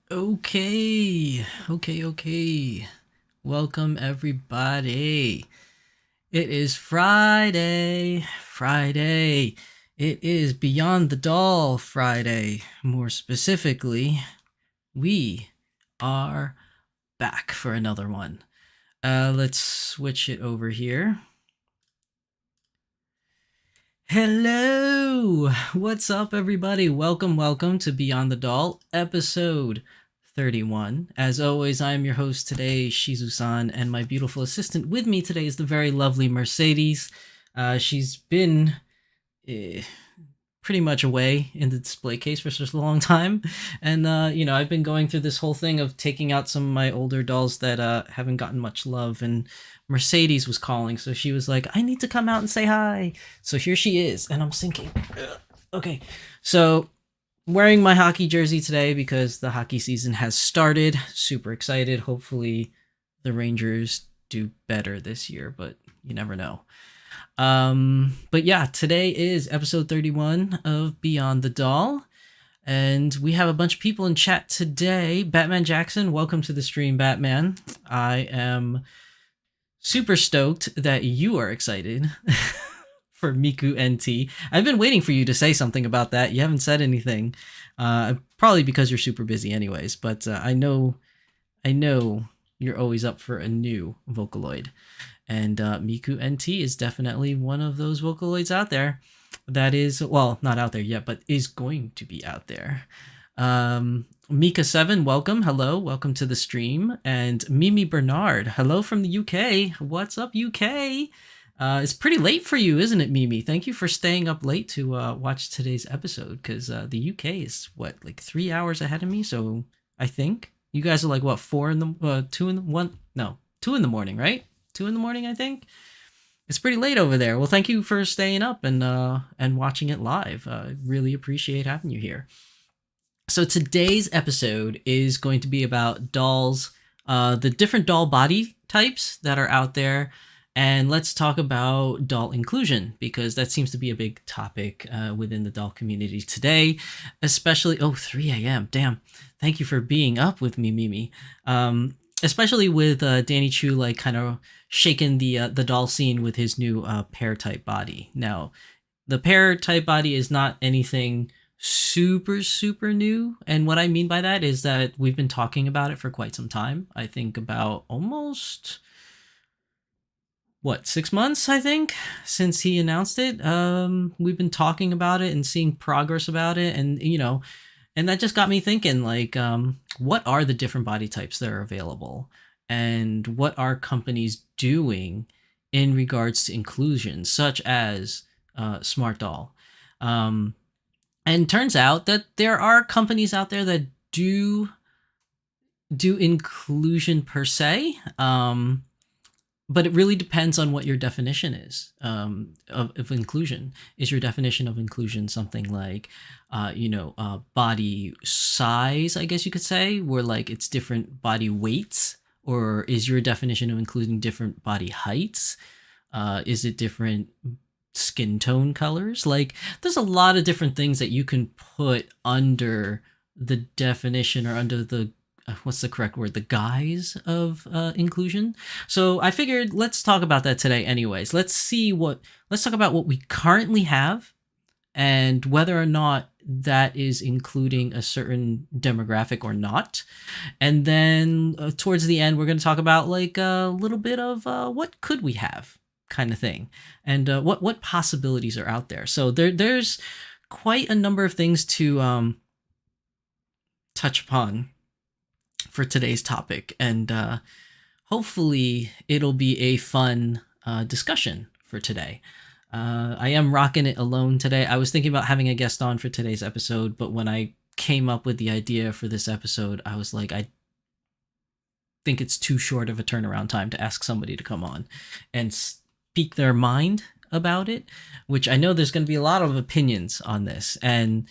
Okay. Welcome, everybody. It is Friday. It is Beyond the Doll Friday. More specifically, we are back for another one. Let's switch it over here. Hello! What's up, everybody? Welcome to Beyond the Doll, episode 31. As always, I am your host today, Shizu-san, and my beautiful assistant with me today is the very lovely Mercedes. She's been uh, pretty much away in the display case for such a long time. And, I've been going through this whole thing of taking out some of my older dolls that haven't gotten much love. And Mercedes was calling, so she was like, I need to come out and say hi. So here she is. And I'm thinking, ugh. Okay. So wearing my hockey jersey today because the hockey season has started. Super excited. Hopefully the Rangers do better this year, but you never know. But yeah, today is episode 31 of Beyond the Doll. And we have a bunch of people in chat today. Batman Jackson, welcome to the stream, Batman. I am super stoked that you are excited for Miku NT. I've been waiting for you to say something about that. You haven't said anything. Probably because you're super busy anyways, but I know you're always up for a new Vocaloid. And Miku NT is definitely one of those Vocaloids out there that is, well, not out there yet, but is going to be out there. Mika7, welcome. Hello. Welcome to the stream. And Mimi Bernard, hello from the UK. What's up, UK? It's pretty late for you, isn't it, Mimi? Thank you for staying up late to watch today's episode because the UK is, what, like 3 hours ahead of me? So I think you guys are like, what, 4 in the, 2 in the, 1? No, 2 in the morning, right? 2 in the morning, I think. It's pretty late over there. Well, thank you for staying up and watching it live. Really appreciate having you here. So today's episode is going to be about dolls, the different doll body types that are out there, and let's talk about doll inclusion because that seems to be a big topic within the doll community today, especially 3 a.m. Damn, thank you for being up with me, Mimi. Especially with Danny Chu like kind of shaking the doll scene with his new pear type body. Now, the pear type body is not anything super new, and what I mean by that is that we've been talking about it for quite some time. I think about almost what 6 months I think since he announced it. We've been talking about it and seeing progress about it, and and that just got me thinking, like, what are the different body types that are available? And what are companies doing in regards to inclusion, such as Smart Doll? And turns out that there are companies out there that do inclusion per se. But it really depends on what your definition is of inclusion. Is your definition of inclusion something like, body size, I guess you could say, where like it's different body weights? Or is your definition of including different body heights? Is it different skin tone colors? Like, there's a lot of different things that you can put under the definition or under the what's the correct word, the guise of inclusion. So I figured let's talk about that today anyways. Let's talk about what we currently have and whether or not that is including a certain demographic or not. And then towards the end we're going to talk about like a little bit of what could we have kind of thing, and what possibilities are out there. So there's quite a number of things to touch upon for today's topic, and hopefully it'll be a fun discussion for today. I am rocking it alone today. I was thinking about having a guest on for today's episode, but when I came up with the idea for this episode, I was like, I think it's too short of a turnaround time to ask somebody to come on and speak their mind about it, which I know there's going to be a lot of opinions on this. And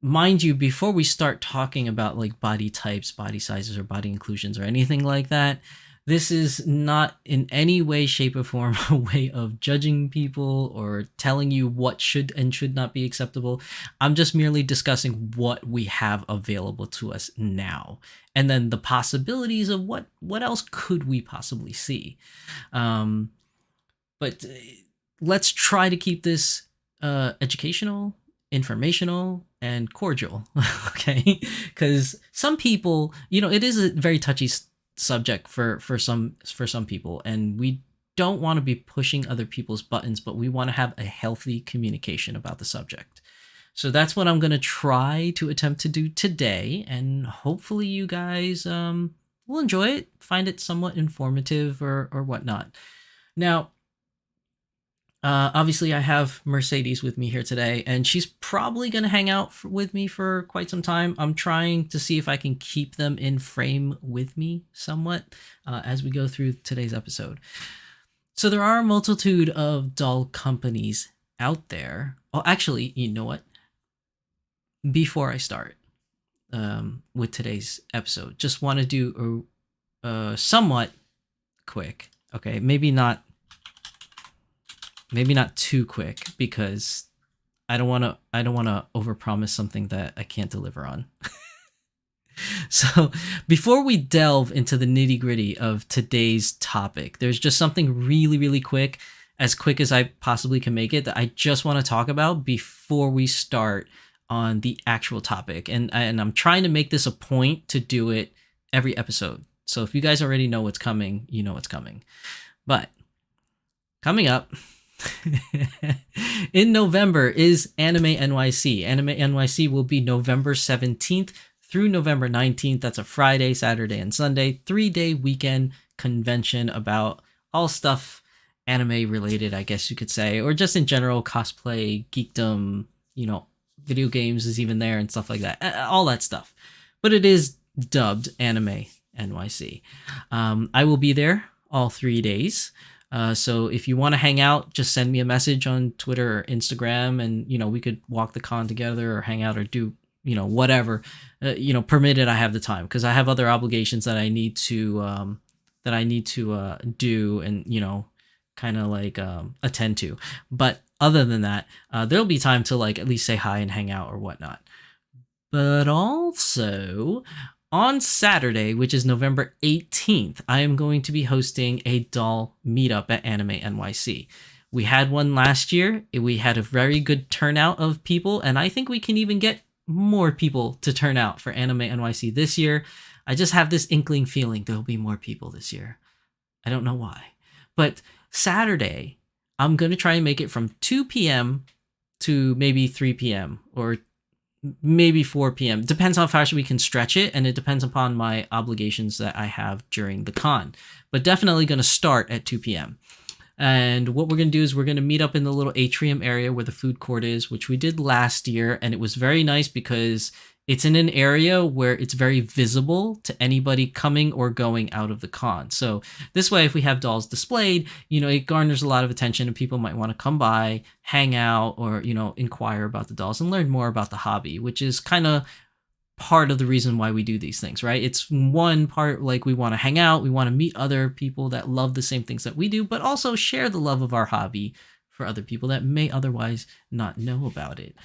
mind you, before we start talking about like body types, body sizes, or body inclusions or anything like that, This is not in any way, shape, or form a way of judging people or telling you what should and should not be acceptable. I'm just merely discussing what we have available to us now, and then the possibilities of what else could we possibly see. Um, but let's try to keep this educational, informational, and cordial. Okay, because some people, it is a very touchy subject for some people, and we don't want to be pushing other people's buttons, but we want to have a healthy communication about the subject. So that's what I'm going to try to attempt to do today, and hopefully you guys will enjoy it, find it somewhat informative or whatnot. Now, obviously, I have Mercedes with me here today, and she's probably going to hang out with me for quite some time. I'm trying to see if I can keep them in frame with me somewhat as we go through today's episode. So there are a multitude of doll companies out there. Oh, actually, you know what? Before I start with today's episode, just want to do a somewhat quick, okay, maybe not too quick, because I don't want to overpromise something that I can't deliver on. So before we delve into the nitty gritty of today's topic, there's just something really, really quick as I possibly can make it, that I just want to talk about before we start on the actual topic. And I'm trying to make this a point to do it every episode. So if you guys already know what's coming, you know what's coming. But coming up in November is Anime NYC. Anime NYC will be November 17th through November 19th. That's a Friday, Saturday, and Sunday 3-day weekend convention about all stuff anime related, I guess you could say, or just in general, cosplay, geekdom, video games is even there and stuff like that, all that stuff. But it is dubbed Anime NYC. I will be there all 3 days. So if you want to hang out, just send me a message on Twitter or Instagram, and we could walk the con together or hang out or do whatever, permitted I have the time, because I have other obligations that I need to do and kind of like attend to. But other than that, there'll be time to like at least say hi and hang out or whatnot. But also, on Saturday, which is November 18th, I am going to be hosting a doll meetup at Anime NYC. We had one last year. We had a very good turnout of people, and I think we can even get more people to turn out for Anime NYC this year. I just have this inkling feeling there'll be more people this year. I don't know why. But Saturday, I'm going to try and make it from 2 p.m. to maybe 3 p.m. or maybe 4 p.m. Depends how fast we can stretch it, and it depends upon my obligations that I have during the con. But definitely going to start at 2 p.m. And what we're going to do is we're going to meet up in the little atrium area where the food court is, which we did last year, and it was very nice because it's in an area where it's very visible to anybody coming or going out of the con. So this way, if we have dolls displayed, it garners a lot of attention, and people might want to come by, hang out, or, inquire about the dolls and learn more about the hobby, which is kind of part of the reason why we do these things, right? It's one part like we want to hang out, we want to meet other people that love the same things that we do, but also share the love of our hobby for other people that may otherwise not know about it.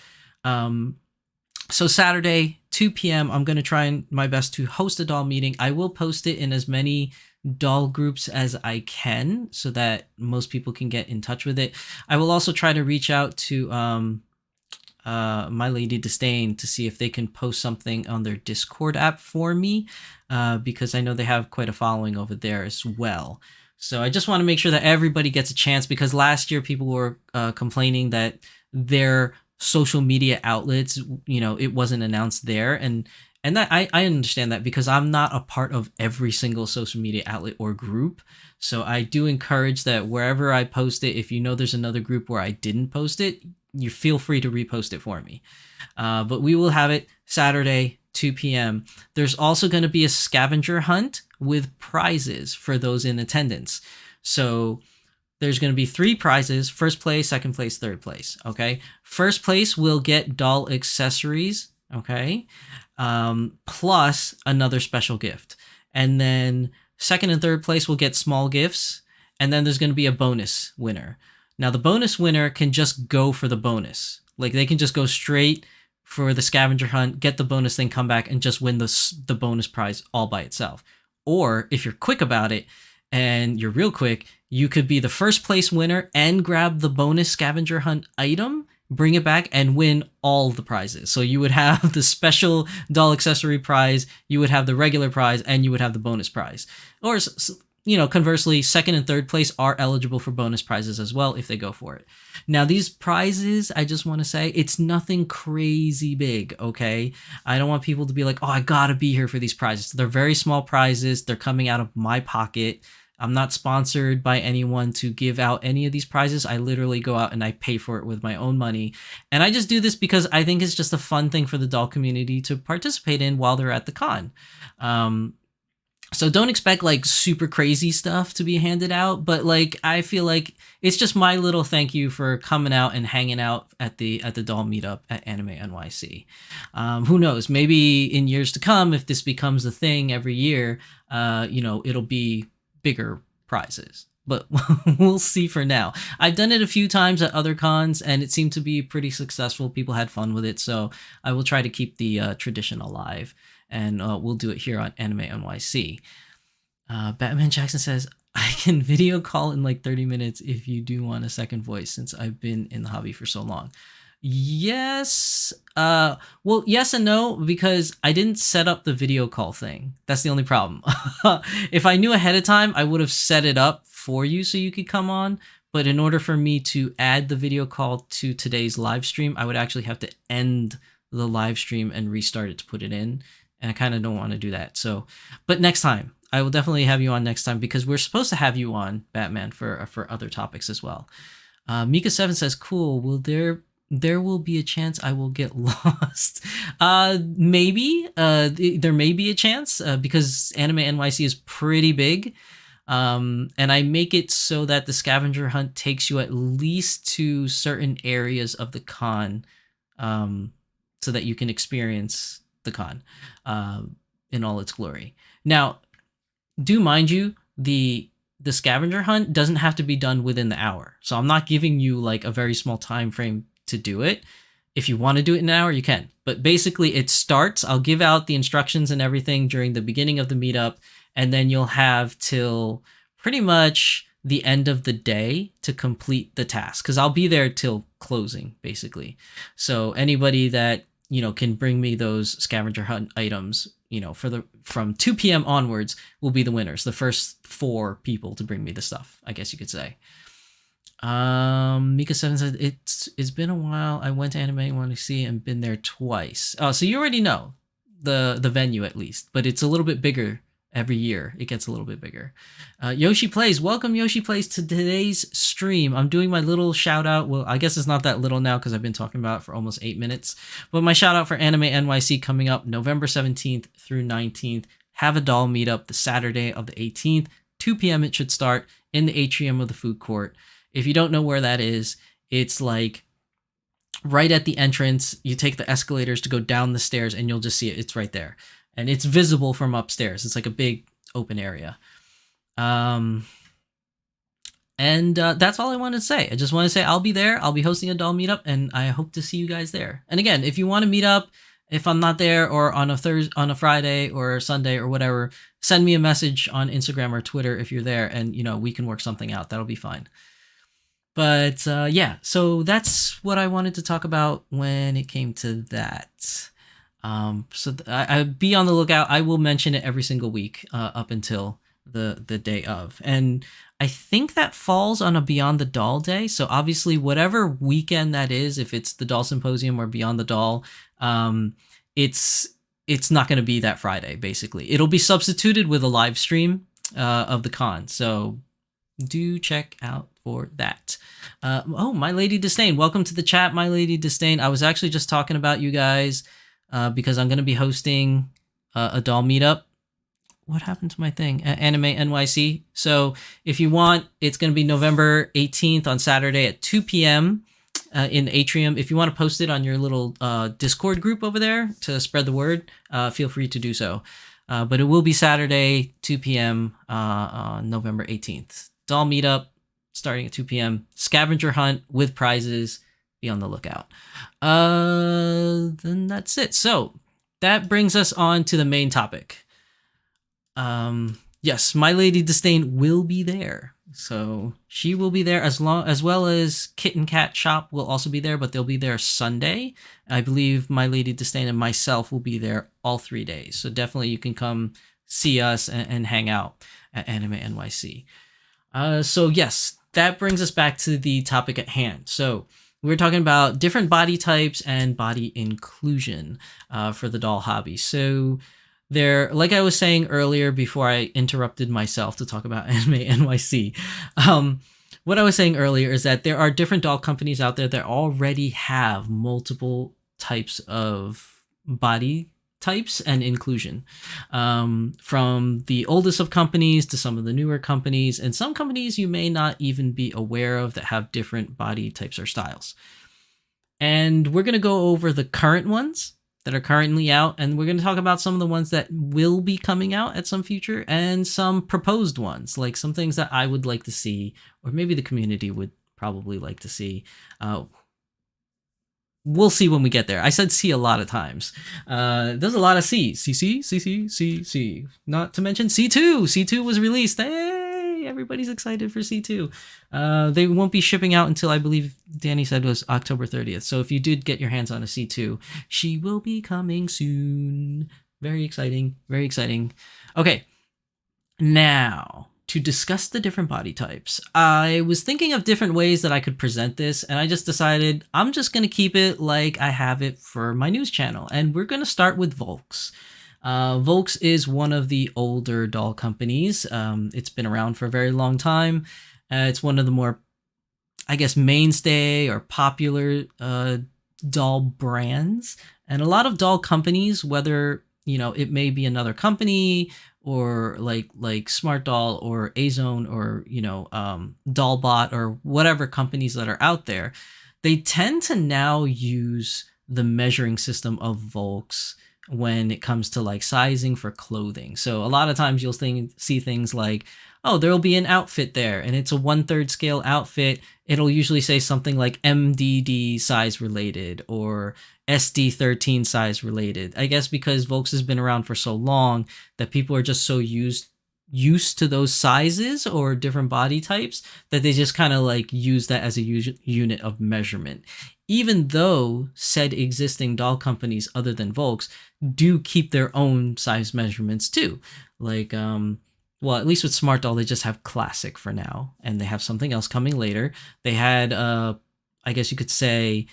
So Saturday, 2 p.m., I'm going to try my best to host a doll meeting. I will post it in as many doll groups as I can so that most people can get in touch with it. I will also try to reach out to My Lady Disdain to see if they can post something on their Discord app for me, because I know they have quite a following over there as well. So I just want to make sure that everybody gets a chance, because last year people were complaining that their social media outlets, it wasn't announced there, and that I understand that, because I'm not a part of every single social media outlet or group. So I do encourage that wherever I post it, if there's another group where I didn't post it, you feel free to repost it for me. But we will have it Saturday, 2 p.m. There's also going to be a scavenger hunt with prizes for those in attendance. So there's going to be 3 prizes: first place, second place, third place. Okay. First place will get doll accessories. Okay. Plus another special gift. And then second and third place will get small gifts, and then there's going to be a bonus winner. Now, the bonus winner can just go for the bonus. Like, they can just go straight for the scavenger hunt, get the bonus thing, come back, and just win the bonus prize all by itself. Or, if you're quick about it, and you're real quick, you could be the first place winner and grab the bonus scavenger hunt item, bring it back, and win all the prizes. So you would have the special doll accessory prize, you would have the regular prize, and you would have the bonus prize. Or, conversely, second and third place are eligible for bonus prizes as well if they go for it. Now, these prizes, I just want to say, it's nothing crazy big, okay? I don't want people to be like, oh, I gotta be here for these prizes. They're very small prizes. They're coming out of my pocket. I'm not sponsored by anyone to give out any of these prizes. I literally go out and I pay for it with my own money. And I just do this because I think it's just a fun thing for the doll community to participate in while they're at the con. So don't expect like super crazy stuff to be handed out, but like I feel like it's just my little thank you for coming out and hanging out at the doll meetup at Anime NYC. Who knows? Maybe in years to come, if this becomes a thing every year, it'll be bigger prizes. But we'll see for now. I've done it a few times at other cons, and it seemed to be pretty successful. People had fun with it, so I will try to keep the tradition alive. And we'll do it here on Anime NYC. Batman Jackson says, I can video call in like 30 minutes if you do want a second voice, since I've been in the hobby for so long. Yes. Well, yes and no, because I didn't set up the video call thing. That's the only problem. If I knew ahead of time, I would have set it up for you so you could come on. But in order for me to add the video call to today's live stream, I would actually have to end the live stream and restart it to put it in. And I kind of don't want to do that. So, but next time, I will definitely have you on next time, because we're supposed to have you on, Batman, for other topics as well. Mika7 says, cool. Will there will be a chance I will get lost? Maybe. There may be a chance because Anime NYC is pretty big. And I make it so that the scavenger hunt takes you at least to certain areas of the con, so that you can experience the con in all its glory. Now, do mind you, the scavenger hunt doesn't have to be done within the hour. So I'm not giving you like a very small time frame to do it. If you want to do it in an hour, you can. But basically it starts, I'll give out the instructions and everything during the beginning of the meetup, and then you'll have till pretty much the end of the day to complete the task, because I'll be there till closing, basically. So anybody that can bring me those scavenger hunt items, from 2 p.m. onwards will be the winners. The first 4 people to bring me the stuff, I guess you could say. Mika7 said, it's been a while. I went to Anime NYC and been there twice. Oh, so you already know the venue at least, but it's a little bit bigger every year. It gets a little bit bigger. Yoshi Plays, welcome Yoshi Plays to today's stream. I'm doing my little shout out. Well, I guess it's not that little now because I've been talking about it for almost 8 minutes. But my shout out for Anime NYC coming up November 17th through 19th. Have a doll meetup the Saturday of the 18th. 2 p.m. it should start in the atrium of the food court. If you don't know where that is, it's like right at the entrance. You take the escalators to go down the stairs and you'll just see it. It's right there. And it's visible from upstairs. It's like a big open area. And that's all I wanted to say. I just want to say I'll be there. I'll be hosting a doll meetup, and I hope to see you guys there. And again, if you want to meet up, if I'm not there, or on a Friday or Sunday or whatever, send me a message on Instagram or Twitter if you're there, and we can work something out. That'll be fine. But yeah, so that's what I wanted to talk about when it came to that. So I be on the lookout. I will mention it every single week up until the day of. And I think that falls on a Beyond the Doll day. So obviously whatever weekend that is, if it's the Doll Symposium or Beyond the Doll, it's not going to be that Friday, basically. It'll be substituted with a live stream of the con. So do check out for that. My Lady Disdain, welcome to the chat, My Lady Disdain. I was actually just talking about you guys because I'm going to be hosting a doll meetup. What happened to my thing? Anime NYC. So if you want, it's going to be November 18th on Saturday at 2 p.m. In the atrium. If you want to post it on your little Discord group over there to spread the word, feel free to do so. But it will be Saturday, 2 p.m. On November 18th. Doll meetup starting at 2 p.m. Scavenger hunt with prizes. Be on the lookout. Then that's it. So that brings us on to the main topic. Yes, My Lady Disdain will be there. So she will be there as well as Kit and Cat Shop will also be there, but they'll be there Sunday. I believe My Lady Disdain and myself will be there all 3 days. So definitely you can come see us and hang out at Anime NYC. So yes, that brings us back to the topic at hand. So we're talking about different body types and body inclusion for the doll hobby. So there, like I was saying earlier before I interrupted myself to talk about Anime NYC, what I was saying earlier is that there are different doll companies out there that already have multiple types of body types and inclusion, from the oldest of companies to some of the newer companies, and some companies you may not even be aware of that have different body types or styles. And we're going to go over the current ones that are currently out, and we're going to talk about some of the ones that will be coming out at some future, and some proposed ones, like some things that I would like to see, or maybe the community would probably like to see. We'll see when we get there. I said C a lot of times. There's a lot of C's. C. Not to mention C2. C2 was released. Hey, everybody's excited for C2. They won't be shipping out until, I believe Danny said, was October 30th. So if you did get your hands on a C2, she will be coming soon. Very exciting. Very exciting. Okay. Now, to discuss the different body types, I was thinking of different ways that I could present this, and I just decided I'm just going to keep it like I have it for my news channel, and we're going to start with Volks. Volks is one of the older doll companies. It's been around for a very long time. It's one of the more, I guess, mainstay or popular doll brands, and a lot of doll companies, whether it may be another company or like Smart Doll or Azone or Dollbot or whatever companies that are out there, they tend to now use the measuring system of Volks when it comes to like sizing for clothing. So a lot of times you'll see things like, oh, there'll be an outfit there and it's a 1/3 scale outfit. It'll usually say something like MDD size related or SD13 size related. I guess because Volks has been around for so long that people are just so used to those sizes or different body types that they just kind of like use that as a unit of measurement. Even though said existing doll companies other than Volks do keep their own size measurements too. Like, well, at least with Smart Doll, they just have Classic for now, and they have something else coming later. They had, I guess you could say,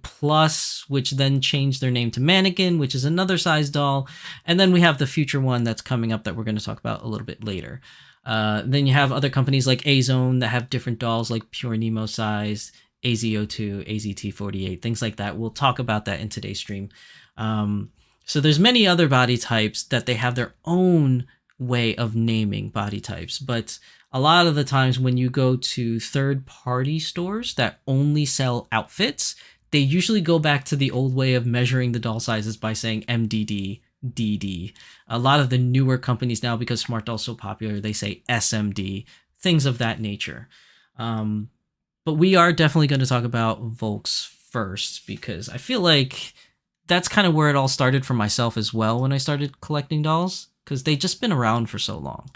Plus, which then changed their name to Mannequin, which is another size doll. And then we have the future one that's coming up that we're going to talk about a little bit later. Then you have other companies like Azone that have different dolls like Pure Nemo size, AZO2, AZT48, things like that. We'll talk about that in today's stream. So there's many other body types that they have their own way of naming body types, but a lot of the times when you go to third-party stores that only sell outfits, they usually go back to the old way of measuring the doll sizes by saying MDD, DD. A lot of the newer companies now, because Smart Doll's so popular, they say SMD, things of that nature. But we are definitely going to talk about Volks first, because I feel like that's kind of where it all started for myself as well when I started collecting dolls, because they've just been around for so long.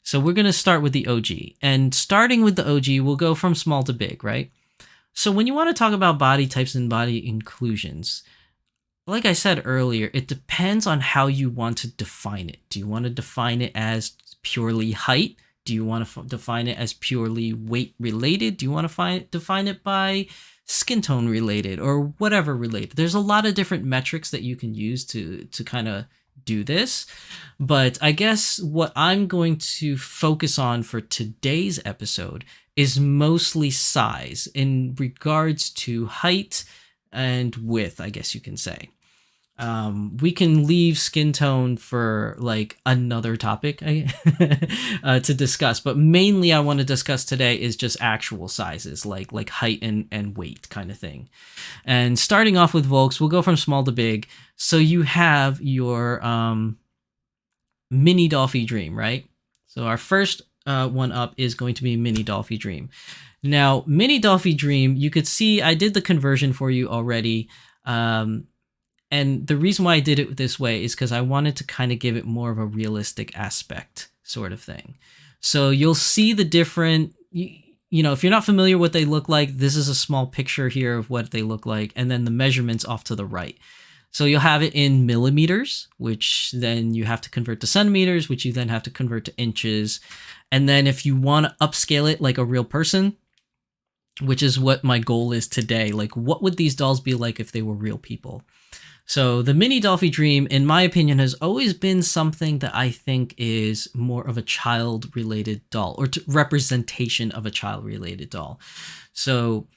So we're going to start with the OG. And starting with the OG, we'll go from small to big, right? So when you want to talk about body types and body inclusions, like I said earlier, it depends on how you want to define it. Do you want to define it as purely height? Do you want to define it as purely weight related? Do you want to define it by skin tone related or whatever related? There's a lot of different metrics that you can use to kind of do this, but I guess what I'm going to focus on for today's episode is mostly size in regards to height and width, I guess you can say. We can leave skin tone for like another topic to discuss, but mainly I want to discuss today is just actual sizes, like height and weight kind of thing. And starting off with Volks, we'll go from small to big. So you have your Mini Dolphy Dream, right? So our first one up is going to be Mini Dolphy Dream. Now, Mini Dolphy Dream, you could see I did the conversion for you already. And the reason why I did it this way is because I wanted to kind of give it more of a realistic aspect sort of thing. So you'll see the different, you know, if you're not familiar what they look like, this is a small picture here of what they look like, and then the measurements off to the right. So you'll have it in millimeters, which then you have to convert to centimeters, which you then have to convert to inches. And then if you want to upscale it like a real person, which is what my goal is today, like what would these dolls be like if they were real people? So the Mini Dolphy Dream, in my opinion, has always been something that I think is more of a child-related doll, or representation of a child-related doll. So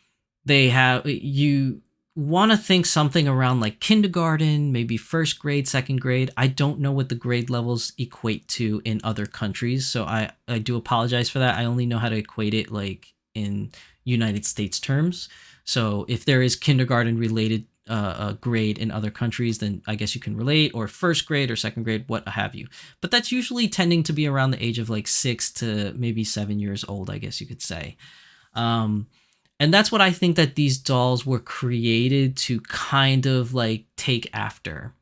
they have, you want to think something around like kindergarten, maybe first grade, second grade. I don't know what the grade levels equate to in other countries, so I do apologize for that. I only know how to equate it like in United States terms. So if there is kindergarten related grade in other countries, then I guess you can relate, or first grade or second grade, what have you. But that's usually tending to be around the age of like 6 to maybe 7 years old, I guess you could say. And that's what I think that these dolls were created to kind of like take after.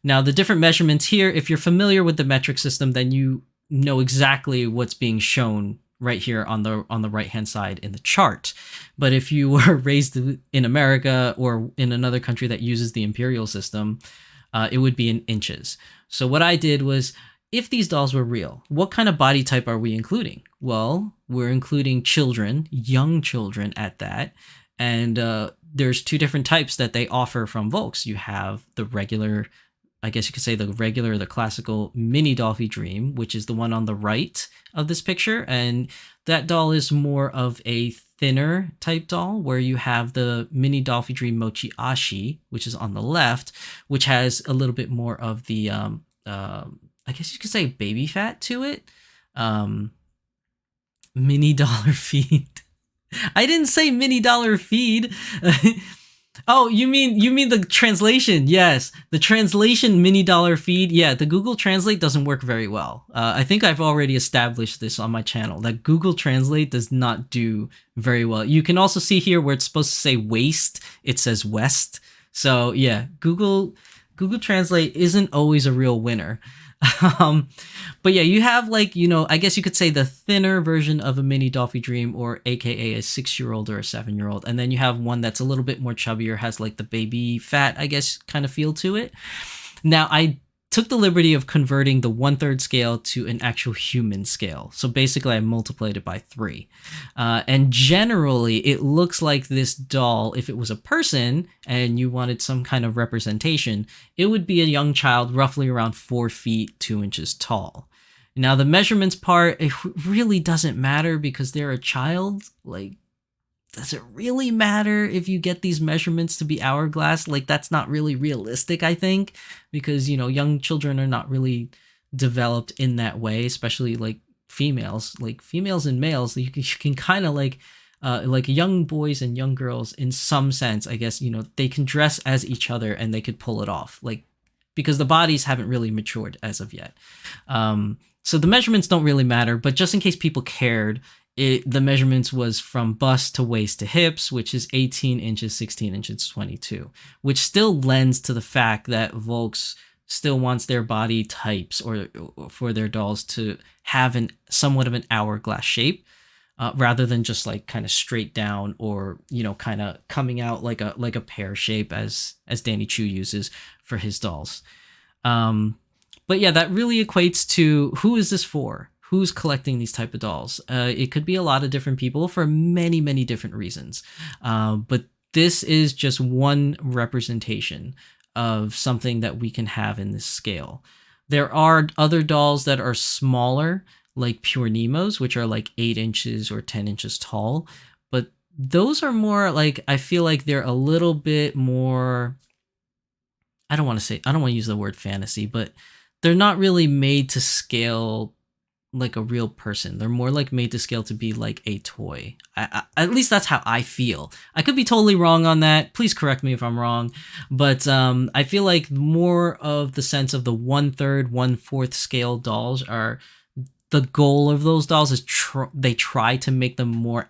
Now, the different measurements here, if you're familiar with the metric system, then you know exactly what's being shown right here on the right hand side in the chart. But if you were raised in America or in another country that uses the imperial system, it would be in inches. So what I did was, if these dolls were real, what kind of body type are we including? Well, we're including children, young children at that. And there's two different types that they offer from Volks. You have the regular, I guess you could say the classical Mini Dolphy Dream, which is the one on the right of this picture. And that doll is more of a thinner type doll, where you have the Mini Dolphy Dream Mochi Ashi, which is on the left, which has a little bit more of the, I guess you could say baby fat to it. Mini dollar feed. I didn't say mini dollar feed. Oh, you mean the translation? Yes, the translation mini dollar feed. Yeah, the Google Translate doesn't work very well. I think I've already established this on my channel, that Google Translate does not do very well. You can also see here where it's supposed to say waist, it says west. So yeah, Google Translate isn't always a real winner. But yeah, you have like, you know, I guess you could say the thinner version of a Mini Dolphy Dream, or AKA a 6-year-old or a 7-year-old. And then you have one that's a little bit more chubbier, has like the baby fat, I guess, kind of feel to it. Now, I took the liberty of converting the 1/3 scale to an actual human scale. So basically I multiplied it by 3. And generally it looks like this doll, if it was a person and you wanted some kind of representation, it would be a young child roughly around 4 feet 2 inches tall. Now the measurements part, it really doesn't matter because they're a child. Like, does it really matter if you get these measurements to be hourglass? Like, that's not really realistic, I think, because, you know, young children are not really developed in that way, especially like females. Like females and males, you can kind of like young boys and young girls in some sense, I guess, you know, they can dress as each other and they could pull it off, like, because the bodies haven't really matured as of yet. So the measurements don't really matter, but just in case people cared, the measurements was from bust to waist to hips, which is 18 inches, 16 inches, 22, which still lends to the fact that Volks still wants their body types or for their dolls to have somewhat of an hourglass shape, rather than just like kind of straight down, or, you know, kind of coming out like a pear shape as Danny Chu uses for his dolls. But yeah, that really equates to, who is this for? Who's collecting these type of dolls? It could be a lot of different people for many, many different reasons. But this is just one representation of something that we can have in this scale. There are other dolls that are smaller, like Pure Nemos, which are like 8 inches or 10 inches tall. But those are more like, I feel like they're a little bit more, I don't want to use the word fantasy, but they're not really made to scale like a real person. They're more like made to scale to be like a toy. At least that's how I feel. I could be totally wrong on that. Please correct me if I'm wrong. But I feel like more of the sense of the 1/3, 1/4 scale dolls are the goal of those dolls is they try to make them more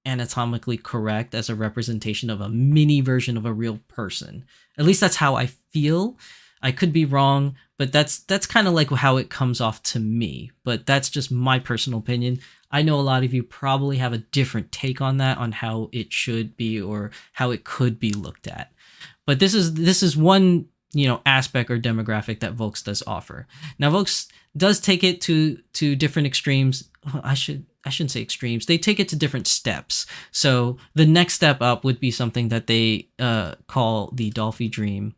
anatomically correct as a representation of a mini version of a real person. At least that's how I feel. I could be wrong, but that's kind of like how it comes off to me. But that's just my personal opinion. I know a lot of you probably have a different take on that, on how it should be or how it could be looked at. But this is one, aspect or demographic that Volks does offer. Now Volks does take it to different extremes. I shouldn't say extremes. They take it to different steps. So the next step up would be something that they call the Dolphy Dream.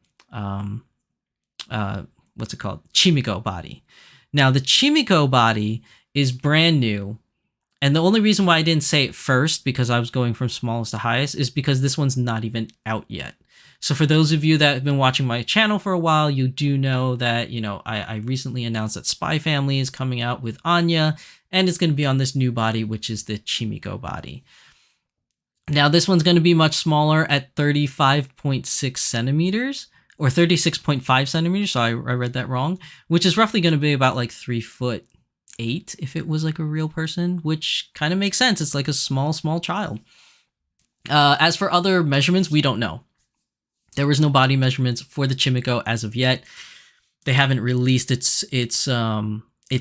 What's it called? Chimiko body. Now the Chimiko body is brand new. And the only reason why I didn't say it first, because I was going from smallest to highest, is because this one's not even out yet. So for those of you that have been watching my channel for a while, you do know that, I recently announced that Spy Family is coming out with Anya, and it's going to be on this new body, which is the Chimiko body. Now, this one's going to be much smaller at 35.6 centimeters, or 36.5 centimeters, so I read that wrong, which is roughly going to be about like 3'8" if it was like a real person, which kind of makes sense. It's like a small child. As for other measurements, we don't know. There was no body measurements for the Chimiko as of yet. They haven't released its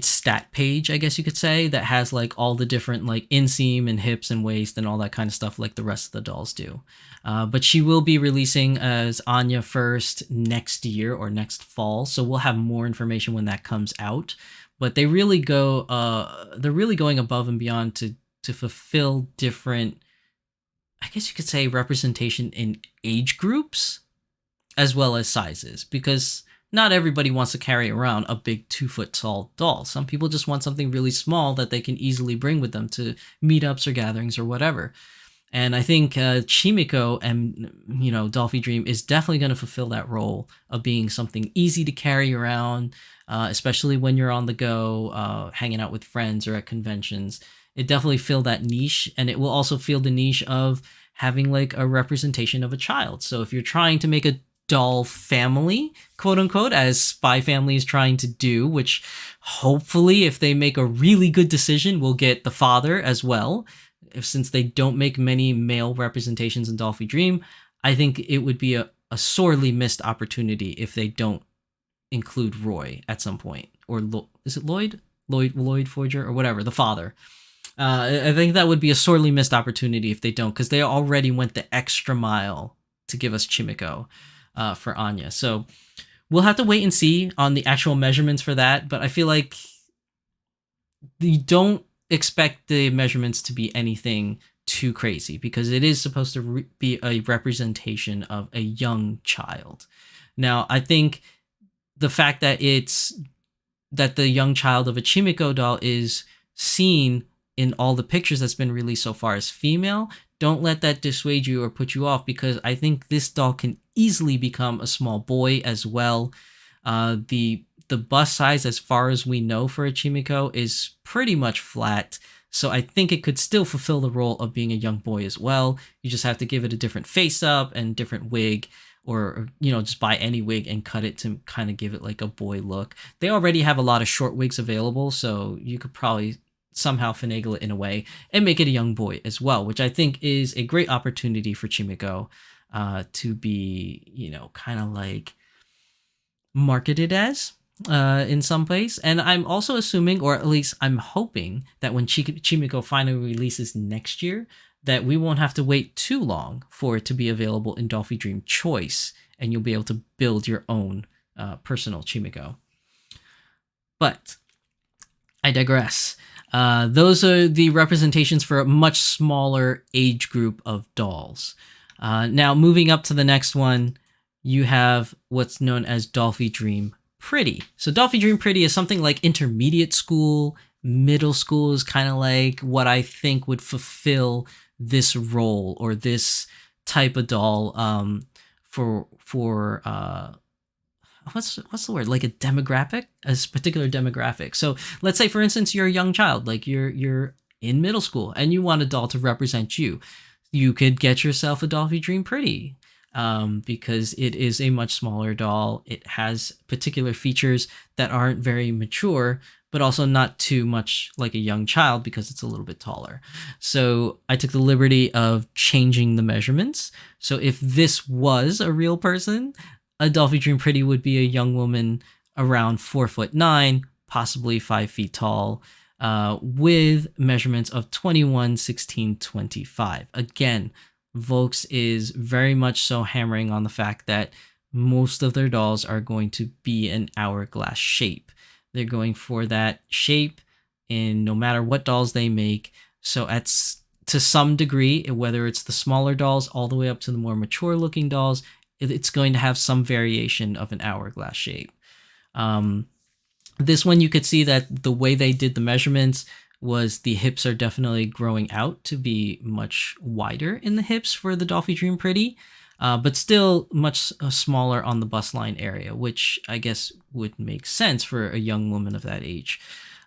stat page, I guess you could say, that has like all the different like inseam and hips and waist and all that kind of stuff like the rest of the dolls do. But she will be releasing as Anya first next year or next fall, so we'll have more information when that comes out. But they really they're really going above and beyond to fulfill different, I guess you could say, representation in age groups as well as sizes, because not everybody wants to carry around a big 2-foot tall doll. Some people just want something really small that they can easily bring with them to meetups or gatherings or whatever. And I think Chimiko and, Dolphy Dream is definitely going to fulfill that role of being something easy to carry around, especially when you're on the go, hanging out with friends or at conventions. It definitely filled that niche, and it will also fill the niche of having like a representation of a child. So if you're trying to make a doll family, quote unquote, as Spy Family is trying to do, which hopefully if they make a really good decision, we'll get the father as well. Since they don't make many male representations in Dolphy Dream, I think it would be a sorely missed opportunity if they don't include Roy at some point. Or is it Lloyd Forger or whatever, the father. I think that would be a sorely missed opportunity if they don't, because they already went the extra mile to give us Chimiko for Anya. So we'll have to wait and see on the actual measurements for that, but I feel like you don't expect the measurements to be anything too crazy, because it is supposed to be a representation of a young child. Now, I think the fact that the young child of a Chimiko doll is seen in all the pictures that's been released so far as female, don't let that dissuade you or put you off, because I think this doll can easily become a small boy as well. The bust size, as far as we know for a Chimiko, is pretty much flat, so I think it could still fulfill the role of being a young boy as well. You just have to give it a different face up and different wig, or just buy any wig and cut it to kind of give it like a boy look. They already have a lot of short wigs available, so you could probably somehow finagle it in a way and make it a young boy as well, which I think is a great opportunity for Chimiko to be, kind of like marketed as in some place. And I'm also assuming, or at least I'm hoping, that when Chimiko finally releases next year, that we won't have to wait too long for it to be available in Dolphy Dream Choice, and you'll be able to build your own personal Chimiko. But I digress. Those are the representations for a much smaller age group of dolls. Now, moving up to the next one, you have what's known as Dolphy Dream Pretty. So Dolphy Dream Pretty is something like intermediate school, middle school is kind of like what I think would fulfill this role or this type of doll for what's the word, like a demographic, particular demographic. So let's say, for instance, you're a young child, like you're in middle school, and you want a doll to represent you. You could get yourself a Dolphy Dream Pretty, because it is a much smaller doll. It has particular features that aren't very mature, but also not too much like a young child because it's a little bit taller. So I took the liberty of changing the measurements. So if this was a real person, a Dolphy Dream Pretty would be a young woman around 4'9", possibly 5 feet tall, with measurements of 21, 16, 25. Again, Volks is very much so hammering on the fact that most of their dolls are going to be an hourglass shape. They're going for that shape in no matter what dolls they make. So to some degree, whether it's the smaller dolls all the way up to the more mature looking dolls, it's going to have some variation of an hourglass shape. This one, you could see that the way they did the measurements was the hips are definitely growing out to be much wider in the hips for the Dolphy Dream Pretty, but still much smaller on the bust line area, which I guess would make sense for a young woman of that age.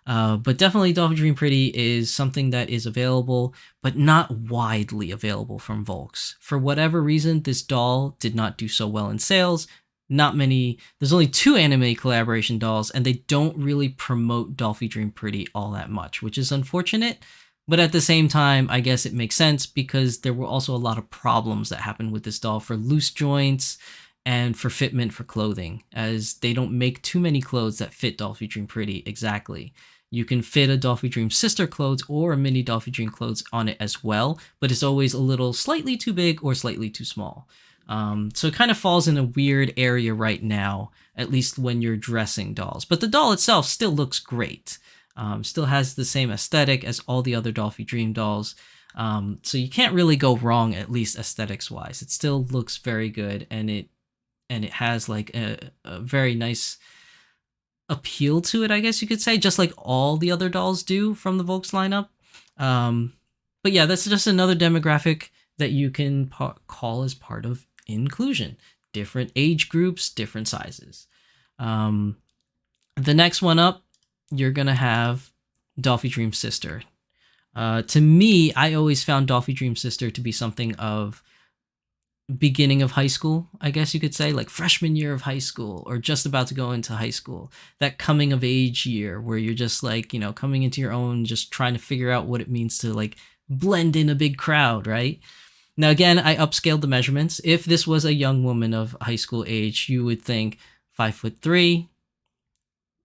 But definitely Dolphy Dream Pretty is something that is available, but not widely available from Volks. For whatever reason, this doll did not do so well in sales. Not many, there's only 2 anime collaboration dolls, and they don't really promote Dolphy Dream Pretty all that much, which is unfortunate. But at the same time, I guess it makes sense because there were also a lot of problems that happened with this doll for loose joints and for fitment for clothing, as they don't make too many clothes that fit Dolphy Dream Pretty exactly. You can fit a Dolphy Dream sister clothes or a mini Dolphy Dream clothes on it as well, but it's always a little slightly too big or slightly too small. So it kind of falls in a weird area right now, at least when you're dressing dolls. But the doll itself still looks great. Still has the same aesthetic as all the other Dolphy Dream dolls. So you can't really go wrong, at least aesthetics wise. It still looks very good, and it has like a very nice appeal to it, I guess you could say, just like all the other dolls do from the Volks lineup. But yeah, that's just another demographic that you can call as part of inclusion. Different age groups, different sizes. The next one up, you're gonna have Dolphy Dream Sister. To me, I always found Dolphy Dream Sister to be something of beginning of high school, I guess you could say, like freshman year of high school or just about to go into high school. That coming of age year where you're just like, coming into your own, just trying to figure out what it means to like blend in a big crowd, right? Now, again, I upscaled the measurements. If this was a young woman of high school age, you would think 5'3",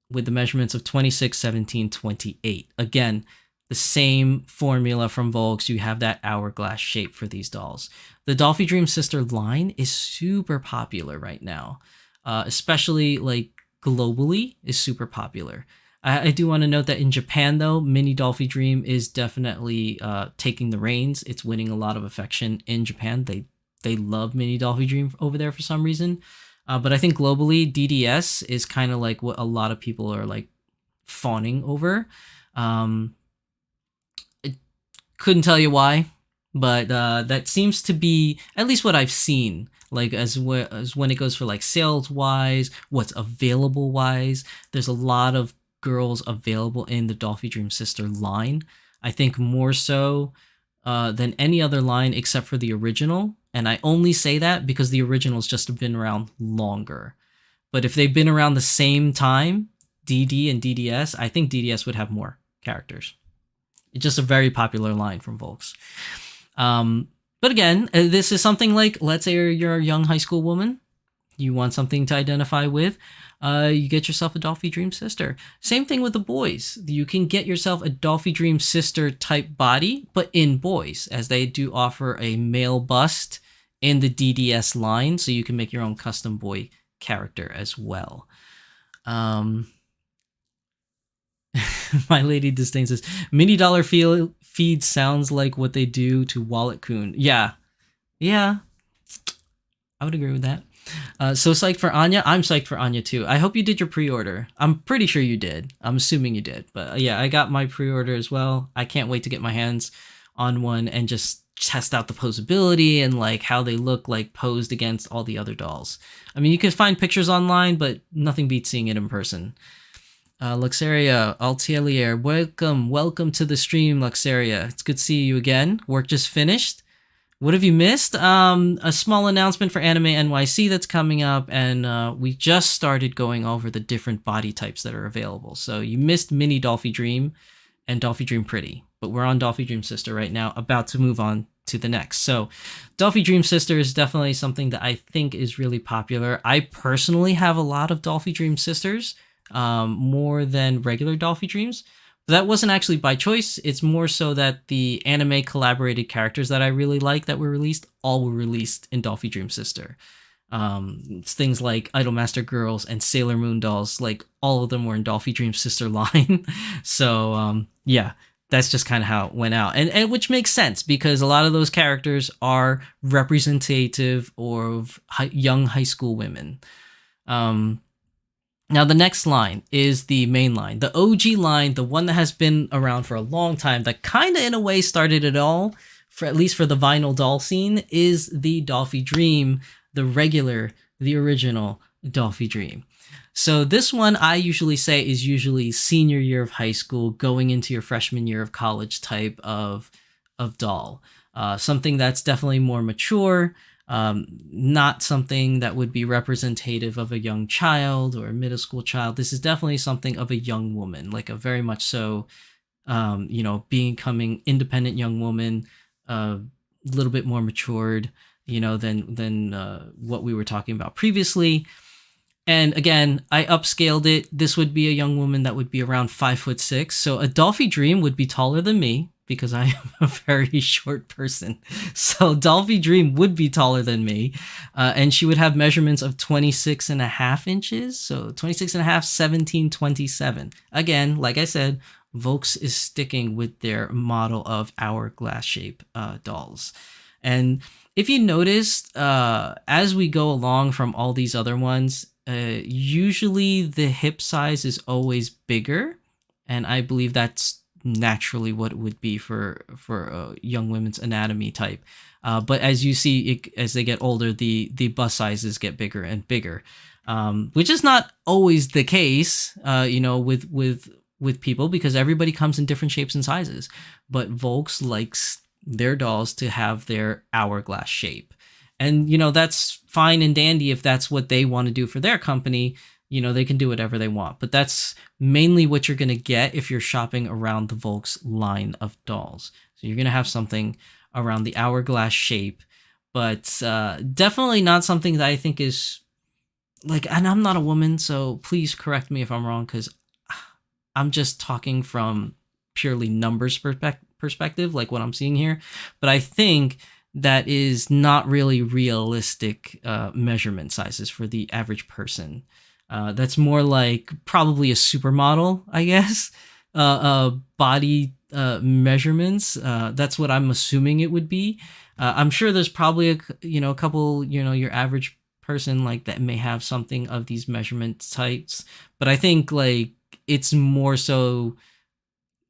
with the measurements of 26, 17, 28. Again, the same formula from Volks. You have that hourglass shape for these dolls. The Dolphy Dream Sister line is super popular right now, especially like globally is super popular. I do want to note that in Japan, though, Mini Dolphy Dream is definitely taking the reins. It's winning a lot of affection in Japan. They love Mini Dolphy Dream over there for some reason. But I think globally, DDS is kind of like what a lot of people are like fawning over. Couldn't tell you why, but that seems to be at least what I've seen. Like as when it goes for like sales wise, what's available wise, there's a lot of girls available in the Dolphy Dream Sister line. I think more so than any other line except for the original. And I only say that because the original's just been around longer. But if they've been around the same time, DD and DDS, I think DDS would have more characters. It's just a very popular line from Volks. But again, this is something like, let's say you're a young high school woman. You want something to identify with. You get yourself a Dolphy Dream Sister. Same thing with the boys. You can get yourself a Dolphy Dream Sister type body, but in boys, as they do offer a male bust in the DDS line, so you can make your own custom boy character as well. My Lady Disdain says, Mini Dollar feed sounds like what they do to Wallet Coon. Yeah, I would agree with that. So psyched for Anya. I'm psyched for Anya too. I hope you did your pre-order. I'm pretty sure you did. I'm assuming you did. But yeah, I got my pre-order as well. I can't wait to get my hands on one and just test out the posability and like how they look like posed against all the other dolls. I mean, you can find pictures online, but nothing beats seeing it in person. Luxaria Altielier, welcome to the stream, Luxaria. It's good to see you again. Work just finished. What have you missed? A small announcement for Anime NYC that's coming up, and we just started going over the different body types that are available. So you missed Mini Dolphy Dream and Dolphy Dream Pretty, but we're on Dolphy Dream Sister right now, about to move on to the next. So Dolphy Dream Sister is definitely something that I think is really popular. I personally have a lot of Dolphy Dream Sisters, more than regular Dolphy Dreams. But that wasn't actually by choice. It's more so that the anime collaborated characters that I really like that were released, all were released in Dolphy Dream Sister. It's things like Idolmaster Girls and Sailor Moon dolls, like all of them were in Dolphy Dream Sister line. So yeah, that's just kind of how it went out, and which makes sense because a lot of those characters are representative of young high school women. Now, the next line is the main line, the OG line, the one that has been around for a long time, that kind of in a way started it all, for at least for the vinyl doll scene, is the Dolphy Dream, the regular, the original Dolphy Dream. So this one I usually say is usually senior year of high school, going into your freshman year of college type of doll. Something that's definitely more mature. Not something that would be representative of a young child or a middle school child. This is definitely something of a young woman, like a very much so, becoming independent young woman, a little bit more matured, than what we were talking about previously. And again, I upscaled it. This would be a young woman that would be around 5'6". So a Dolphy Dream would be taller than me, because I am a very short person. So Dolphy Dream would be taller than me. And she would have measurements of 26.5 inches. So 26.5, 17, 27. Again, like I said, Volks is sticking with their model of hourglass shape dolls. And if you noticed, as we go along from all these other ones, usually the hip size is always bigger. And I believe that's naturally what it would be for young women's anatomy type, but as you see as they get older, the bust sizes get bigger and bigger, which is not always the case, with people, because everybody comes in different shapes and sizes. But Volks likes their dolls to have their hourglass shape, and that's fine and dandy if that's what they want to do for their company. They can do whatever they want, but that's mainly what you're going to get if you're shopping around the Volks line of dolls. So you're going to have something around the hourglass shape, but definitely not something that I think is like, and I'm not a woman, so please correct me if I'm wrong, because I'm just talking from purely numbers perspective, like what I'm seeing here. But I think that is not really realistic measurement sizes for the average person. That's more like probably a supermodel, I guess. Body measurements. That's what I'm assuming it would be. I'm sure there's probably a couple, your average person like that may have something of these measurement types. But I think like it's more so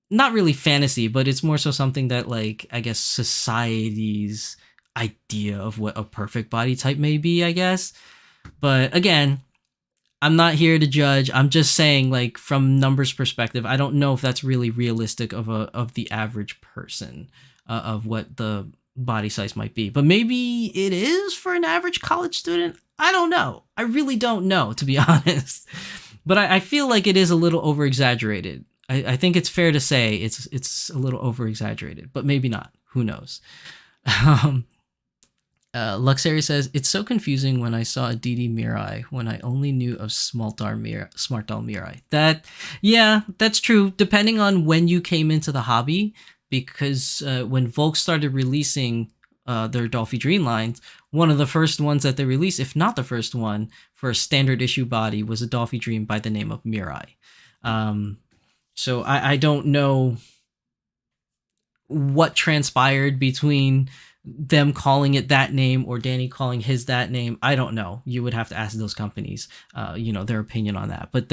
not really fantasy, but it's more so something that like I guess society's idea of what a perfect body type may be, I guess. But again, I'm not here to judge. I'm just saying, like, from numbers perspective, I don't know if that's really realistic of the average person, of what the body size might be. But maybe it is for an average college student. I don't know. I really don't know, to be honest. But I feel like it is a little over exaggerated. I think it's fair to say it's a little over exaggerated, but maybe not. Who knows? Luxary says, it's so confusing when I saw a DD Mirai when I only knew of Smart Doll Mirai. That's true. Depending on when you came into the hobby, because when Volks started releasing their Dolphy Dream lines, one of the first ones that they released, if not the first one, for a standard issue body was a Dolphy Dream by the name of Mirai. So I don't know what transpired between them calling it that name or Danny calling his that name. I don't know. You would have to ask those companies, their opinion on that. But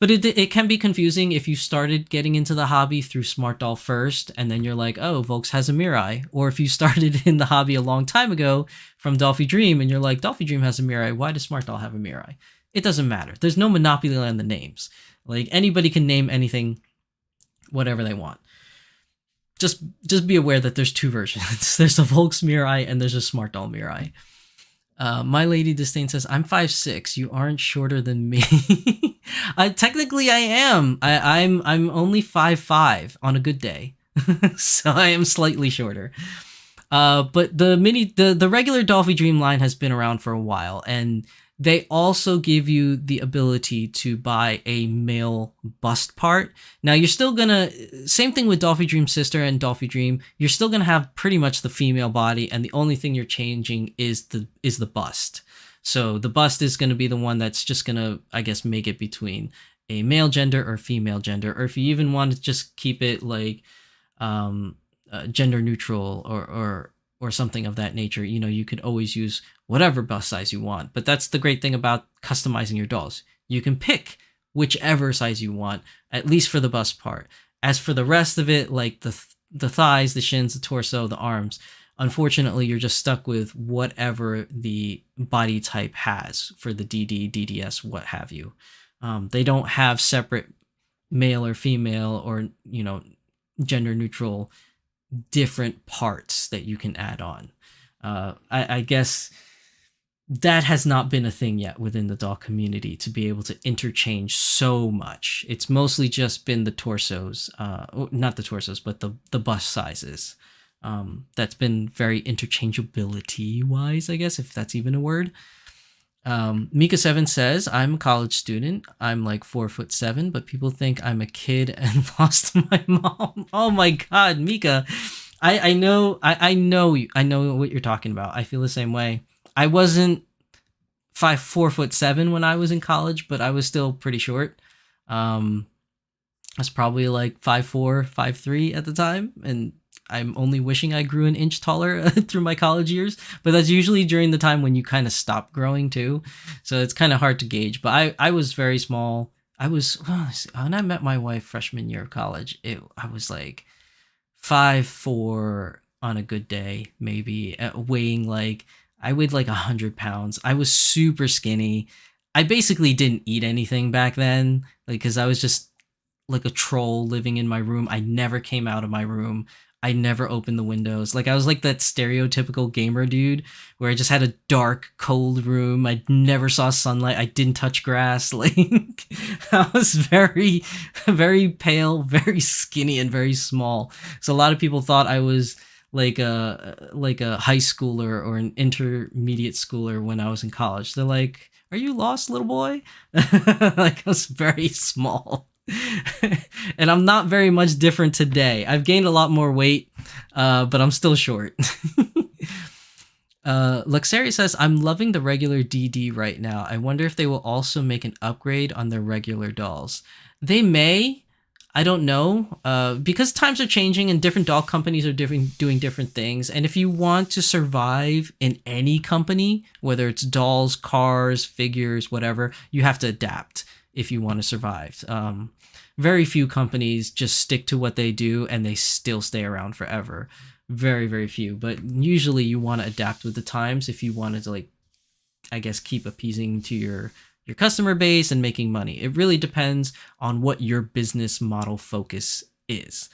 But it can be confusing if you started getting into the hobby through Smart Doll first, and then you're like, oh, Volks has a Mirai. Or if you started in the hobby a long time ago from Dolphy Dream, and you're like, Dolphy Dream has a Mirai, why does Smart Doll have a Mirai? It doesn't matter. There's no monopoly on the names. Like, anybody can name anything whatever they want. Just be aware that there's two versions. There's a Volks Mirai and there's a Smart Doll Mirai. My Lady Disdain says, I'm 5'6". You aren't shorter than me. Technically, I am. I'm only 5'5" on a good day. So I am slightly shorter. But the regular Dolphy Dream line has been around for a while, and they also give you the ability to buy a male bust part. Now you're still gonna, same thing with Dolphy Dream Sister and Dolphy Dream, you're still gonna have pretty much the female body, and the only thing you're changing is the bust. So the bust is gonna be the one that's just gonna, I guess, make it between a male gender or female gender, or if you even want to just keep it like gender neutral or something of that nature, you know, you could always use whatever bust size you want. But that's the great thing about customizing your dolls. You can pick whichever size you want, at least for the bust part. As for the rest of it, like the thighs, the shins, the torso, the arms, unfortunately, you're just stuck with whatever the body type has for the DD, DDS, what have you. They don't have separate male or female or, you know, gender neutral different parts that you can add on. I guess that has not been a thing yet within the doll community, to be able to interchange so much. It's mostly just been the torsos, not the torsos, but the bust sizes. That's been very interchangeability wise, I guess, if that's even a word. Mika7 says, I'm a college student. I'm like 4'7", but people think I'm a kid and lost my mom. Oh my God, Mika. I know what you're talking about. I feel the same way. I wasn't 4'7" when I was in college, but I was still pretty short. I was probably like 5'4", 5'3" at the time, and I'm only wishing I grew an inch taller through my college years, but that's usually during the time when you kind of stop growing too. So it's kind of hard to gauge, but I was very small. When I met my wife freshman year of college, I was like 5'4" on a good day, maybe, weighing like, I weighed like 100 pounds. I was super skinny. I basically didn't eat anything back then, like, because I was just like a troll living in my room. I never came out of my room. I never opened the windows. Like, I was like that stereotypical gamer dude where I just had a dark, cold room. I never saw sunlight. I didn't touch grass. Like, I was very, very pale, very skinny, and very small. So a lot of people thought I was like a high schooler or an intermediate schooler when I was in college. They're like, "Are you lost, little boy?" Like, I was very small. And I'm not very much different today. I've gained a lot more weight, but I'm still short. Luxeri says, I'm loving the regular DD right now. I wonder if they will also make an upgrade on their regular dolls. They may. I don't know. Because times are changing and different doll companies are doing different things. And if you want to survive in any company, whether it's dolls, cars, figures, whatever, you have to adapt if you want to survive. Very few companies just stick to what they do and they still stay around forever. Very, very few. But usually you want to adapt with the times if you wanted to, like, I guess, keep appeasing to your customer base and making money. It really depends on what your business model focus is.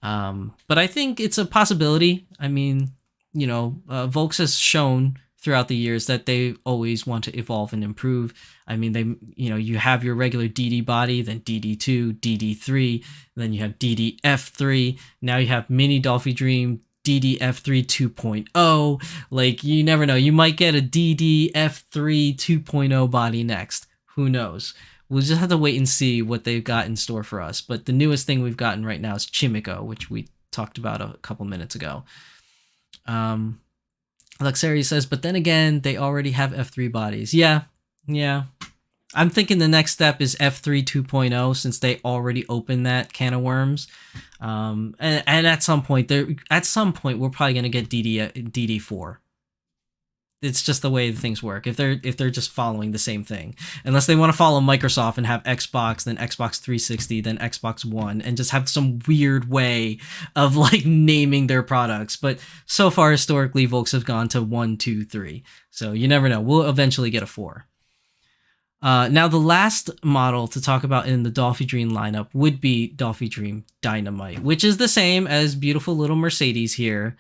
But I think it's a possibility. I mean, you know, Volks has shown throughout the years that they always want to evolve and improve. I mean, you have your regular DD body, then DD2, DD3, then you have DDF3. Now you have Mini Dolphy Dream, DDF3 2.0. Like, you never know. You might get a DDF3 2.0 body next. Who knows? We'll just have to wait and see what they've got in store for us. But the newest thing we've gotten right now is Chimiko, which we talked about a couple minutes ago. Luxeri says, but then again, they already have F3 bodies. Yeah. I'm thinking the next step is F3 2.0, since they already opened that can of worms. And at some point, we're probably going to get DD4. It's just the way things work. If they're just following the same thing, unless they want to follow Microsoft and have Xbox, then Xbox 360, then Xbox One, and just have some weird way of like naming their products. But so far, historically, Volks have gone to 1, 2, 3. So you never know. We'll eventually get a 4. Now, the last model to talk about in the Dolphy Dream lineup would be Dolphy Dream Dynamite, which is the same as beautiful little Mercedes here.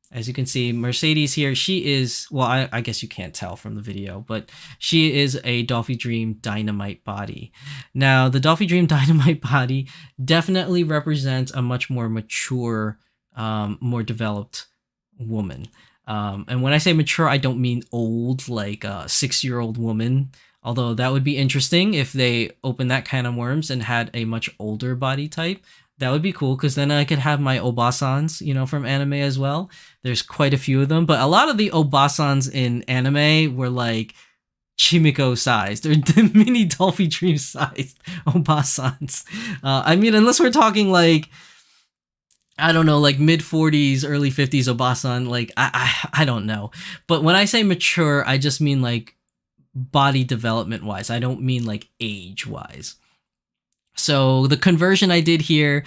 As you can see, Mercedes here, she is, well, I guess you can't tell from the video, but she is a Dolphy Dream Dynamite body. Now, the Dolphy Dream Dynamite body definitely represents a much more mature, more developed woman. And when I say mature, I don't mean old, like a 6-year-old woman. Although that would be interesting if they opened that kind of worms and had a much older body type. That would be cool, because then I could have my Obasans, from anime as well. There's quite a few of them, but a lot of the Obasans in anime were like Chimiko sized or the mini Dolphy Dream sized Obasans. I mean, unless we're talking like, I don't know, like mid 40s, early 50s Obasan, like I don't know. But when I say mature, I just mean like body development wise. I don't mean like age wise. So the conversion I did here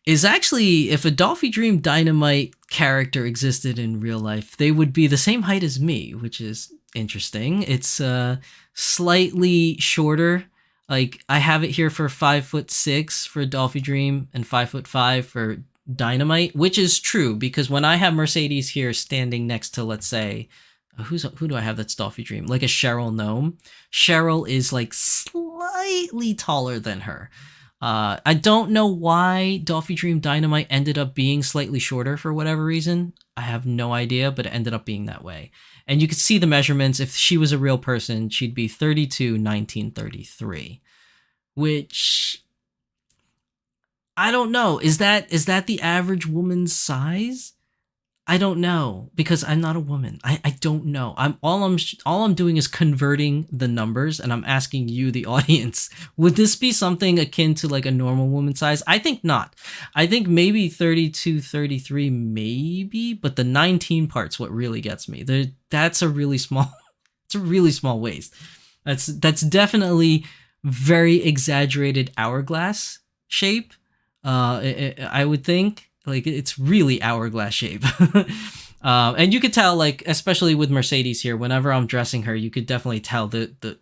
is actually, if a Dolphy Dream Dynamite character existed in real life, they would be the same height as me, which is interesting. It's slightly shorter. Like I have it here for 5'6" for Dolphy Dream and 5'5" for Dynamite, which is true because when I have Mercedes here standing next to, let's say, who do I have that's Dolphy Dream? Like a Cheryl Gnome. Cheryl is like slightly taller than her. I don't know why Dolphy Dream Dynamite ended up being slightly shorter for whatever reason. I have no idea, but it ended up being that way. And you could see the measurements. If she was a real person, she'd be 32, 19, 33, which I don't know. Is that the average woman's size? I don't know because I'm not a woman. I don't know. All I'm doing is converting the numbers, and I'm asking you, the audience, would this be something akin to like a normal woman size? I think not. I think maybe 32, 33, maybe, but the 19 part's what really gets me. That's a really small. It's a really small waist. That's definitely very exaggerated hourglass shape. I would think. Like, it's really hourglass shape. And you could tell, like, especially with Mercedes here, whenever I'm dressing her, you could definitely tell the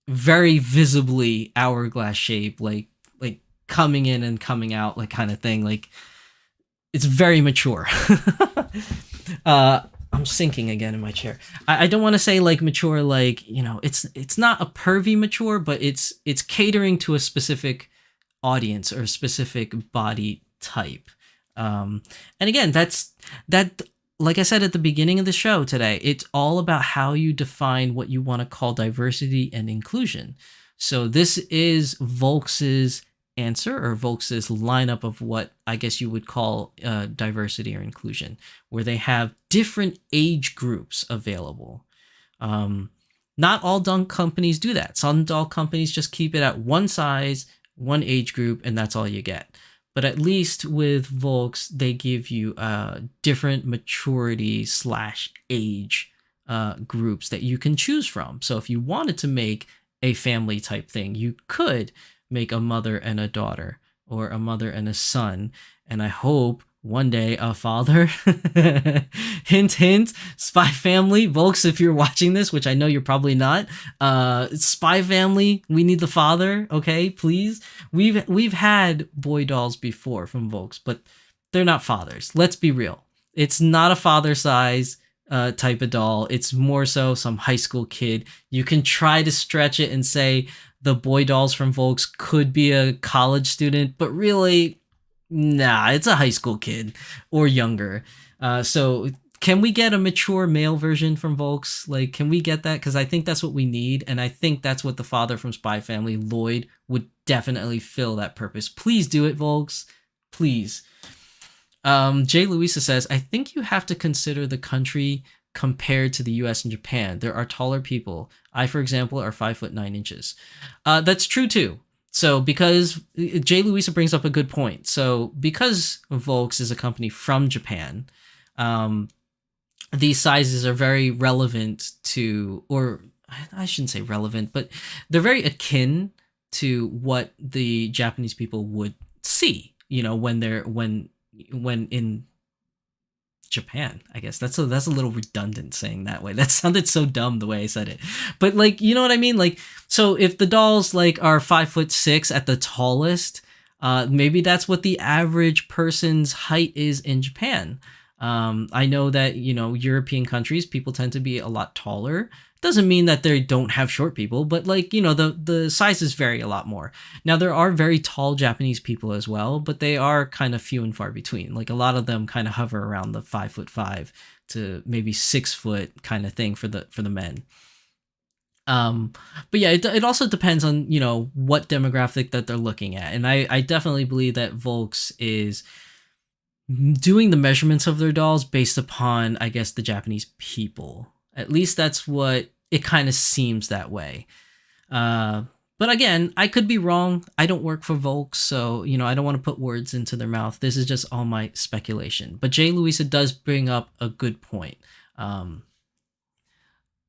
very visibly hourglass shape, like coming in and coming out, like kind of thing. Like, it's very mature. I'm sinking again in my chair. I don't want to say like mature, like, it's not a pervy mature, but it's catering to a specific audience or a specific body type. And again, that like I said at the beginning of the show today, it's all about how you define what you want to call diversity and inclusion. So this is Volks's answer, or Volks's lineup of what I guess you would call diversity or inclusion, where they have different age groups available. Not all doll companies do that. Some doll companies just keep it at one size, one age group, and that's all you get. But at least with Volks, they give you different maturity / age groups that you can choose from. So if you wanted to make a family type thing, you could make a mother and a daughter, or a mother and a son, and I hope one day a father. Hint, hint. Spy Family, Volks, if you're watching this, which I know you're probably not. Spy Family, we need the father, okay, please. We've had boy dolls before from Volks, but they're not fathers. Let's be real. It's not a father size type of doll. It's more so some high school kid. You can try to stretch it and say the boy dolls from Volks could be a college student, but really, nah, it's a high school kid or younger. So can we get a mature male version from Volks? Like, can we get that? Because I think that's what we need. And I think that's what the father from Spy Family, Lloyd, would definitely fill that purpose. Please do it, Volks. Please. Jay Louisa says, I think you have to consider the country compared to the US and Japan. There are taller people. I, for example, are 5'9". That's true too. So because Jay Louisa brings up a good point. So because Volks is a company from Japan, these sizes are very relevant to, or I shouldn't say relevant, but they're very akin to what the Japanese people would see, when when in Japan. I guess that's a little redundant saying that way. That sounded so dumb the way I said it. But like, you know what I mean? Like, so if the dolls like are 5'6" at the tallest, maybe that's what the average person's height is in Japan. I know that, European countries, people tend to be a lot taller. Doesn't mean that they don't have short people, but like, the sizes vary a lot more. Now, there are very tall Japanese people as well, but they are kind of few and far between. Like, a lot of them kind of hover around the 5'5" to maybe 6 foot kind of thing for the men. Um, but yeah, it also depends on, what demographic that they're looking at. And I definitely believe that Volks is doing the measurements of their dolls based upon, I guess, the Japanese people. At least that's what it kind of seems that way. Uh, but again, I could be wrong. I don't work for Volks, so I don't want to put words into their mouth. This is just all my speculation. But Jay Louisa does bring up a good point. Um,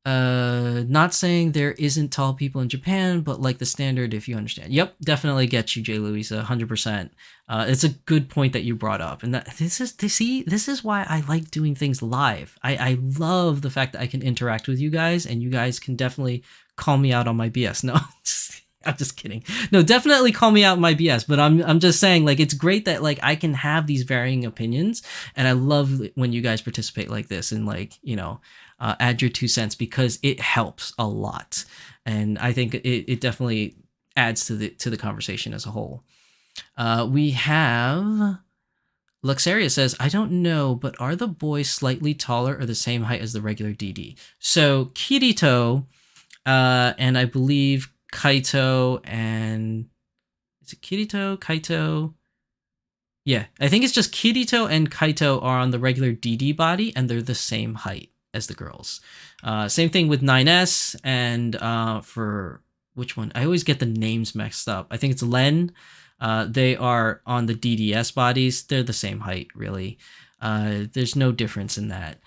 not saying there isn't tall people in Japan, but like the standard, if you understand. Yep, definitely get you, Jay Louisa, 100%. It's a good point that you brought up, and this is why I like doing things live. I love the fact that I can interact with you guys, and you guys can definitely call me out on my BS. No, I'm just kidding. No, definitely call me out on my BS. But I'm just saying, like, it's great that like I can have these varying opinions, and I love when you guys participate like this and like add your 2 cents, because it helps a lot, and I think it definitely adds to the conversation as a whole. We have Luxaria says, I don't know, but are the boys slightly taller or the same height as the regular DD? So Kirito, and I believe Kaito, and is it Kirito, Kaito? Yeah, I think it's just Kirito and Kaito are on the regular DD body, and they're the same height as the girls. Same thing with 9S, and for which one? I always get the names mixed up. I think it's Len. They are on the DDS bodies. They're the same height, really. There's no difference in that.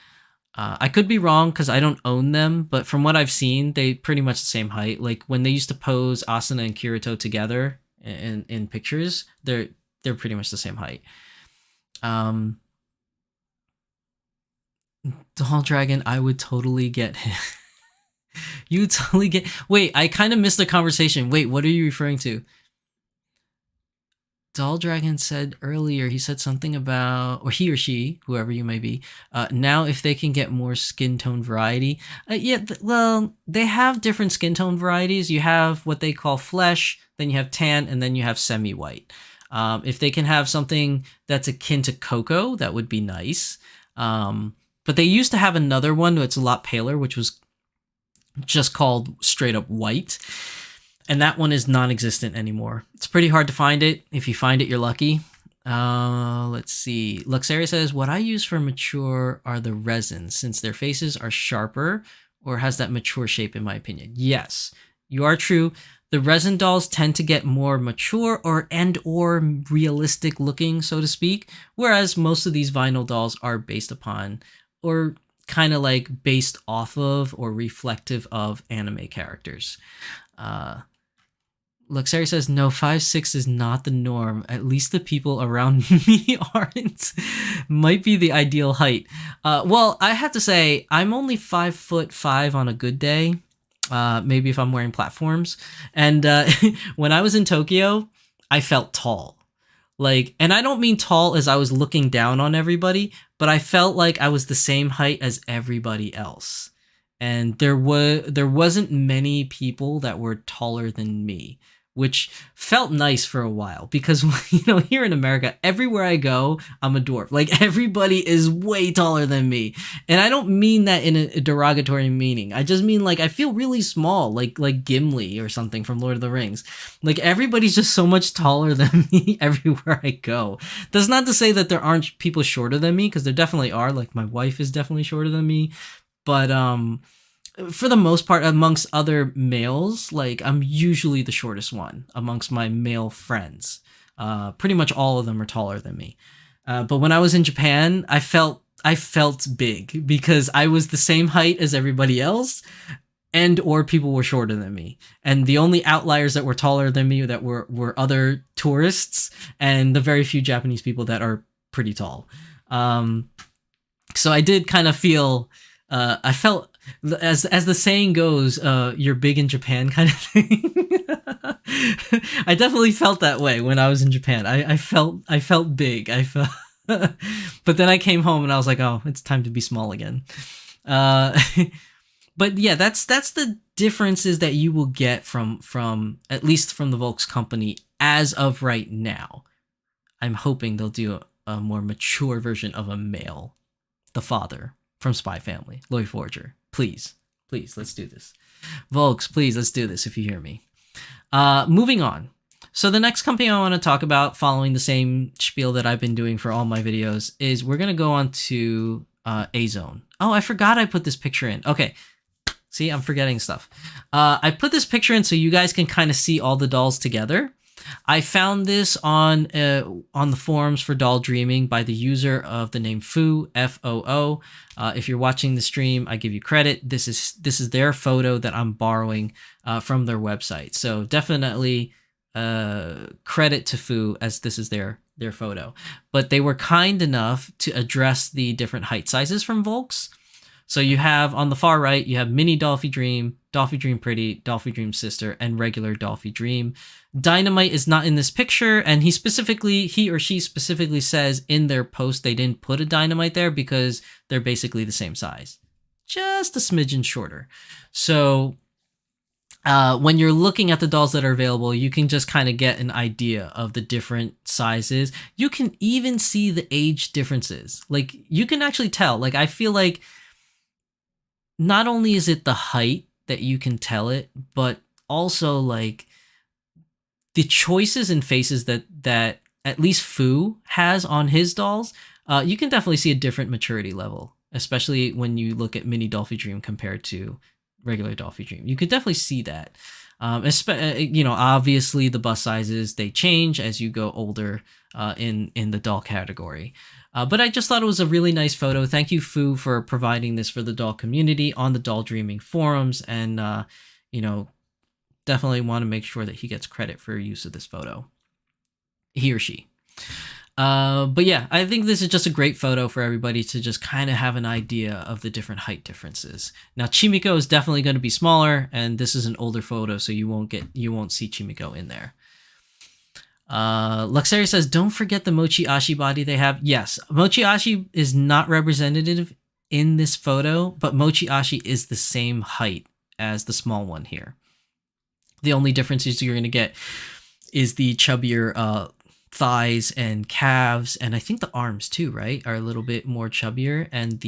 I could be wrong because I don't own them, but from what I've seen, they pretty much the same height. Like when they used to pose Asuna and Kirito together in pictures, they're pretty much the same height. Doll Dragon, I would totally get him. You would totally get. Wait, I kind of missed the conversation. Wait, what are you referring to? Doll Dragon said earlier, he said something about, or he or she, whoever you may be, now if they can get more skin tone variety. Well, they have different skin tone varieties. You have what they call flesh, then you have tan, and then you have semi-white. If they can have something that's akin to cocoa, that would be nice. But they used to have another one that's a lot paler, which was just called straight up white. And that one is non-existent anymore. It's pretty hard to find it. If you find it, you're lucky. Let's see. Luxaria says, what I use for mature are the resins, since their faces are sharper or has that mature shape, in my opinion. Yes, you are true. The resin dolls tend to get more mature or realistic looking, so to speak, whereas most of these vinyl dolls are based upon, or kind of like based off of or reflective of anime characters. Luxaria says, no, 5'6" is not the norm. At least the people around me aren't. Might be the ideal height. Well, I have to say, I'm only 5'5" on a good day. Maybe if I'm wearing platforms. And when I was in Tokyo, I felt tall. Like, and I don't mean tall as I was looking down on everybody, but I felt like I was the same height as everybody else. And there wasn't many people that were taller than me, which felt nice for a while, because here in America, everywhere I go, I'm a dwarf. Like, everybody is way taller than me, and I don't mean that in a derogatory meaning. I just mean like I feel really small, like Gimli or something from Lord of the Rings. Like, everybody's just so much taller than me everywhere I go. That's not to say that there aren't people shorter than me, because there definitely are. Like, my wife is definitely shorter than me, but for the most part, amongst other males, like, I'm usually the shortest one amongst my male friends. Pretty much all of them are taller than me. But when I was in Japan, I felt I felt big because I was the same height as everybody else, and or people were shorter than me, and the only outliers that were taller than me that were other tourists and the very few Japanese people that are pretty tall. So I did kind of feel, I felt, as the saying goes, you're big in Japan kind of thing. I definitely felt that way when I was in Japan. I felt big. I felt, but then I came home and I was like, oh, it's time to be small again. But yeah, that's the differences that you will get from at least from the Volks company as of right now. I'm hoping they'll do a more mature version of a male, the father from Spy Family, Loy Forger. Please, let's do this. Volks, please, let's do this if you hear me. Moving on. So the next company I want to talk about, following the same spiel that I've been doing for all my videos, is we're going to go on to A-Zone. Oh, I forgot I put this picture in. Okay. See, I'm forgetting stuff. I put this picture in so you guys can kind of see all the dolls together. I found this on the forums for Doll Dreaming by the user of the name Foo, F-O-O. If you're watching the stream, I give you credit. This is their photo that I'm borrowing from their website. So definitely credit to Foo, as this is their photo. But they were kind enough to address the different height sizes from Volks. So you have, on the far right, you have Mini Dolphy Dream, Dolphy Dream Pretty, Dolphy Dream Sister, and regular Dolphy Dream. Dynamite is not in this picture, and he or she specifically says in their post they didn't put a Dynamite there because they're basically the same size. Just a smidgen shorter. So when you're looking at the dolls that are available, you can just kind of get an idea of the different sizes. You can even see the age differences. Like, you can actually tell. Like, I feel like not only is it the height that you can tell it, but also like the choices and faces that at least Foo has on his dolls. You can definitely see a different maturity level, especially when you look at Mini Dolphy Dream compared to regular Dolphy Dream. You could definitely see that. Obviously the bust sizes, they change as you go older in the doll category. But I just thought it was a really nice photo. Thank you, Foo, for providing this for the doll community on the Doll Dreaming forums. And, definitely want to make sure that he gets credit for use of this photo. He or she. But yeah, I think this is just a great photo for everybody to just kind of have an idea of the different height differences. Now, Chimiko is definitely going to be smaller, and this is an older photo, so you won't see Chimiko in there. Luxaria says, don't forget the Mochi Ashi body they have. Yes, Mochi Ashi is not representative in this photo, but Mochi Ashi is the same height as the small one here. The only differences you're going to get is the chubbier thighs and calves, and I think the arms too, right, are a little bit more chubbier, and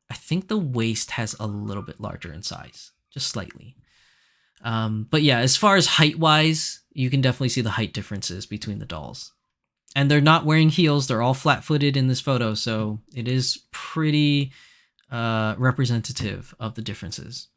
I think the waist has a little bit larger in size, just slightly. But yeah, as far as height-wise, you can definitely see the height differences between the dolls. And they're not wearing heels. They're all flat-footed in this photo, so it is pretty representative of the differences.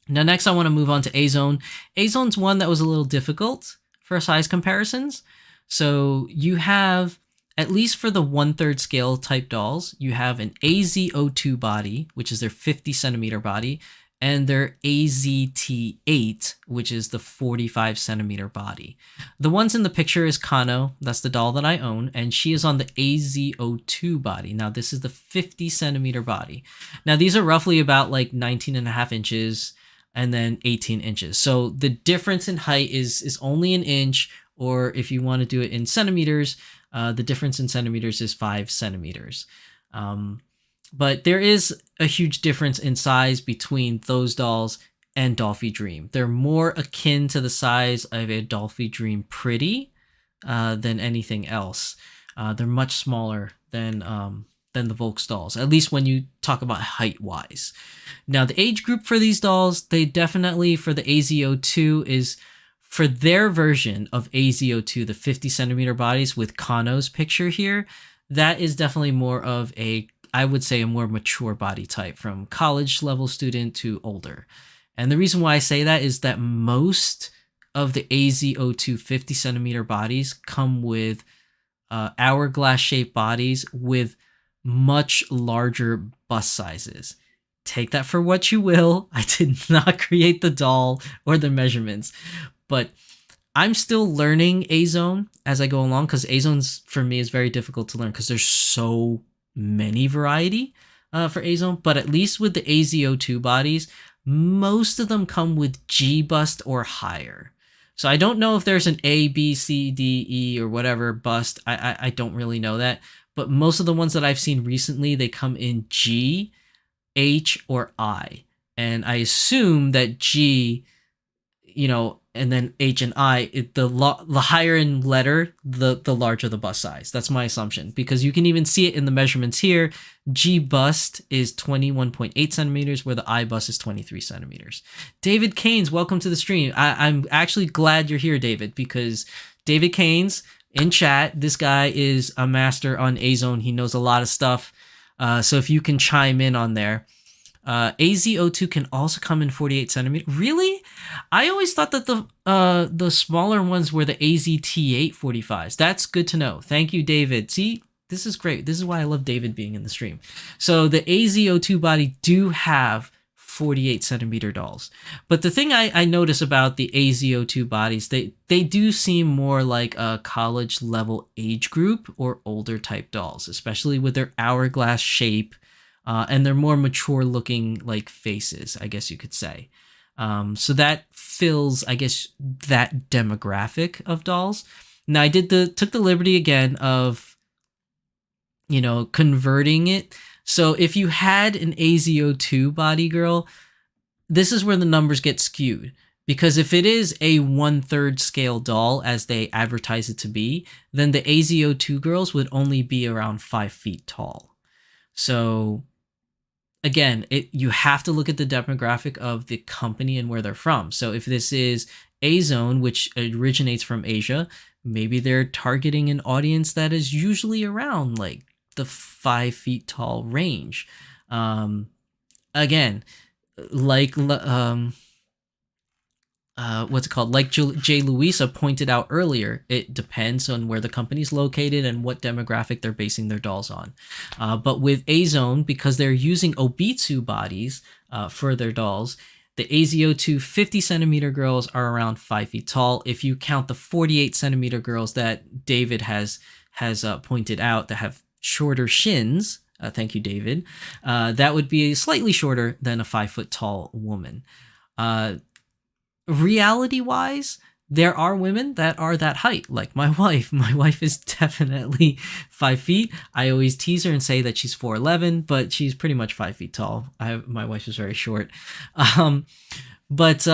Now, next I want to move on to A-Zone. A-Zone's one that was a little difficult for size comparisons. So you have, at least for the 1/3 scale type dolls, you have an AZ02 body, which is their 50 centimeter body, and their AZT8, which is the 45 centimeter body. The ones in the picture is Kano, that's the doll that I own, and she is on the AZ02 body. Now this is the 50 centimeter body. Now these are roughly about like 19.5 inches and then 18 inches. So the difference in height is only an inch, or if you want to do it in centimeters, the difference in centimeters is 5 centimeters. But there is a huge difference in size between those dolls and Dolphy Dream. They're more akin to the size of a Dolphy Dream Pretty than anything else. They're much smaller than the Volks dolls, at least when you talk about height-wise. Now, the age group for these dolls, they definitely, for the AZ02, is for their version of AZ02, the 50 centimeter bodies with Kano's picture here, that is definitely more of I would say a more mature body type, from college level student to older. And the reason why I say that is that most of the AZ02 50 centimeter bodies come with hourglass shaped bodies with much larger bust sizes. Take that for what you will. I did not create the doll or the measurements, but I'm still learning A Zone as I go along, because A Zone's for me is very difficult to learn because there's so many variety for A Zone. But at least with the AZO2 bodies, most of them come with G bust or higher. So I don't know if there's an A, B, C, D, E, or whatever bust. I don't really know that. But most of the ones that I've seen recently, they come in G, H, or I. And I assume that G, and then H and I, the higher in letter, the larger the bust size. That's my assumption, because you can even see it in the measurements here. G bust is 21.8 centimeters, where the I bust is 23 centimeters. David Keynes, welcome to the stream. I'm actually glad you're here, David, because David Keynes in chat, this guy is a master on A Zone. He knows a lot of stuff. So if you can chime in on there. AZO2 can also come in 48 centimeter. Really? I always thought that the smaller ones were the AZT8 45s. That's good to know. Thank you, David. See, this is great. This is why I love David being in the stream. So the AZO2 body do have 48 centimeter dolls. But the thing I notice about the AZO2 bodies, they do seem more like a college level age group or older type dolls, especially with their hourglass shape. And they're more mature looking like faces, I guess you could say. So that fills, I guess, that demographic of dolls. Now I took the liberty again of, converting it. So if you had an AZO2 body girl, this is where the numbers get skewed. Because if it is a 1/3 scale doll, as they advertise it to be, then the AZO2 girls would only be around 5 feet tall. So again, you have to look at the demographic of the company and where they're from. So if this is A Zone, which originates from Asia, maybe they're targeting an audience that is usually around like the 5 feet tall range. Again, like what's it called? Like Jay Louisa pointed out earlier, it depends on where the company's located and what demographic they're basing their dolls on. But with A Zone, because they're using Obitsu bodies for their dolls, the AZO2 50 centimeter girls are around 5 feet tall. If you count the 48 centimeter girls that David has pointed out that have shorter shins, thank you, David, that would be slightly shorter than a 5 foot tall woman. Reality wise, there are women that are that height, like my wife. My wife is definitely 5 feet. I always tease her and say that she's 4'11", but she's pretty much 5 feet tall. My wife is very short. But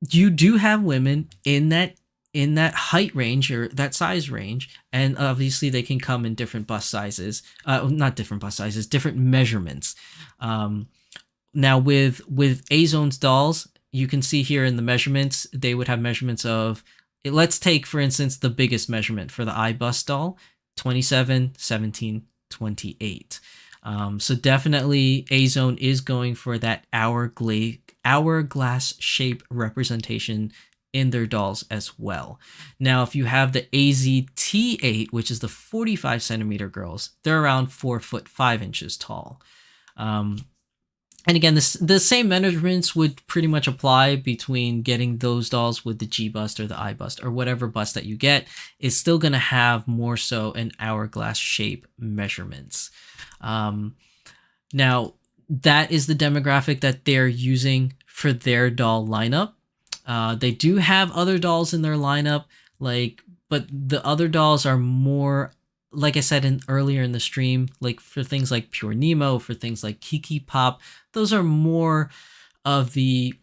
you do have women in that height range or that size range, and obviously they can come in different bust sizes. Not different bust sizes, different measurements. Now with A Zone's dolls, you can see here in the measurements, they would have measurements of, let's take, for instance, the biggest measurement for the I bust doll, 27, 17, 28. So definitely A Zone is going for that hourglass shape representation in their dolls as well. Now, if you have the AZT8, which is the 45 centimeter girls, they're around 4'5" tall. And again, the same measurements would pretty much apply between getting those dolls with the G bust or the I bust or whatever bust that you get. Is still going to have more so an hourglass shape measurements. Now, that is the demographic that they're using for their doll lineup. They do have other dolls in their lineup, but the other dolls are more, like I said earlier in the stream, like for things like Pure Nemo, for things like Kiki Pop, those are more of the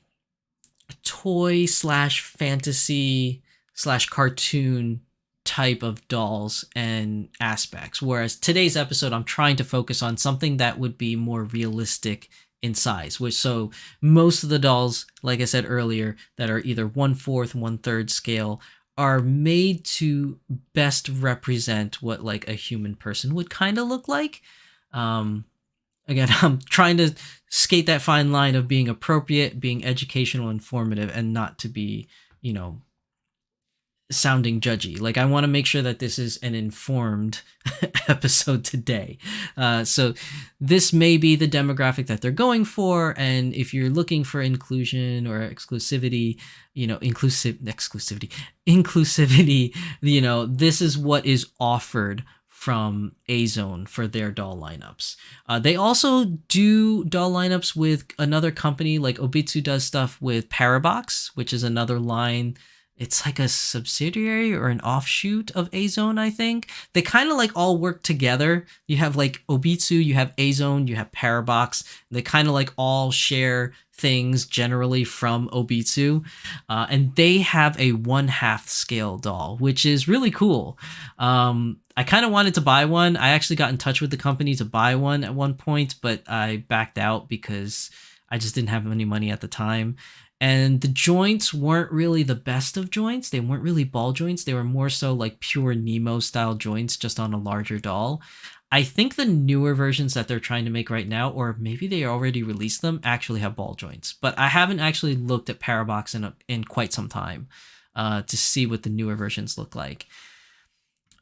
toy / fantasy / cartoon type of dolls and aspects. Whereas today's episode, I'm trying to focus on something that would be more realistic in size. So most of the dolls, like I said earlier, that are either 1/4, 1/3 scale are made to best represent what like a human person would kind of look like. Again, I'm trying to skate that fine line of being appropriate, being educational, informative, and not to be, sounding judgy. Like, I want to make sure that this is an informed episode today. So this may be the demographic that they're going for, and if you're looking for inclusion or exclusivity, inclusivity, this is what is offered from A-Zone for their doll lineups. They also do doll lineups with another company, like Obitsu does stuff with Parabox, which is another line. It's like a subsidiary or an offshoot of A-Zone, I think. They kind of like all work together. You have like Obitsu, you have A-Zone, you have Parabox. They kind of like all share things generally from Obitsu. And they have a 1/2 scale doll, which is really cool. I kind of wanted to buy one. I actually got in touch with the company to buy one at one point, but I backed out because I just didn't have any money at the time. And the joints weren't really the best of joints. They weren't really ball joints. They were more so like pure Nemo style joints, just on a larger doll. I think the newer versions that they're trying to make right now, or maybe they already released them, actually have ball joints. But I haven't actually looked at Parabox in quite some time to see what the newer versions look like.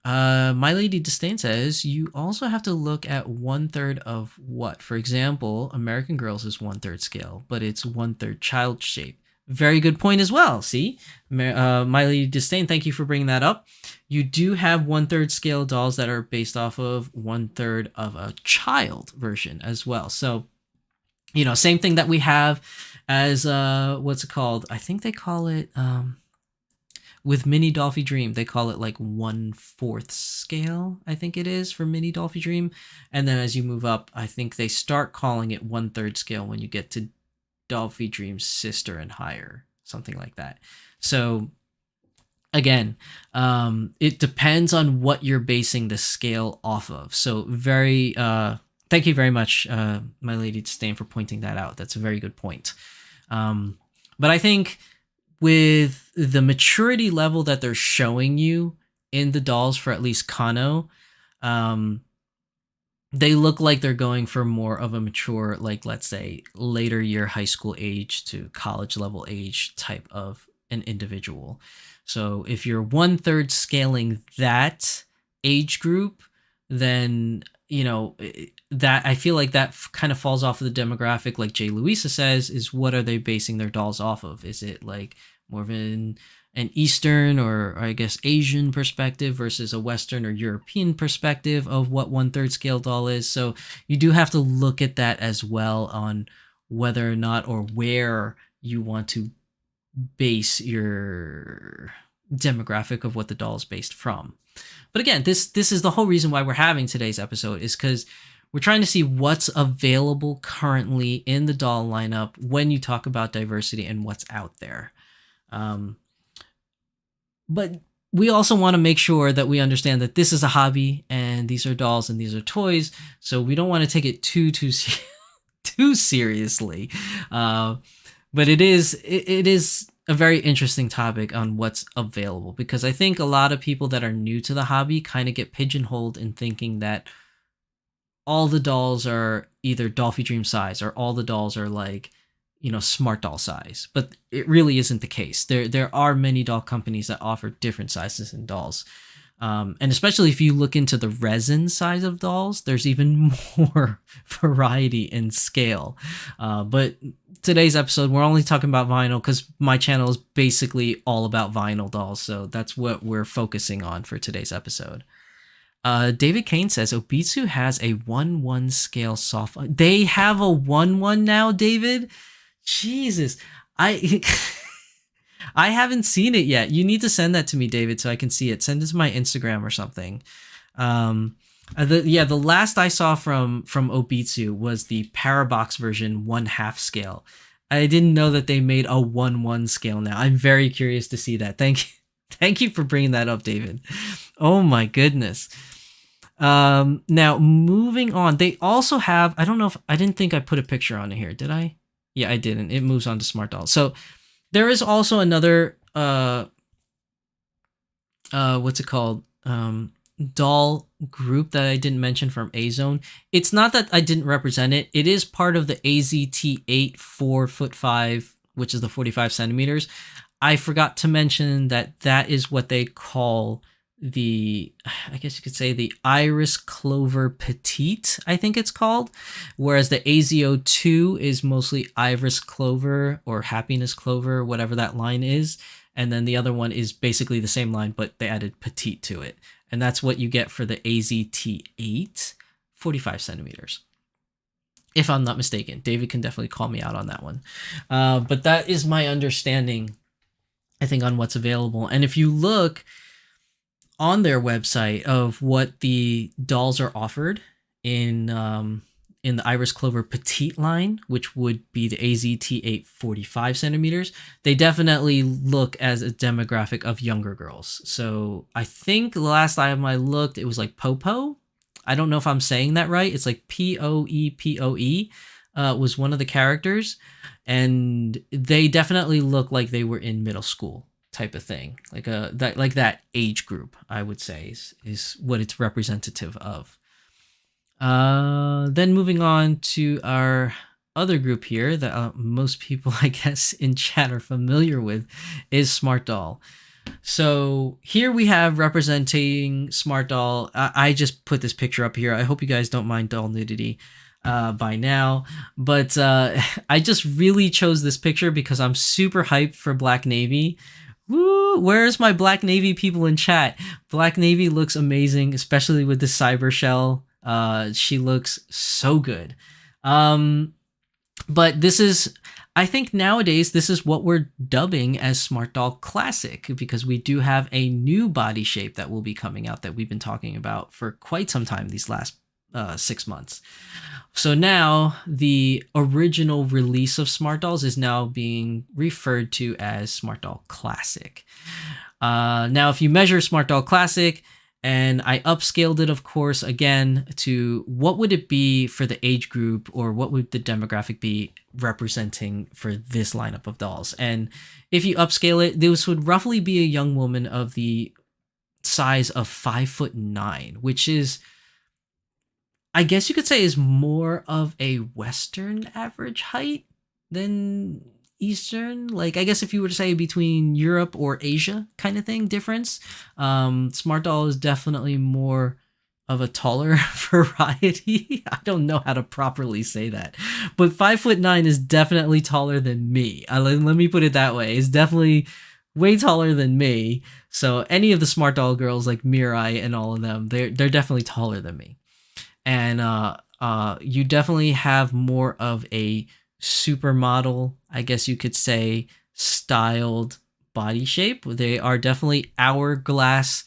My Lady Disdain says you also have to look at 1/3 of what. For example, American Girls is 1/3 scale, but it's 1/3 child shape. Very good point as well. See, My Lady Disdain, thank you for bringing that up. You do have 1/3 scale dolls that are based off of 1/3 of a child version as well. So, same thing that we have as what's it called? I think they call it with Mini Dolphy Dream, they call it like 1/4 scale, I think it is, for Mini Dolphy Dream. And then as you move up, I think they start calling it 1/3 scale when you get to Dolphy Dream's sister and higher, something like that. So again, it depends on what you're basing the scale off of. So thank you very much, My Lady Disdain, for pointing that out. That's a very good point. But I think with the maturity level that they're showing you in the dolls for at least Kano, they look like they're going for more of a mature, like, let's say, later year high school age to college level age type of an individual. So if you're 1/3 scaling that age group, then that I feel like that kind of falls off of the demographic, like Jay Louisa says, is what are they basing their dolls off of? Is it like more of an Eastern or I guess Asian perspective versus a Western or European perspective of what 1/3 scale doll is? So you do have to look at that as well on whether or not or where you want to base your demographic of what the doll is based from. But again, this is the whole reason why we're having today's episode, is because we're trying to see what's available currently in the doll lineup when you talk about diversity and what's out there. But we also want to make sure that we understand that this is a hobby and these are dolls and these are toys. So we don't want to take it too seriously. But it is a very interesting topic on what's available, because I think a lot of people that are new to the hobby kind of get pigeonholed in thinking that all the dolls are either Dolphy Dream size or all the dolls are like, smart doll size. But it really isn't the case. There are many doll companies that offer different sizes in dolls. And especially if you look into the resin size of dolls, there's even more variety in scale. But today's episode, we're only talking about vinyl because my channel is basically all about vinyl dolls. So that's what we're focusing on for today's episode. David Kane says Obitsu has a 1/1 scale soft. They have a 1/1 now, David? Jesus. I haven't seen it yet. You need to send that to me, David, so I can see it. Send it to my Instagram or something. The last I saw from Obitsu was the Parabox version 1/2 scale. I didn't know that they made a 1/1 scale now. I'm very curious to see that. Thank you for bringing that up, David. Oh my goodness. Now moving on, they also have, I don't know if I didn't think I put a picture on it here. Did I? Yeah, I didn't. It moves on to Smart Dolls. So there is also another what's it called? Doll group that I didn't mention from A-Zone. It's not that I didn't represent it. It is part of the AZT8 4'5", which is the 45 centimeters. I forgot to mention that that is what they call the, I guess you could say, the Iris Clover Petite, I think it's called, whereas the AZO2 is mostly Iris Clover or Happiness Clover, whatever that line is. And then the other one is basically the same line, but they added petite to it. And that's what you get for the AZT8, 45 centimeters. If I'm not mistaken. David can definitely call me out on that one. But that is my understanding, I think, on what's available. And if you look on their website of what the dolls are offered in the Iris Clover Petite line, which would be the AZT8 45 centimeters, they definitely look as a demographic of younger girls. So I think the last time I looked, it was like Popo. I don't know if I'm saying that right. It's like Poepoe was one of the characters, and they definitely look like they were in middle school type of thing, like that age group, I would say is what it's representative of. Then moving on to our other group here that most people, I guess, in chat are familiar with, is Smart Doll. So here we have representing Smart Doll. I just put this picture up here. I hope you guys don't mind doll nudity by now, but I just really chose this picture because I'm super hyped for Black Navy. Woo! Where's my Black Navy people in chat? Black Navy looks amazing, especially with the cyber shell. She looks so good. But this is, I think nowadays, this is what we're dubbing as Smart Doll Classic, because we do have a new body shape that will be coming out that we've been talking about for quite some time these last 6 months. So now the original release of Smart Dolls is now being referred to as Smart Doll Classic. Now, if you measure Smart Doll Classic, and I upscaled it, of course, again, to what would it be for the age group, or what would the demographic be representing for this lineup of dolls. And if you upscale it, this would roughly be a young woman of the size of 5'9", which is, I guess you could say, is more of a Western average height than Eastern. Like, I guess if you were to say between Europe or Asia kind of thing difference, Smart Doll is definitely more of a taller variety. I don't know how to properly say that, but 5'9" is definitely taller than me. Let me put it that way. It's definitely way taller than me. So any of the Smart Doll girls like Mirai and all of them, they're definitely taller than me. And you definitely have more of a supermodel, I guess you could say, styled body shape. They are definitely hourglass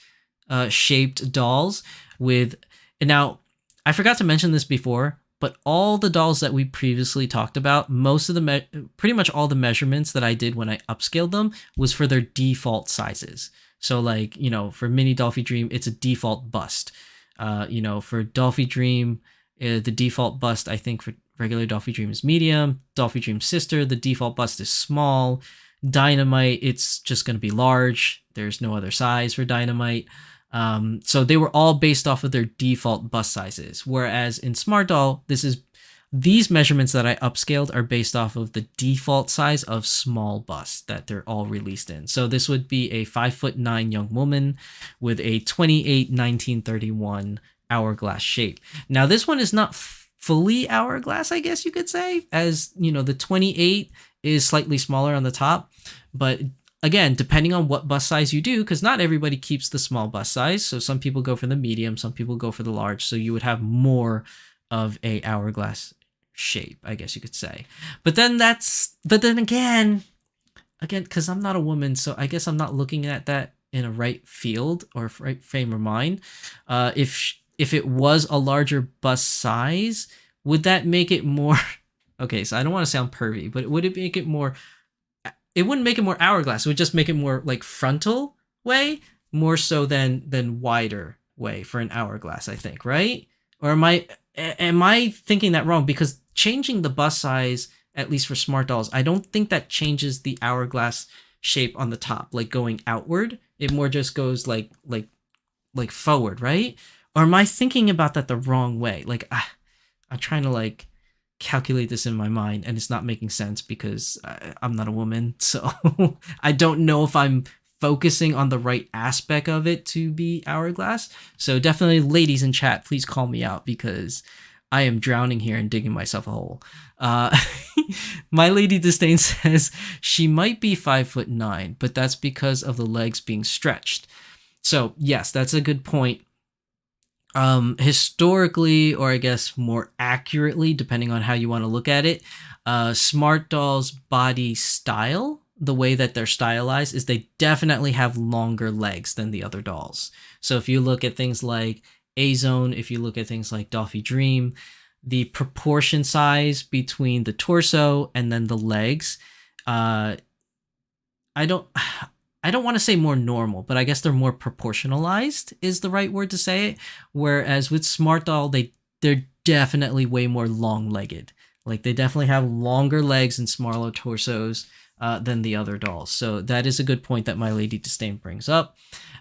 shaped dolls with, and now I forgot to mention this before, but all the dolls that we previously talked about, most of the pretty much all the measurements that I did when I upscaled them was for their default sizes. So like, for Mini Dolphy Dream, it's a default bust. For Dolphy Dream, the default bust, I think for regular Dolphy Dream is medium. Dolphy Dream Sister, the default bust is small. Dynamite, it's just going to be large. There's no other size for Dynamite. So they were all based off of their default bust sizes. Whereas in Smart Doll, these measurements that I upscaled are based off of the default size of small bust that they're all released in. So this would be a 5'9" young woman with a 28-1931 hourglass shape. Now this one is not fully hourglass, I guess you could say, as the 28 is slightly smaller on the top, but again, depending on what bust size you do, because not everybody keeps the small bust size. So some people go for the medium, some people go for the large. So you would have more of a hourglass shape, I guess you could say. But then again, because I'm not a woman, so I guess I'm not looking at that in a right field or right frame of mind. If it was a larger bust size, would that make it more? Okay, so I don't want to sound pervy, but would it make it more? It wouldn't make it more hourglass. It would just make it more like frontal way, more so than wider way for an hourglass, I think, right? Or am I thinking that wrong? Because changing the bust size, at least for Smart Dolls, I don't think that changes the hourglass shape on the top, like going outward. It more just goes like forward, right? Or am I thinking about that the wrong way? Like, I'm trying to calculate this in my mind, and it's not making sense because I'm not a woman. So I don't know if I'm focusing on the right aspect of it to be hourglass. So definitely, ladies in chat, please call me out because I am drowning here and digging myself a hole. My Lady Disdain says she might be 5'9", but that's because of the legs being stretched. So yes, that's a good point. Historically, or I guess more accurately, depending on how you want to look at it, Smart Doll's body style, the way that they're stylized, is they definitely have longer legs than the other dolls. So if you look at things like A-Zone, if you look at things like Dolphy Dream, the proportion size between the torso and then the legs, I don't want to say more normal, but I guess they're more proportionalized is the right word to say it. Whereas with Smart Doll, they're definitely way more long-legged. Like they definitely have longer legs and smaller torsos than the other dolls. So that is a good point that My Lady Disdain brings up.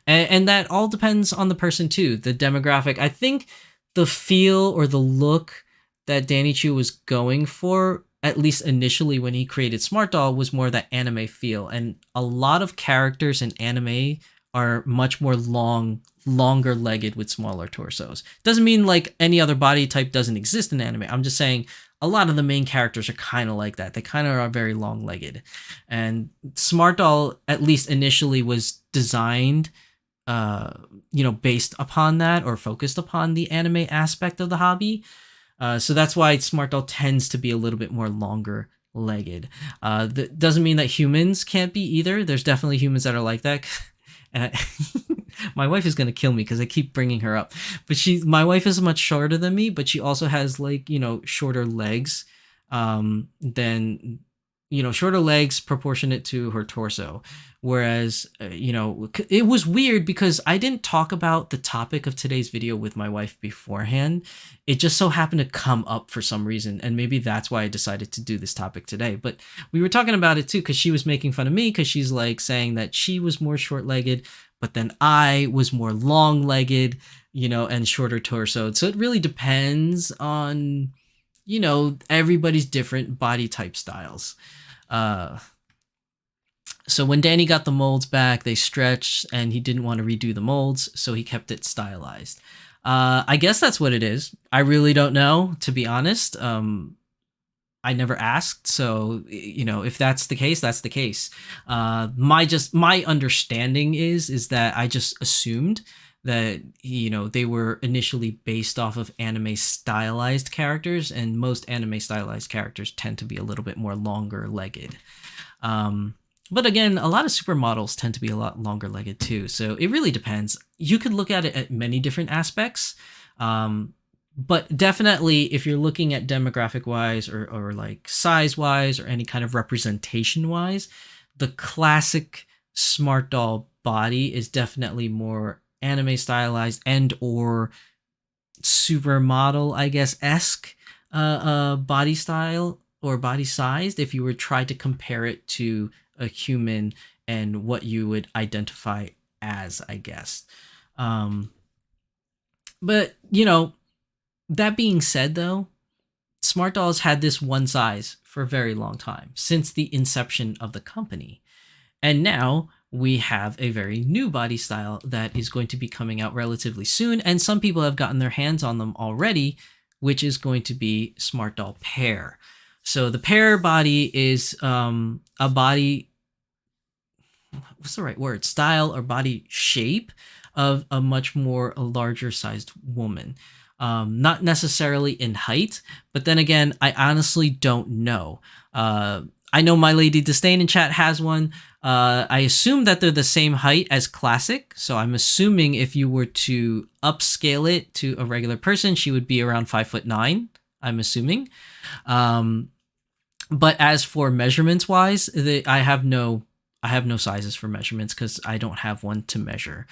And that all depends on the person too, the demographic. I think the feel or the look that Danny Chu was going for, at least initially when he created Smart Doll, was more that anime feel. And a lot of characters in anime are much more longer legged with smaller torsos. Doesn't mean like any other body type doesn't exist in anime. I'm just saying a lot of the main characters are kind of like that. They kind of are very long legged. And Smart Doll, at least initially, was designed based upon that, or focused upon the anime aspect of the hobby. So that's why Smart Doll tends to be a little bit more longer legged. That doesn't mean that humans can't be either. There's definitely humans that are like that. And my wife is going to kill me because I keep bringing her up. But my wife is much shorter than me, but she also has shorter legs than shorter legs proportionate to her torso. Whereas, it was weird because I didn't talk about the topic of today's video with my wife beforehand. It just so happened to come up for some reason. And maybe that's why I decided to do this topic today. But we were talking about it too, because she was making fun of me because she's like saying that she was more short-legged, but then I was more long-legged, and shorter torso. So it really depends on, everybody's different body type styles. So when Danny got the molds back, they stretched and he didn't want to redo the molds, so he kept it stylized. I guess that's what it is. I really don't know, to be honest. I never asked, so if that's the case, that's the case. My understanding is that I just assumed that they were initially based off of anime stylized characters, and most anime stylized characters tend to be a little bit more longer legged. But again, a lot of supermodels tend to be a lot longer legged too. So it really depends. You could look at it at many different aspects. But definitely if you're looking at demographic wise or like size wise or any kind of representation wise, the classic Smart Doll body is definitely more anime stylized and or supermodel, I guess, esque body style or body sized if you were try to compare it to a human and what you would identify as, I guess. But that being said, though, Smart Doll has had this one size for a very long time, since the inception of the company. And now we have a very new body style that is going to be coming out relatively soon, and some people have gotten their hands on them already, which is going to be Smart Doll Pear. So the Pear body is a body, what's the right word? Style or body shape of a much more larger sized woman. Not necessarily in height, but then again, I honestly don't know. I know My Lady Disdain in chat has one. I assume that they're the same height as Classic, so I'm assuming if you were to upscale it to a regular person, she would be around 5'9", I'm assuming. But as for measurements wise, I have no sizes for measurements because I don't have one to measure.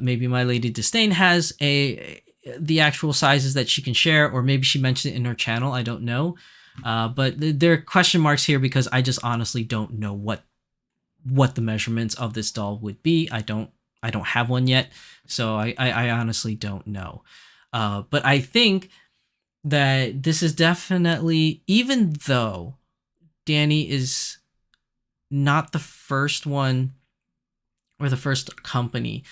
Maybe My Lady Disdain has the actual sizes that she can share, or maybe she mentioned it in her channel. I don't know. But there are question marks here because I just honestly don't know what the measurements of this doll would be. I don't have one yet, so I honestly don't know. But I think that this is definitely, even though Danny is not the first one or the first company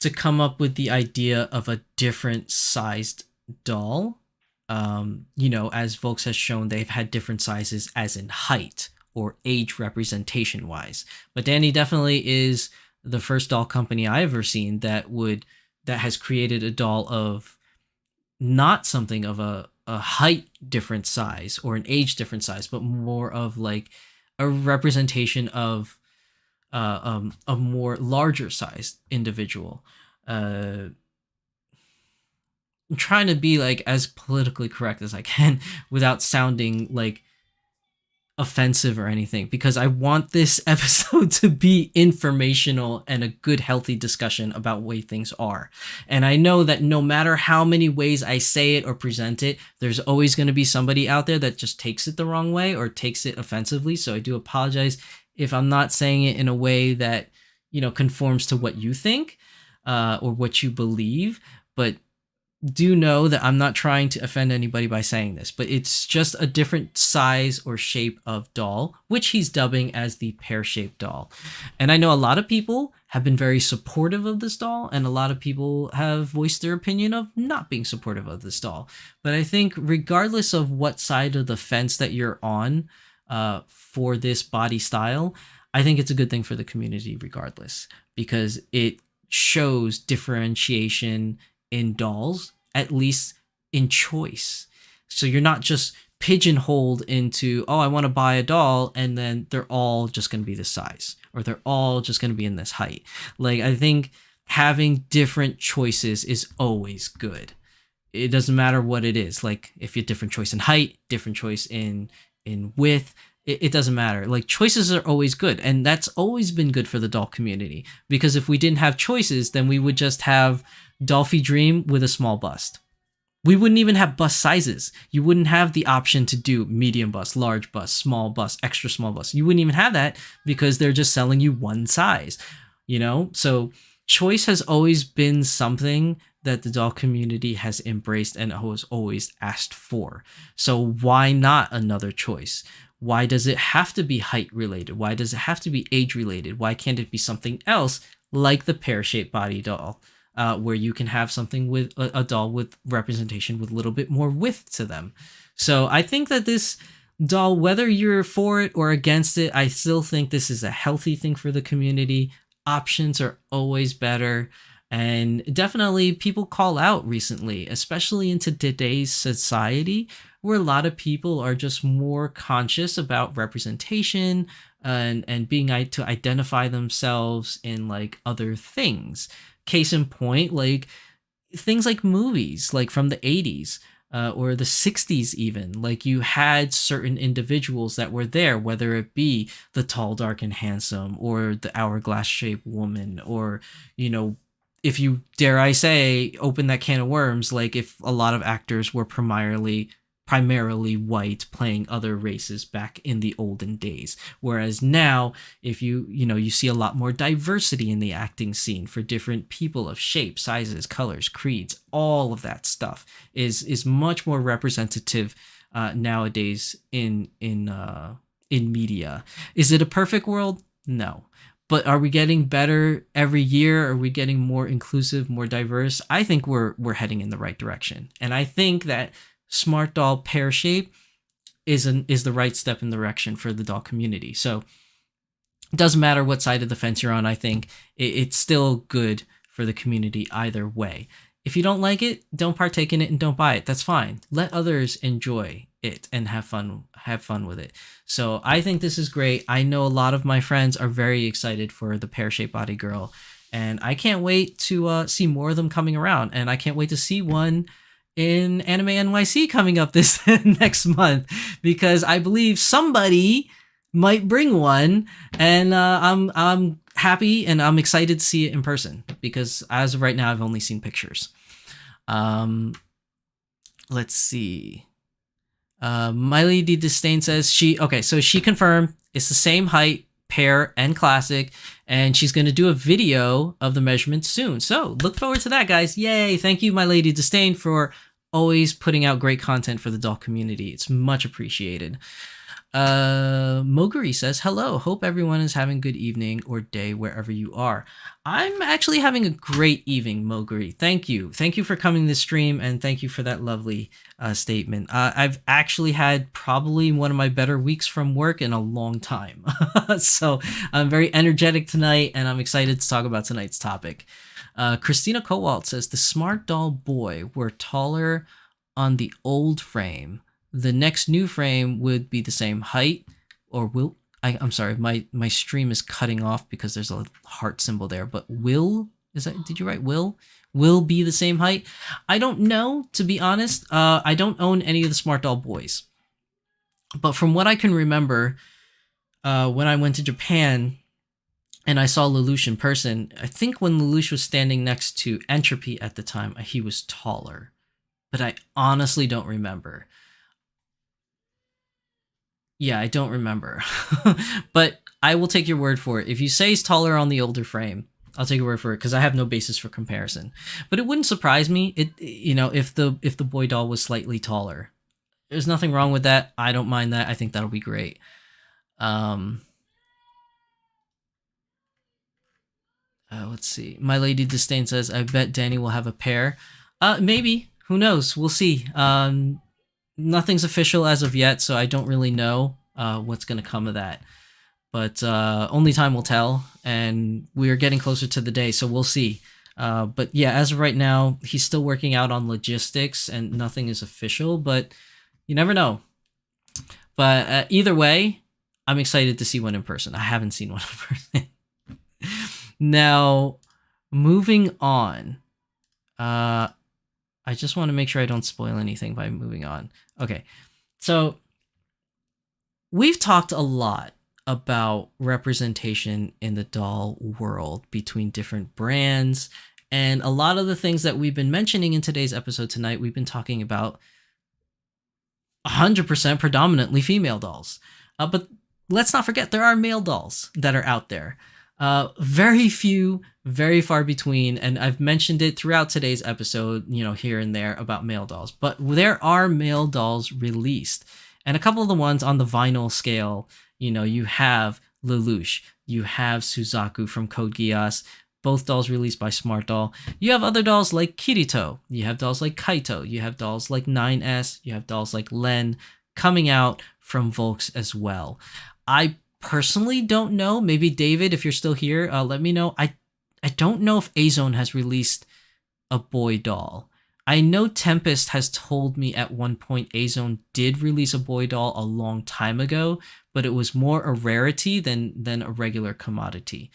to come up with the idea of a different sized doll. As Volks has shown, they've had different sizes as in height or age representation wise. But Danny definitely is the first doll company I ever seen that has created a doll of not something of a height different size or an age different size, but more of like a representation of a more larger sized individual. I'm trying to be like as politically correct as I can without sounding like offensive or anything, because I want this episode to be informational and a good healthy discussion about the way things are. And I know that no matter how many ways I say it or present it, there's always going to be somebody out there that just takes it the wrong way or takes it offensively. So I do apologize if I'm not saying it in a way that, conforms to what you think or what you believe. But do know that I'm not trying to offend anybody by saying this, but it's just a different size or shape of doll, which he's dubbing as the pear-shaped doll. And I know a lot of people have been very supportive of this doll, and a lot of people have voiced their opinion of not being supportive of this doll. But I think regardless of what side of the fence that you're on for this body style, I think it's a good thing for the community regardless, because it shows differentiation in dolls, at least in choice. So you're not just pigeonholed into, oh, I want to buy a doll, and then they're all just going to be this size, or they're all just going to be in this height. Like, I think having different choices is always good. It doesn't matter what it is. Like, if you have different choice in height, different choice in width, it doesn't matter. Like, choices are always good, and that's always been good for the doll community, because if we didn't have choices, then we would just have Dolphy Dream with a small bust. We wouldn't even have bust sizes. You wouldn't have the option to do medium bust, large bust, small bust, extra small bust. You wouldn't even have that because they're just selling you one size, So choice has always been something that the doll community has embraced and has always asked for. So why not another choice? Why does it have to be height related? Why does it have to be age related? Why can't it be something else like the pear-shaped body doll? Where you can have something with a doll with representation with a little bit more width to them. So I think that this doll, whether you're for it or against it, I still think this is a healthy thing for the community. Options are always better. And definitely people call out recently, especially into today's society, where a lot of people are just more conscious about representation and being able to identify themselves in like other things. Case in point, like things like movies, like from the 80s or the 60s even. Like, you had certain individuals that were there, whether it be the tall, dark, and handsome, or the hourglass-shaped woman, or, if you, dare I say, open that can of worms, like if a lot of actors were primarily white playing other races back in the olden days. Whereas now, if you see a lot more diversity in the acting scene for different people of shape, sizes, colors, creeds, all of that stuff is much more representative nowadays in media. Is it a perfect world? No. But are we getting better every year? Are we getting more inclusive, more diverse? I think we're heading in the right direction. And I think that Smart Doll pear shape is the right step in the direction for the doll community. So it doesn't matter what side of the fence you're on. I think it's still good for the community either way. If you don't like it, don't partake in it and don't buy it. That's fine. Let others enjoy it and have fun with it. So I think this is great. I know a lot of my friends are very excited for the pear-shaped body girl, and I can't wait to see more of them coming around. And I can't wait to see one in Anime NYC coming up this next month, because I believe somebody might bring one, and I'm happy and I'm excited to see it in person, because as of right now I've only seen pictures. Let's see. My Lady Disdain says she confirmed it's the same height, pear, and classic, and she's going to do a video of the measurements soon. So look forward to that, guys. Yay. Thank you, My Lady Disdain, for always putting out great content for the doll community. It's much appreciated. Moguri says, hello, hope everyone is having a good evening or day wherever you are. I'm actually having a great evening, Moguri. Thank you. Thank you for coming to the stream, and thank you for that lovely statement. I've actually had probably one of my better weeks from work in a long time. So I'm very energetic tonight, and I'm excited to talk about tonight's topic. Christina Kowalt says, the Smart Doll Boy were taller on the old frame. The next new frame would be the same height, or will I'm sorry, my stream is cutting off because there's a heart symbol there, but did you write will be the same height? I don't know, to be honest. I don't own any of the Smart Doll Boys, but from what I can remember, when I went to Japan and I saw Lelouch in person, I think when Lelouch was standing next to Entropy at the time, he was taller, but I honestly don't remember. Yeah, I don't remember. But I will take your word for it. If you say he's taller on the older frame, I'll take your word for it because I have no basis for comparison. But it wouldn't surprise me, if the boy doll was slightly taller. There's nothing wrong with that. I don't mind that. I think that'll be great. Let's see. My Lady Disdain says, I bet Danny will have a pair. Maybe. Who knows? We'll see. Nothing's official as of yet, so I don't really know what's going to come of that. But only time will tell, and we're getting closer to the day, so we'll see. But yeah, as of right now, he's still working out on logistics, and nothing is official, but you never know. But either way, I'm excited to see one in person. I haven't seen one in person. Now, moving on. I just want to make sure I don't spoil anything by moving on. Okay, so we've talked a lot about representation in the doll world between different brands, and a lot of the things that we've been mentioning in today's episode tonight, we've been talking about 100% predominantly female dolls. But let's not forget there are male dolls that are out there. Very few, very far between, and I've mentioned it throughout today's episode, here and there about male dolls, but there are male dolls released, and a couple of the ones on the vinyl scale, you have Lelouch, you have Suzaku from Code Geass, both dolls released by Smart Doll. You have other dolls like Kirito, you have dolls like Kaito, you have dolls like 9S, you have dolls like Len coming out from Volks as well. I personally don't know. Maybe David, if you're still here, let me know. I don't know if A-Zone has released a boy doll. I know Tempest has told me at one point A-Zone did release a boy doll a long time ago, but it was more a rarity than a regular commodity.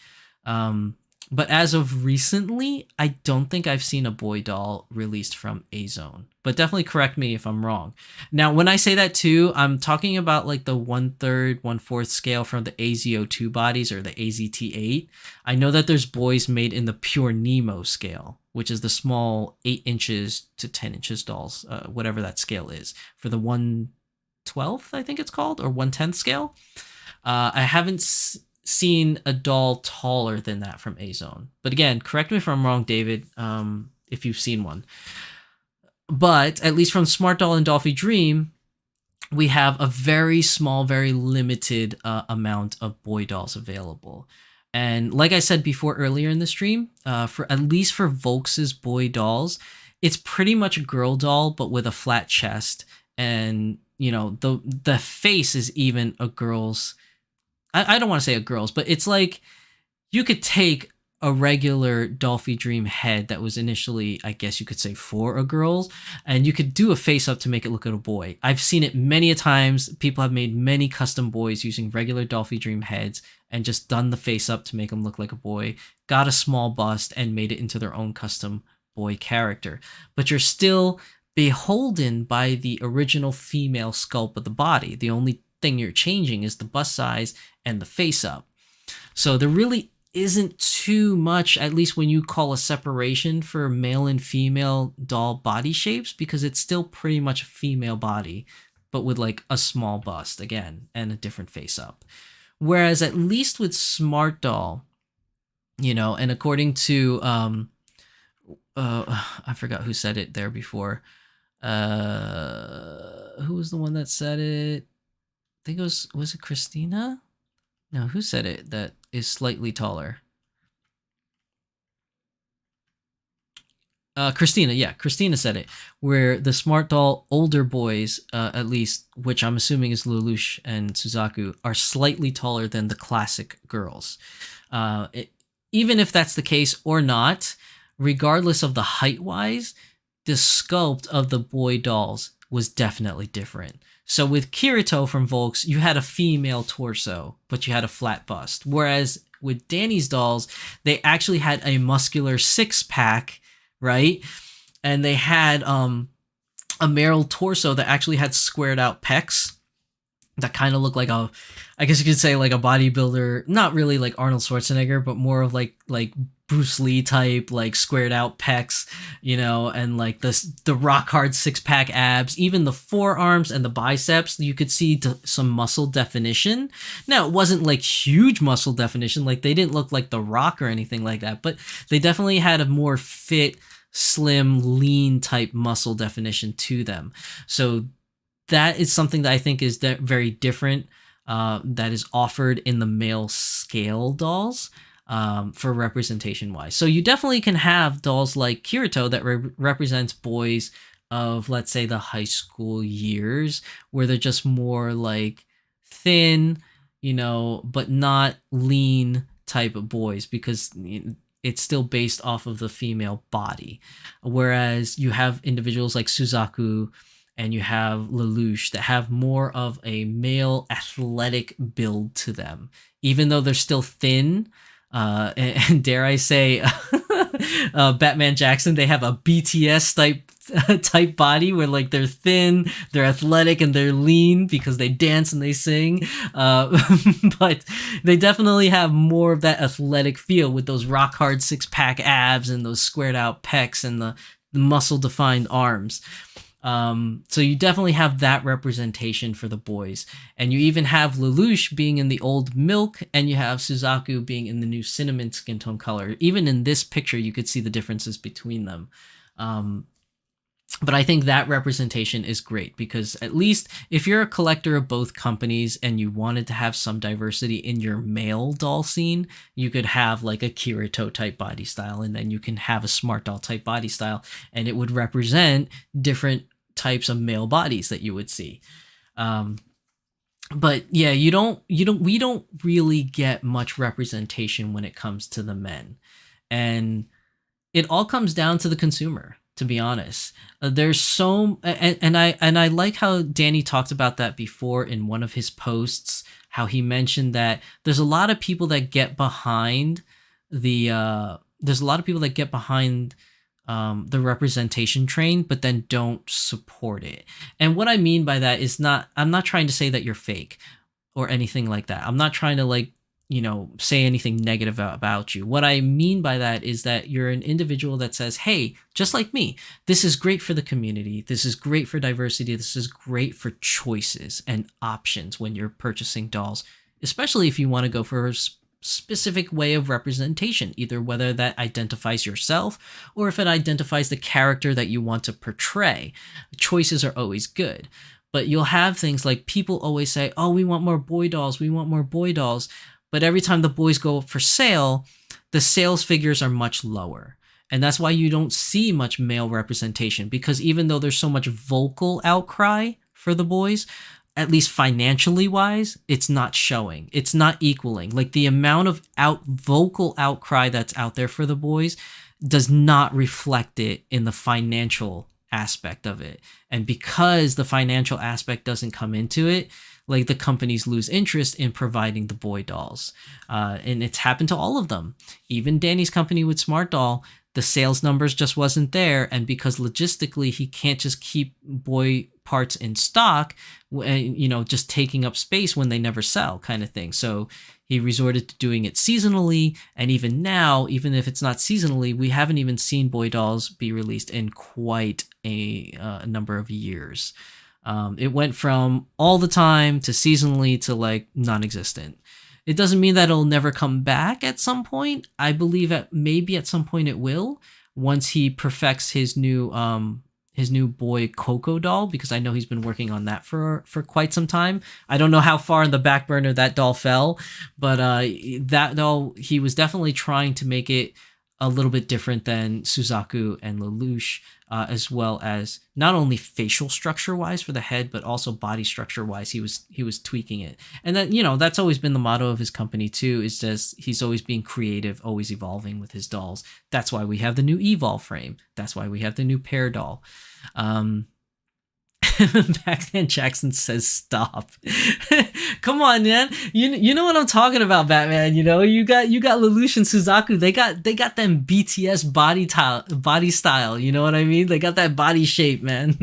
But as of recently, I don't think I've seen a boy doll released from A-Zone. But definitely correct me if I'm wrong. Now, when I say that too, I'm talking about like the 1/3, 1/4 scale from the AZ02 bodies or the AZT8. I know that there's boys made in the pure Nemo scale, which is the small 8 inches to 10 inches dolls, whatever that scale is, for the 1/12th, I think it's called, or 1/10th scale. I haven't seen a doll taller than that from A-Zone. But again, correct me if I'm wrong, David, if you've seen one. But at least from Smart Doll and Dolphy Dream, we have a very small, very limited amount of boy dolls available. And like I said before earlier in the stream, for at least for Volks's boy dolls, it's pretty much a girl doll, but with a flat chest. And, the face is even a girl's. I don't want to say a girl's, but it's like you could take a regular Dolphy Dream head that was initially, I guess you could say, for a girl's, and you could do a face up to make it look like a boy. I've seen it many a times. People have made many custom boys using regular Dolphy Dream heads and just done the face up to make them look like a boy, got a small bust, and made it into their own custom boy character. But you're still beholden by the original female sculpt of the body. The only thing you're changing is the bust size and the face up. So there really isn't too much, at least when you call a separation for male and female doll body shapes, because it's still pretty much a female body, but with like a small bust again and a different face up. Whereas at least with Smart Doll, and according to I forgot who said it there before. Who was the one that said it? I think it was it Christina? No, who said it that is slightly taller? Christina, yeah, Christina said it. Where the smart doll older boys, at least, which I'm assuming is Lelouch and Suzaku, are slightly taller than the classic girls. It, even if that's the case or not, regardless of the height wise, the sculpt of the boy dolls was definitely different. So with Kirito from Volks, you had a female torso, but you had a flat bust. Whereas with Danny's dolls, they actually had a muscular six pack, right? And they had a male torso that actually had squared out pecs that kind of looked like a, I guess you could say like a bodybuilder, not really like Arnold Schwarzenegger, but more of like Bruce Lee type, like squared out pecs, you know, and like the rock hard six pack abs, even the forearms and the biceps, you could see some muscle definition. Now it wasn't like huge muscle definition, like they didn't look like The Rock or anything like that, but they definitely had a more fit, slim, lean type muscle definition to them. So that is something that I think is very different, that is offered in the male scale dolls, for representation wise. So you definitely can have dolls like Kirito that represents boys of, let's say, the high school years, where they're just more like thin, you know, but not lean type of boys, because it's still based off of the female body. Whereas you have individuals like Suzaku and you have Lelouch that have more of a male athletic build to them, even though they're still thin. And dare I say, Batman Jackson, they have a BTS type body where like they're thin, they're athletic, and they're lean because they dance and they sing. But they definitely have more of that athletic feel with those rock hard six pack abs and those squared out pecs and the muscle defined arms. So you definitely have that representation for the boys. And you even have Lelouch being in the old milk, and you have Suzaku being in the new cinnamon skin tone color. Even in this picture, you could see the differences between them. But I think that representation is great, because at least if you're a collector of both companies and you wanted to have some diversity in your male doll scene, you could have like a Kirito type body style, and then you can have a smart doll type body style, and it would represent different types of male bodies that you would see. But yeah, we don't really get much representation when it comes to the men. And it all comes down to the consumer, to be honest. There's so, and I like how Danny talked about that before in one of his posts, how he mentioned that there's a lot of people that get behind the representation train, but then don't support it. And what I mean by that is I'm not trying to say that you're fake or anything like that. I'm not trying to like, you know, say anything negative about you. What I mean by that is that you're an individual that says, hey, just like me, this is great for the community. This is great for diversity. This is great for choices and options when you're purchasing dolls, especially if you want to go for a specific way of representation, either whether that identifies yourself or if it identifies the character that you want to portray. Choices are always good. But you'll have things like people always say, oh, we want more boy dolls. We want more boy dolls. But every time the boys go up for sale, the sales figures are much lower. And that's why you don't see much male representation, because even though there's so much vocal outcry for the boys, at least financially wise, it's not showing. It's not equaling. Like the amount of vocal outcry that's out there for the boys does not reflect it in the financial aspect of it. And because the financial aspect doesn't come into it, like the companies lose interest in providing the boy dolls. And it's happened to all of them. Even Danny's company with Smart Doll, the sales numbers just wasn't there. And because logistically he can't just keep boy parts in stock, you know, just taking up space when they never sell kind of thing. So he resorted to doing it seasonally. And even now, even if it's not seasonally, we haven't even seen boy dolls be released in quite a number of years. It went from all the time to seasonally to like non-existent. It doesn't mean that it'll never come back at some point. I believe that maybe at some point it will, once he perfects his new his new boy Coco doll, because I know he's been working on that for quite some time. I don't know how far in the back burner that doll fell, but that doll, he was definitely trying to make it a little bit different than Suzaku and Lelouch, as well as not only facial structure wise for the head, but also body structure wise. He was tweaking it, and that, you know, that's always been the motto of his company too. Is just he's always being creative, always evolving with his dolls. That's why we have the new Evolve frame. That's why we have the new Pear doll. Batman Jackson says stop. Come on, man. You know what I'm talking about, Batman. You know, you got Lelouch and Suzaku. They got them BTS body style. You know what I mean? They got that body shape, man.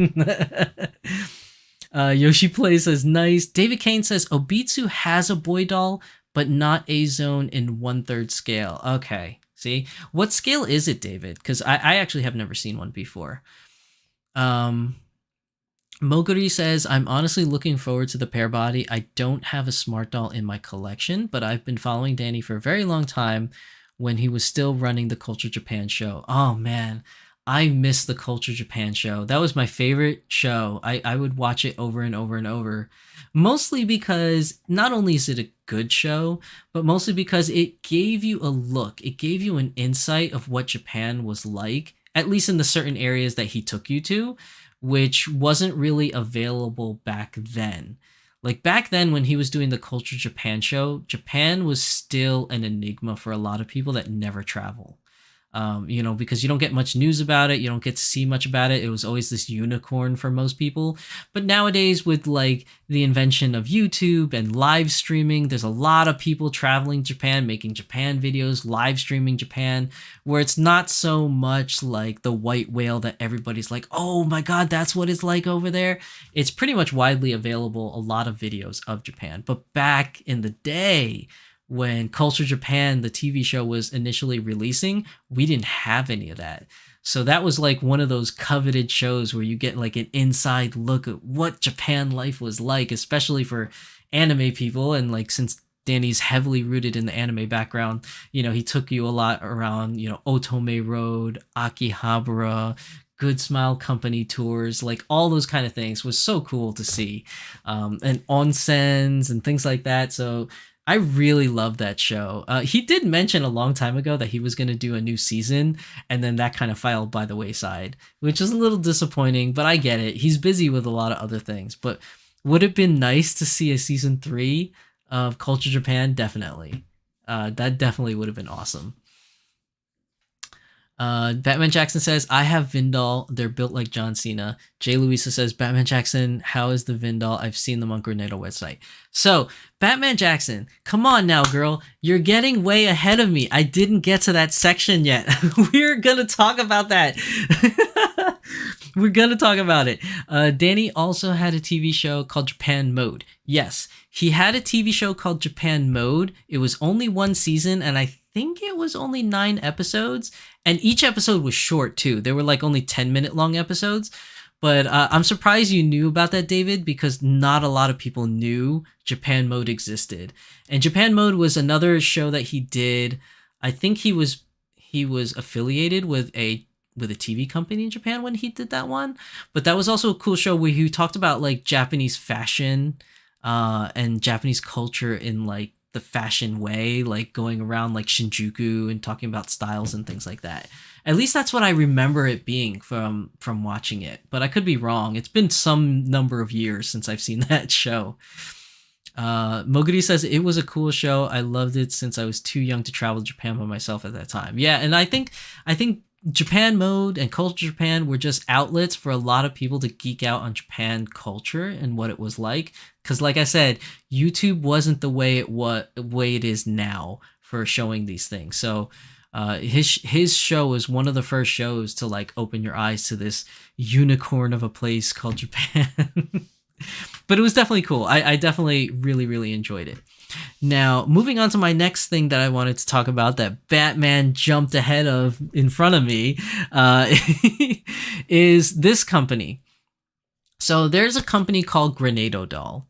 Yoshi Play says nice. David Kane says Obitsu has a boy doll, but not a zone in 1/3 scale. Okay. See, what scale is it, David? Because I actually have never seen one before. Moguri says, I'm honestly looking forward to the Pear body. I don't have a smart doll in my collection, but I've been following Danny for a very long time when he was still running the Culture Japan show. Oh man, I miss the Culture Japan show. That was my favorite show. I would watch it over and over and over. Mostly because not only is it a good show, but mostly because it gave you a look. It gave you an insight of what Japan was like, at least in the certain areas that he took you to, which wasn't really available back then. Like back then when he was doing the Culture Japan show, Japan was still an enigma for a lot of people that never travel. You know, because you don't get much news about it. You don't get to see much about it. It was always this unicorn for most people. But nowadays with like the invention of YouTube and live streaming, there's a lot of people traveling Japan, making Japan videos, live streaming Japan, where it's not so much like the white whale that everybody's like, oh my God, that's what it's like over there. It's pretty much widely available, a lot of videos of Japan. But back in the day, when Culture Japan, the TV show, was initially releasing, we didn't have any of that. So that was like one of those coveted shows where you get like an inside look at what Japan life was like, especially for anime people. And like, since Danny's heavily rooted in the anime background, you know, he took you a lot around, you know, Otome Road, Akihabara, Good Smile Company tours, like all those kind of things was so cool to see. And onsens and things like that. So I really love that show. He did mention a long time ago that he was going to do a new season, and then that kind of fell by the wayside, which is a little disappointing, but I get it. He's busy with a lot of other things. But would it have been nice to see a season 3 of Culture Japan? Definitely. That definitely would have been awesome. Batman Jackson says, I have Vindal. They're built like John Cena. Jay Louisa says, Batman Jackson, how is the Vindal? I've seen them on Grenado website. So, Batman Jackson, come on now, girl. You're getting way ahead of me. I didn't get to that section yet. We're going to talk about that. We're going to talk about it. Danny also had a TV show called Japan Mode. Yes, he had a TV show called Japan Mode. It was only one season, and I think it was only 9 episodes. And each episode was short, too. They were like only 10-minute long episodes. But I'm surprised you knew about that, David, because not a lot of people knew Japan Mode existed. And Japan Mode was another show that he did. I think he was affiliated with a TV company in Japan when he did that one. But that was also a cool show where he talked about like Japanese fashion and Japanese culture in like the fashion way, like going around like Shinjuku and talking about styles and things like that. At least that's what I remember it being from watching it, but I could be wrong. It's been some number of years since I've seen that show. Moguri says it was a cool show. I loved it since I was too young to travel to Japan by myself at that time. Yeah, and I think Japan Mode and Culture Japan were just outlets for a lot of people to geek out on Japan culture and what it was like. Because like I said, YouTube wasn't the way it is now for showing these things. So his show was one of the first shows to like open your eyes to this unicorn of a place called Japan. But it was definitely cool. I definitely really, really enjoyed it. Now, moving on to my next thing that I wanted to talk about that Batman jumped ahead of in front of me is this company. So there's a company called Grenado Doll.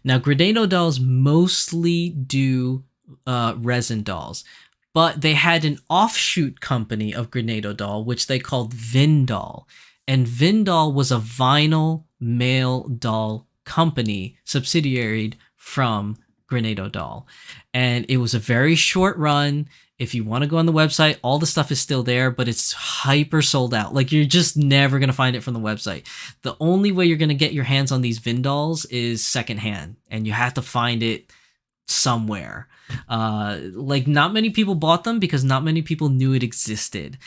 Now, Grenado Dolls mostly do resin dolls, but they had an offshoot company of Grenado Doll, which they called Vindal. And Vindal was a vinyl male doll company subsidiaried from Grenado Doll. And it was a very short run. If you want to go on the website, all the stuff is still there, but it's hyper sold out. Like, you're just never going to find it from the website. The only way you're going to get your hands on these Vindals is secondhand, and you have to find it somewhere. Like, not many people bought them because not many people knew it existed.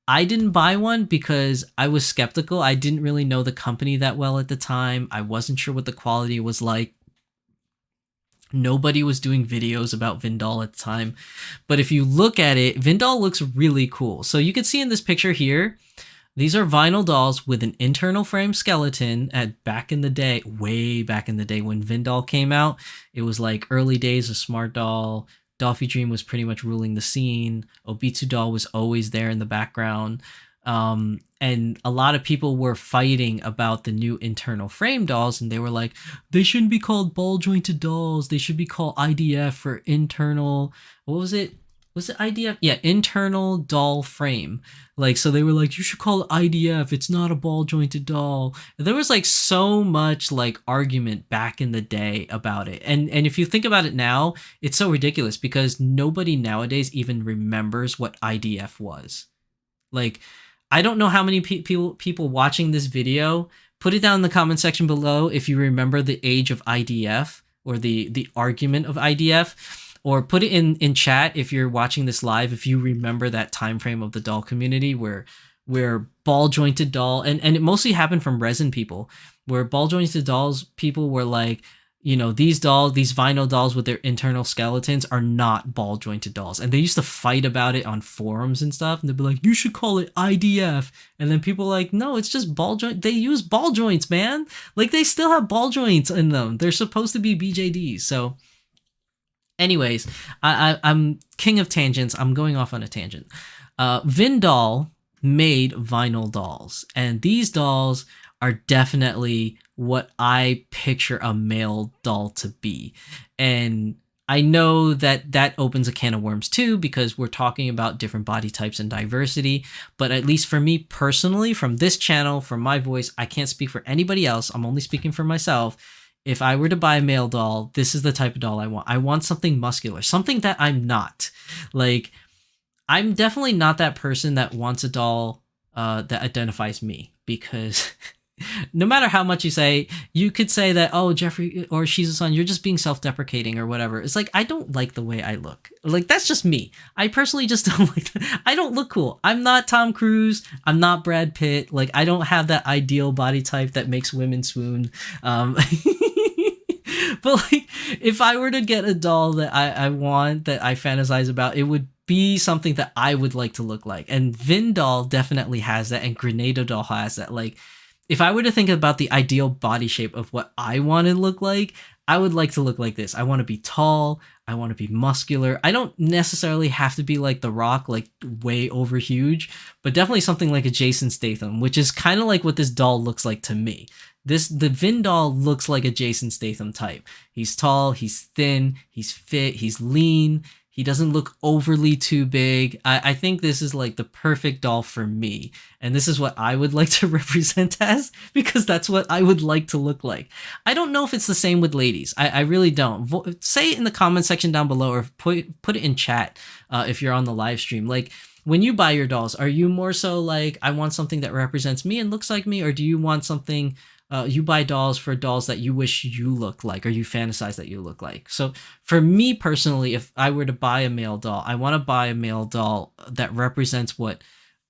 I didn't buy one because I was skeptical. I didn't really know the company that well at the time. I wasn't sure what the quality was like. Nobody was doing videos about Vindal at the time. But if you look at it, Vindal looks really cool. So you can see in this picture here, these are vinyl dolls with an internal frame skeleton at back in the day, way back in the day when Vindal came out. It was like early days of Smart Doll. Dolphy Dream was pretty much ruling the scene. Obitsu Doll was always there in the background. And a lot of people were fighting about the new internal frame dolls, and they were like, they shouldn't be called ball jointed dolls. They should be called IDF for internal. What was it? Was it IDF? Yeah, internal doll frame. Like, so they were like, you should call it IDF. It's not a ball jointed doll. There was like so much like argument back in the day about it. And if you think about it now, it's so ridiculous because nobody nowadays even remembers what IDF was. Like, I don't know how many people watching this video. Put it down in the comment section below if you remember the age of IDF or the argument of IDF. Or put it in chat if you're watching this live, if you remember that time frame of the doll community where ball jointed doll, and it mostly happened from resin people, where ball jointed dolls people were like, you know, these vinyl dolls with their internal skeletons are not ball jointed dolls. And they used to fight about it on forums and stuff. And they'd be like, you should call it IDF. And then people were like, no, it's just ball joint. They use ball joints, man. Like, they still have ball joints in them. They're supposed to be BJDs. So anyways, I'm king of tangents. I'm going off on a tangent. Vindal made vinyl dolls, and these dolls are definitely what I picture a male doll to be. And I know that opens a can of worms too, because we're talking about different body types and diversity. But at least for me personally, from this channel, from my voice, I can't speak for anybody else. I'm only speaking for myself. If I were to buy a male doll, this is the type of doll I want. I want something muscular, something that I'm not. Like, I'm definitely not that person that wants a doll that identifies me, because no matter how much you say, you could say that, oh, Jeffrey or Shizu-san, you're just being self-deprecating or whatever. It's like, I don't like the way I look. Like, that's just me. I personally just don't like that. I don't look cool. I'm not Tom Cruise. I'm not Brad Pitt. Like, I don't have that ideal body type that makes women swoon. But like, if I were to get a doll that I want, that I fantasize about, it would be something that I would like to look like. And Vindal definitely has that, and Grenado Doll has that. Like, if I were to think about the ideal body shape of what I want to look like, I would like to look like this. I want to be tall. I want to be muscular. I don't necessarily have to be like The Rock, like way over huge, but definitely something like a Jason Statham, which is kind of like what this doll looks like to me. The Vindal looks like a Jason Statham type. He's tall, he's thin, he's fit, he's lean. He doesn't look overly too big. I think this is like the perfect doll for me. And this is what I would like to represent as, because that's what I would like to look like. I don't know if it's the same with ladies. I really don't. Say it in the comment section down below, or put it in chat if you're on the live stream. Like, when you buy your dolls, are you more so like, I want something that represents me and looks like me? Or do you want something... you buy dolls for dolls that you wish you look like, or you fantasize that you look like. So for me personally, if I were to buy a male doll, I want to buy a male doll that represents what,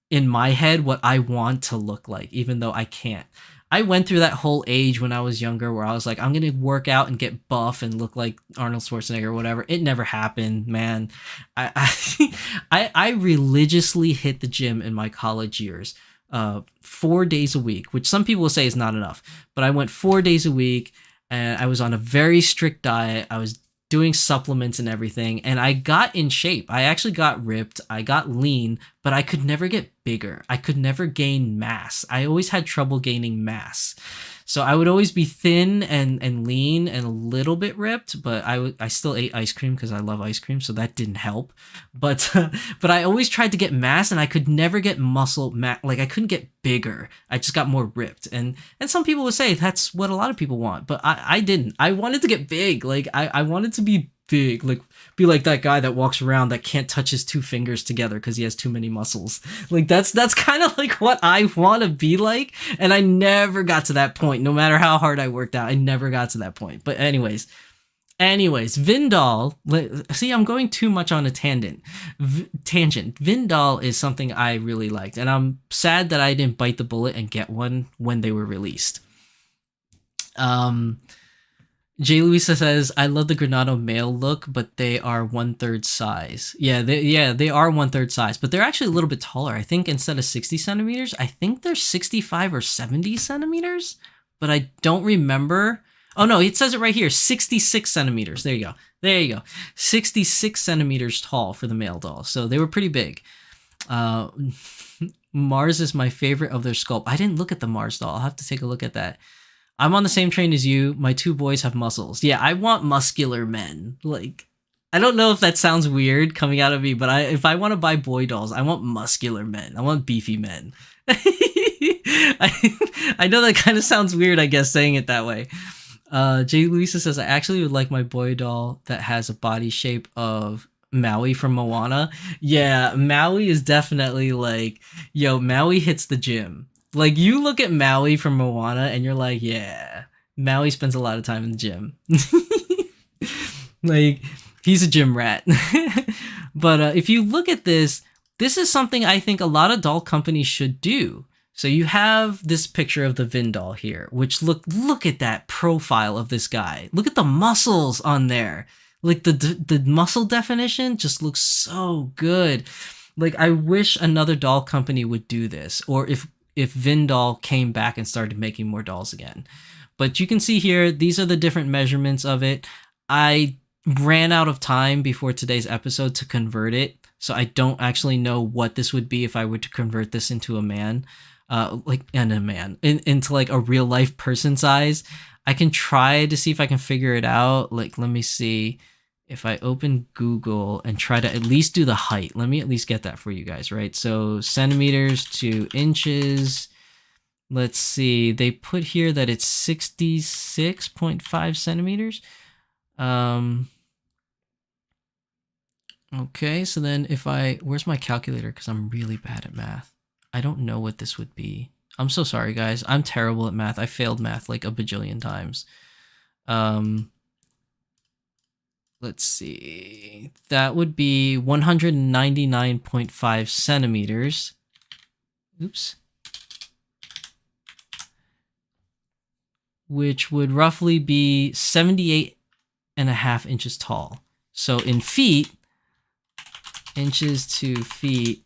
in my head, what I want to look like, even though I can't. I went through that whole age when I was younger where I was like, I'm going to work out and get buff and look like Arnold Schwarzenegger or whatever. It never happened, man. I religiously hit the gym in my college years. 4 days a week, which some people will say is not enough, but I went 4 days a week, and I was on a very strict diet. I was doing supplements and everything, and I got in shape. I actually got ripped. I got lean, but I could never get bigger. I could never gain mass. I always had trouble gaining mass. So I would always be thin and lean and a little bit ripped, but I still ate ice cream because I love ice cream, so that didn't help. But but I always tried to get mass, and I could never get like I couldn't get bigger. I just got more ripped. And some people would say that's what a lot of people want, but I didn't. I wanted to get big. Like I wanted to be big, like be like that guy that walks around that can't touch his two fingers together because he has too many muscles. Like that's kind of like what I want to be like, and I never got to that point. No matter how hard I worked out, I never got to that point. But anyways, Vindal. See, I'm going too much on a tangent. Vindal is something I really liked, and I'm sad that I didn't bite the bullet and get one when they were released. Jay Luisa says, I love the Granado male look, but they are 1/3 size. Yeah, they are 1/3 size, but they're actually a little bit taller. I think instead of 60 centimeters, I think they're 65 or 70 centimeters, but I don't remember. Oh no, it says it right here, 66 centimeters. There you go. 66 centimeters tall for the male doll. So they were pretty big. Mars is my favorite of their sculpt. I didn't look at the Mars doll. I'll have to take a look at that. I'm on the same train as you. My two boys have muscles. Yeah, I want muscular men. Like, I don't know if that sounds weird coming out of me, but if I want to buy boy dolls, I want muscular men. I want beefy men. I know that kind of sounds weird, I guess, saying it that way. Jay Luisa says, I actually would like my boy doll that has a body shape of Maui from Moana. Yeah, Maui is definitely like, yo, Maui hits the gym. Like, you look at Maui from Moana and you're like, yeah, Maui spends a lot of time in the gym. Like, he's a gym rat. But if you look at this is something I think a lot of doll companies should do. So you have this picture of the Vindal here, which look at that profile of this guy. Look at the muscles on there. Like, the muscle definition just looks so good. Like, I wish another doll company would do this, or if Vindal came back and started making more dolls again. But you can see here, these are the different measurements of it. I ran out of time before today's episode to convert it, so I don't actually know what this would be if I were to convert this into a man, into like a real life person size. I can try to see if I can figure it out. Like, let me see. If I open Google and try to at least do the height, let me at least get that for you guys, right? So centimeters to inches. Let's see. They put here that it's 66.5 centimeters. Okay, so then where's my calculator? Because I'm really bad at math. I don't know what this would be. I'm so sorry, guys. I'm terrible at math. I failed math like a bajillion times. Let's see. That would be 199.5 centimeters. Oops. Which would roughly be 78.5 inches tall. So in feet, inches to feet,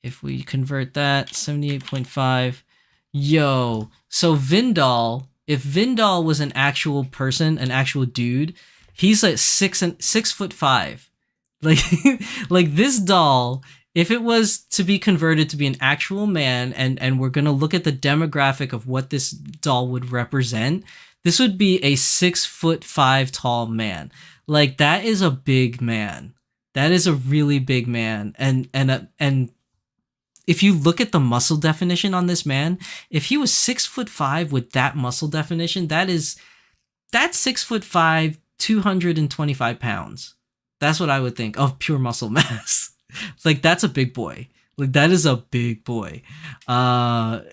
if we convert that, 78.5. Yo, so Vindal, if Vindal was an actual person, an actual dude, he's like 6'5". Like, like this doll, if it was to be converted to be an actual man, and we're gonna look at the demographic of what this doll would represent, this would be a 6'5" tall man. Like, that is a big man. That is a really big man. And if you look at the muscle definition on this man, if he was 6'5" with that muscle definition, that's 6'5", 225 pounds. That's what I would think of pure muscle mass. Like, that's a big boy. Like, that is a big boy. I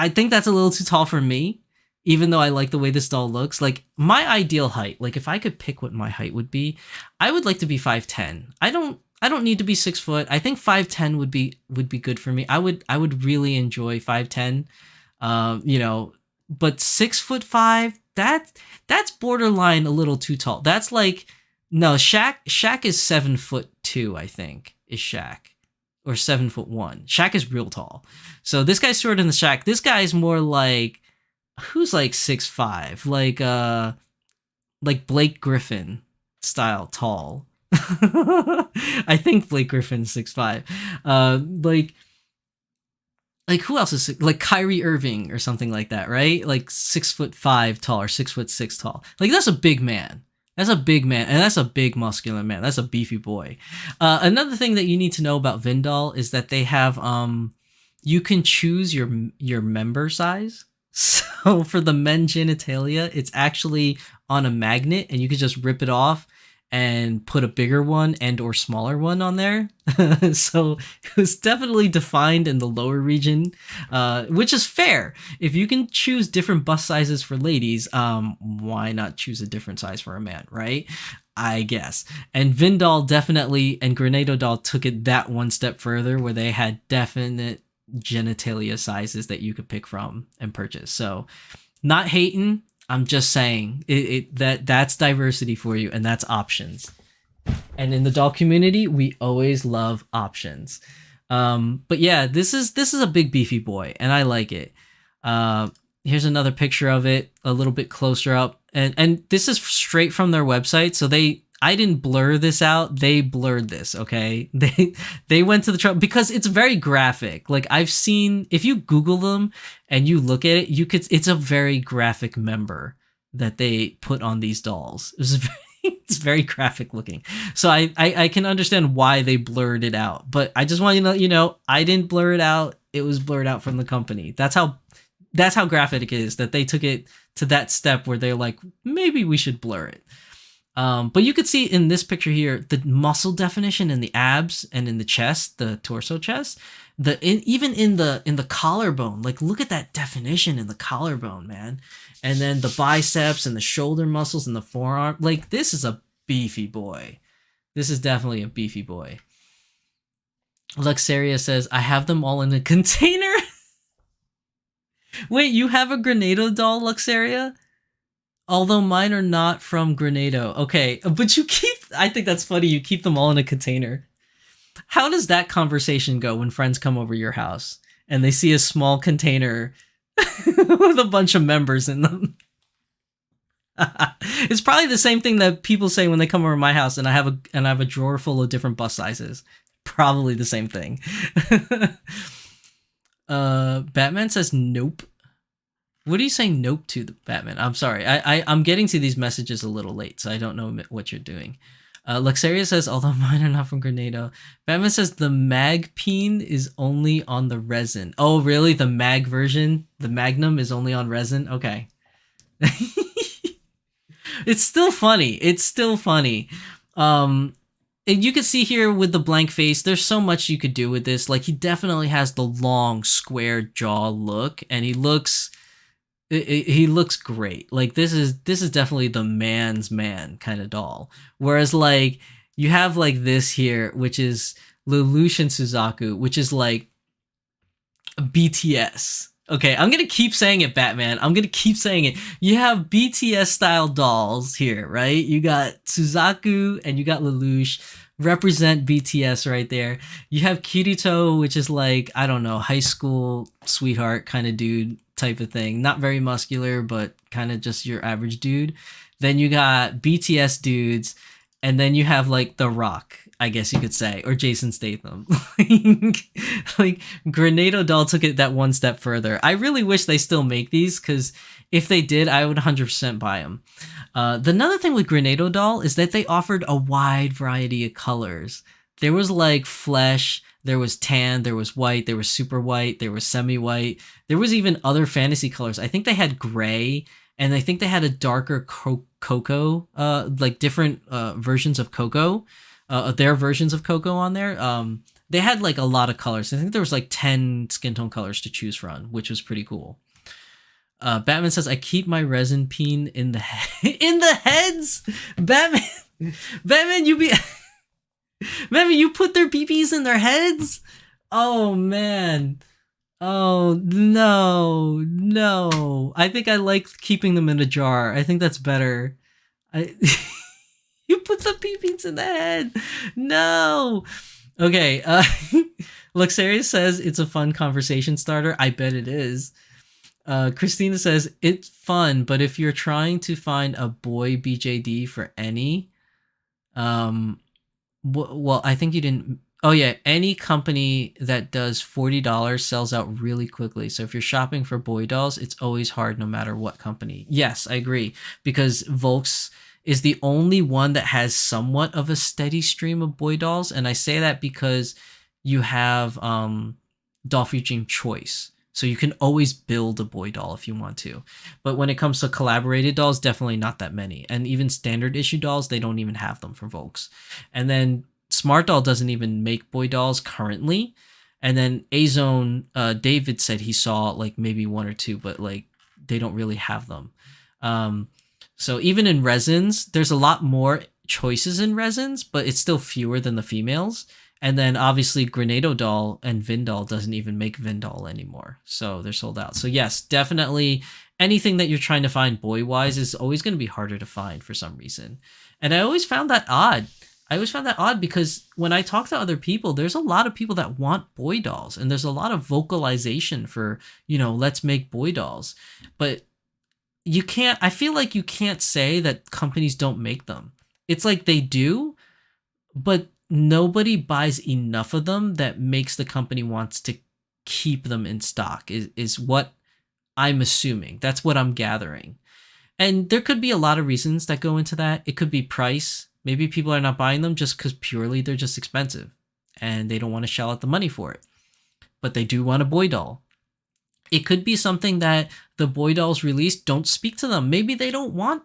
think that's a little too tall for me, even though I like the way this doll looks. Like, my ideal height, like if I could pick what my height would be, I would like to be 5'10". I don't need to be 6 foot. I think 5'10" would be good for me. I would really enjoy 5'10". But 6'5", that's borderline a little too tall. That's like, no, Shaq is 7'2", I think, is Shaq. Or 7'1". Shaq is real tall. So this guy's shorter than Shaq. This guy's more like, who's like 6'5", like Blake Griffin style tall. I think Blake Griffin's 6'5". Like who else is like Kyrie Irving or something like that, right? Like 6'5" tall or 6'6" tall. Like that's a big man. That's a big man, and that's a big muscular man. That's a beefy boy. Another thing that you need to know about Vindal is that they have you can choose your member size. So for the men genitalia, it's actually on a magnet, and you can just rip it off and put a bigger one and or smaller one on there. So it was definitely defined in the lower region, which is fair. If you can choose different bust sizes for ladies, why not choose a different size for a man, right? I guess. And Vindal definitely and Grenado Doll took it that one step further, where they had definite genitalia sizes that you could pick from and purchase. So not hating, I'm just saying that's diversity for you, and that's options. And in the doll community, we always love options. But yeah, this is a big beefy boy, and I like it. Here's another picture of it, a little bit closer up, and this is straight from their website. So I didn't blur this out. They blurred this, okay? They went to the trouble because it's very graphic. Like I've seen, if you Google them and you look at it, it's a very graphic member that they put on these dolls. It's very graphic looking. So I can understand why they blurred it out. But I just want you to let you know, I didn't blur it out. It was blurred out from the company. That's how graphic it is, that they took it to that step where they're like, maybe we should blur it. But you could see in this picture here, the muscle definition in the abs and in the chest, the torso chest, even in the collarbone. Like, look at that definition in the collarbone, man. And then the biceps and the shoulder muscles and the forearm. Like, this is a beefy boy. This is definitely a beefy boy. Luxaria says, I have them all in a container. Wait, you have a Grenado doll, Luxaria? Although mine are not from Grenado. Okay, but I think that's funny, you keep them all in a container. How does that conversation go when friends come over your house and they see a small container with a bunch of members in them? It's probably the same thing that people say when they come over my house and I have a drawer full of different bust sizes. Probably the same thing. Batman says nope. What are you saying nope to, the Batman? I'm sorry. I'm getting to these messages a little late, so I don't know what you're doing. Luxaria says, although mine are not from Grenado. Batman says the mag peen is only on the resin. Oh, really? The mag version? The Magnum is only on resin? Okay. It's still funny. It's still funny. And you can see here with the blank face, there's so much you could do with this. Like, he definitely has the long, square jaw look, and he looks great. Like, this is definitely the man's man kind of doll. Whereas, like, you have like this here, which is Lelouch and Suzaku, which is like BTS. Okay, I'm gonna keep saying it, Batman. I'm gonna keep saying it. You have BTS style dolls here, right? You got Suzaku and you got Lelouch. Represent BTS right there. You have Kirito, which is like, I don't know, high school sweetheart kind of dude type of thing. Not very muscular, but kind of just your average dude. Then you got BTS dudes, and then you have like The Rock, I guess you could say, or Jason Statham. Like Grenado doll took it that one step further. I really wish they still make these, because if they did, I would 100% buy them. The another thing with Grenado doll is that they offered a wide variety of colors. There was like flesh, there was tan, there was white, there was super white, there was semi-white. There was even other fantasy colors. I think they had gray, and I think they had a darker cocoa, like different versions of cocoa, their versions of cocoa on there. They had like a lot of colors. I think there was like 10 skin tone colors to choose from, which was pretty cool. Batman says, I keep my resin peen in the in the heads. Batman, Batman, you put their peepees in their heads? Oh man. Oh no. I think I like keeping them in a jar. I think that's better. You put the peepees in the head. No. Okay. Luxaria says it's a fun conversation starter. I bet it is. Christina says, it's fun, but if you're trying to find a boy BJD for any, Well, I think you didn't. Oh yeah, any company that does $40 sells out really quickly. So if you're shopping for boy dolls, it's always hard no matter what company. Yes, I agree because Volks is the only one that has somewhat of a steady stream of boy dolls, and I say that because you have Dolph Eugene Choice. So you can always build a boy doll if you want to. But when it comes to collaborated dolls, definitely not that many. And even standard issue dolls, they don't even have them for Volks. And then Smart Doll doesn't even make boy dolls currently. And then A-Zone, David said he saw like maybe one or two, but like they don't really have them. Um, so even in resins, there's a lot more choices in resins, but it's still fewer than the females. And then obviously Grenado Doll and Vindal doesn't even make Vindal anymore. So they're sold out. So yes, definitely anything that you're trying to find boy-wise is always going to be harder to find for some reason. And I always found that odd. I always found that odd because when I talk to other people, there's a lot of people that want boy dolls and there's a lot of vocalization for, let's make boy dolls. But you can't, I feel like you can't say that companies don't make them. It's like they do, but nobody buys enough of them that makes the company wants to keep them in stock is what I'm assuming. That's what I'm gathering. And there could be a lot of reasons that go into that. It could be price. Maybe people are not buying them just because purely they're just expensive and they don't want to shell out the money for it. But they do want a boy doll. It could be something that the boy dolls released don't speak to them. Maybe they don't want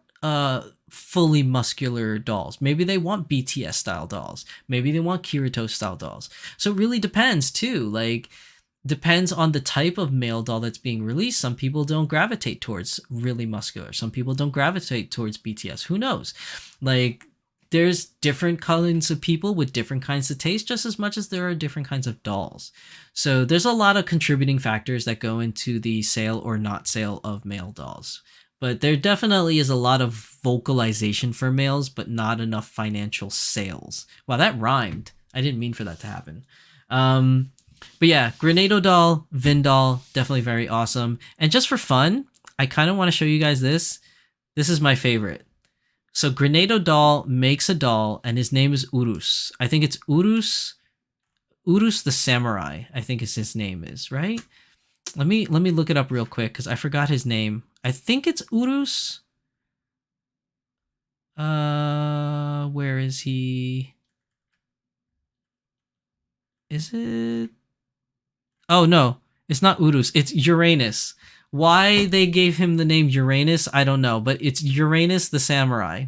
fully muscular dolls. Maybe they want BTS style dolls. Maybe they want Kirito style dolls. So it really depends too. Like, depends on the type of male doll that's being released. Some people don't gravitate towards really muscular. Some people don't gravitate towards BTS. Who knows? Like, there's different kinds of people with different kinds of taste, just as much as there are different kinds of dolls. So there's a lot of contributing factors that go into the sale or not sale of male dolls. But there definitely is a lot of vocalization for males, but not enough financial sales. Wow, that rhymed. I didn't mean for that to happen. But yeah, Grenado Doll, Vindal, definitely very awesome. And just for fun, I kind of want to show you guys this. This is my favorite. So Grenado Doll makes a doll, and his name is Urus. I think it's Urus the Samurai, I think is his name is, right? Let me look it up real quick because I forgot his name. I think it's Urus. Where is he? Is it? Oh no, it's not Urus. It's Uranus. Why they gave him the name Uranus, I don't know, but it's Uranus the Samurai.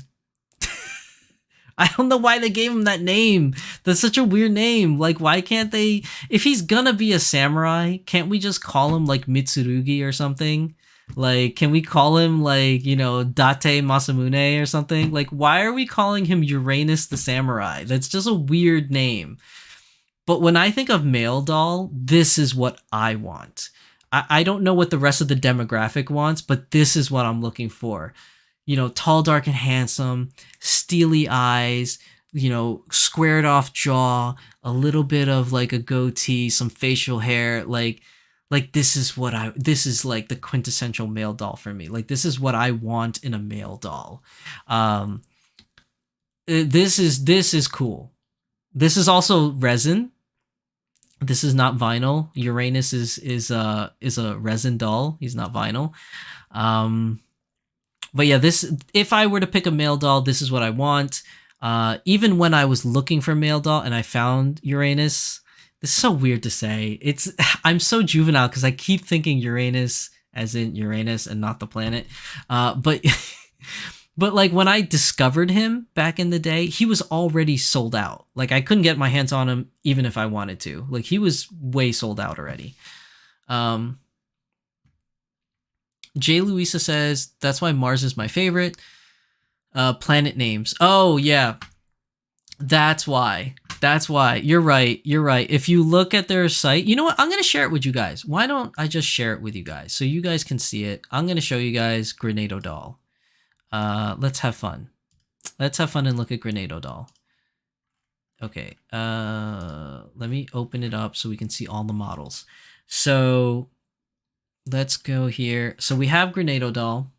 I don't know why they gave him that name. That's such a weird name. Like, why can't they? If he's gonna be a samurai, can't we just call him like Mitsurugi or something? Like, can we call him like, Date Masamune or something? Like, why are we calling him Uranus the Samurai? That's just a weird name. But when I think of male doll, this is what I want. I don't know what the rest of the demographic wants, but this is what I'm looking for. Tall, dark, and handsome, steely eyes, squared off jaw, a little bit of like a goatee, some facial hair, like this is like the quintessential male doll for me. Like, this is what I want in a male doll. This is cool. This is also resin. This is not vinyl. Uranus is a resin doll. He's not vinyl. But yeah, if I were to pick a male doll, this is what I want. Even when I was looking for male doll and I found Uranus, this is so weird to say. I'm so juvenile because I keep thinking Uranus as in Uranus and not the planet. But But like when I discovered him back in the day, he was already sold out. Like I couldn't get my hands on him even if I wanted to. Like he was way sold out already. Jay Louisa says, that's why Mars is my favorite. Planet names. Oh yeah. That's why. You're right. If you look at their site, you know what? I'm going to share it with you guys. Why don't I just share it with you guys so you guys can see it? I'm going to show you guys Grenado Doll. Let's have fun. Let's have fun and look at Grenado Doll. Okay. Let me open it up so we can see all the models. So let's go here. So we have Grenado Doll.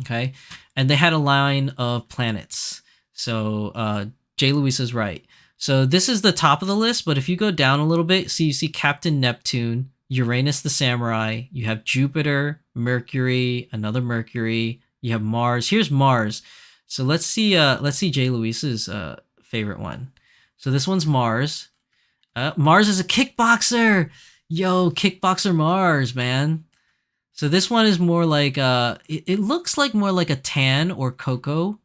Okay. And they had a line of planets. So, Jay Louise is right. So this is the top of the list, but if you go down a little bit, you see Captain Neptune, Uranus the Samurai, you have Jupiter, Mercury, another Mercury, you have Mars. Here's Mars. So let's see Jay Luis's favorite one. So this one's Mars. Mars is a kickboxer. Yo, kickboxer Mars, man. So this one is more like it looks like more like a tan or Coco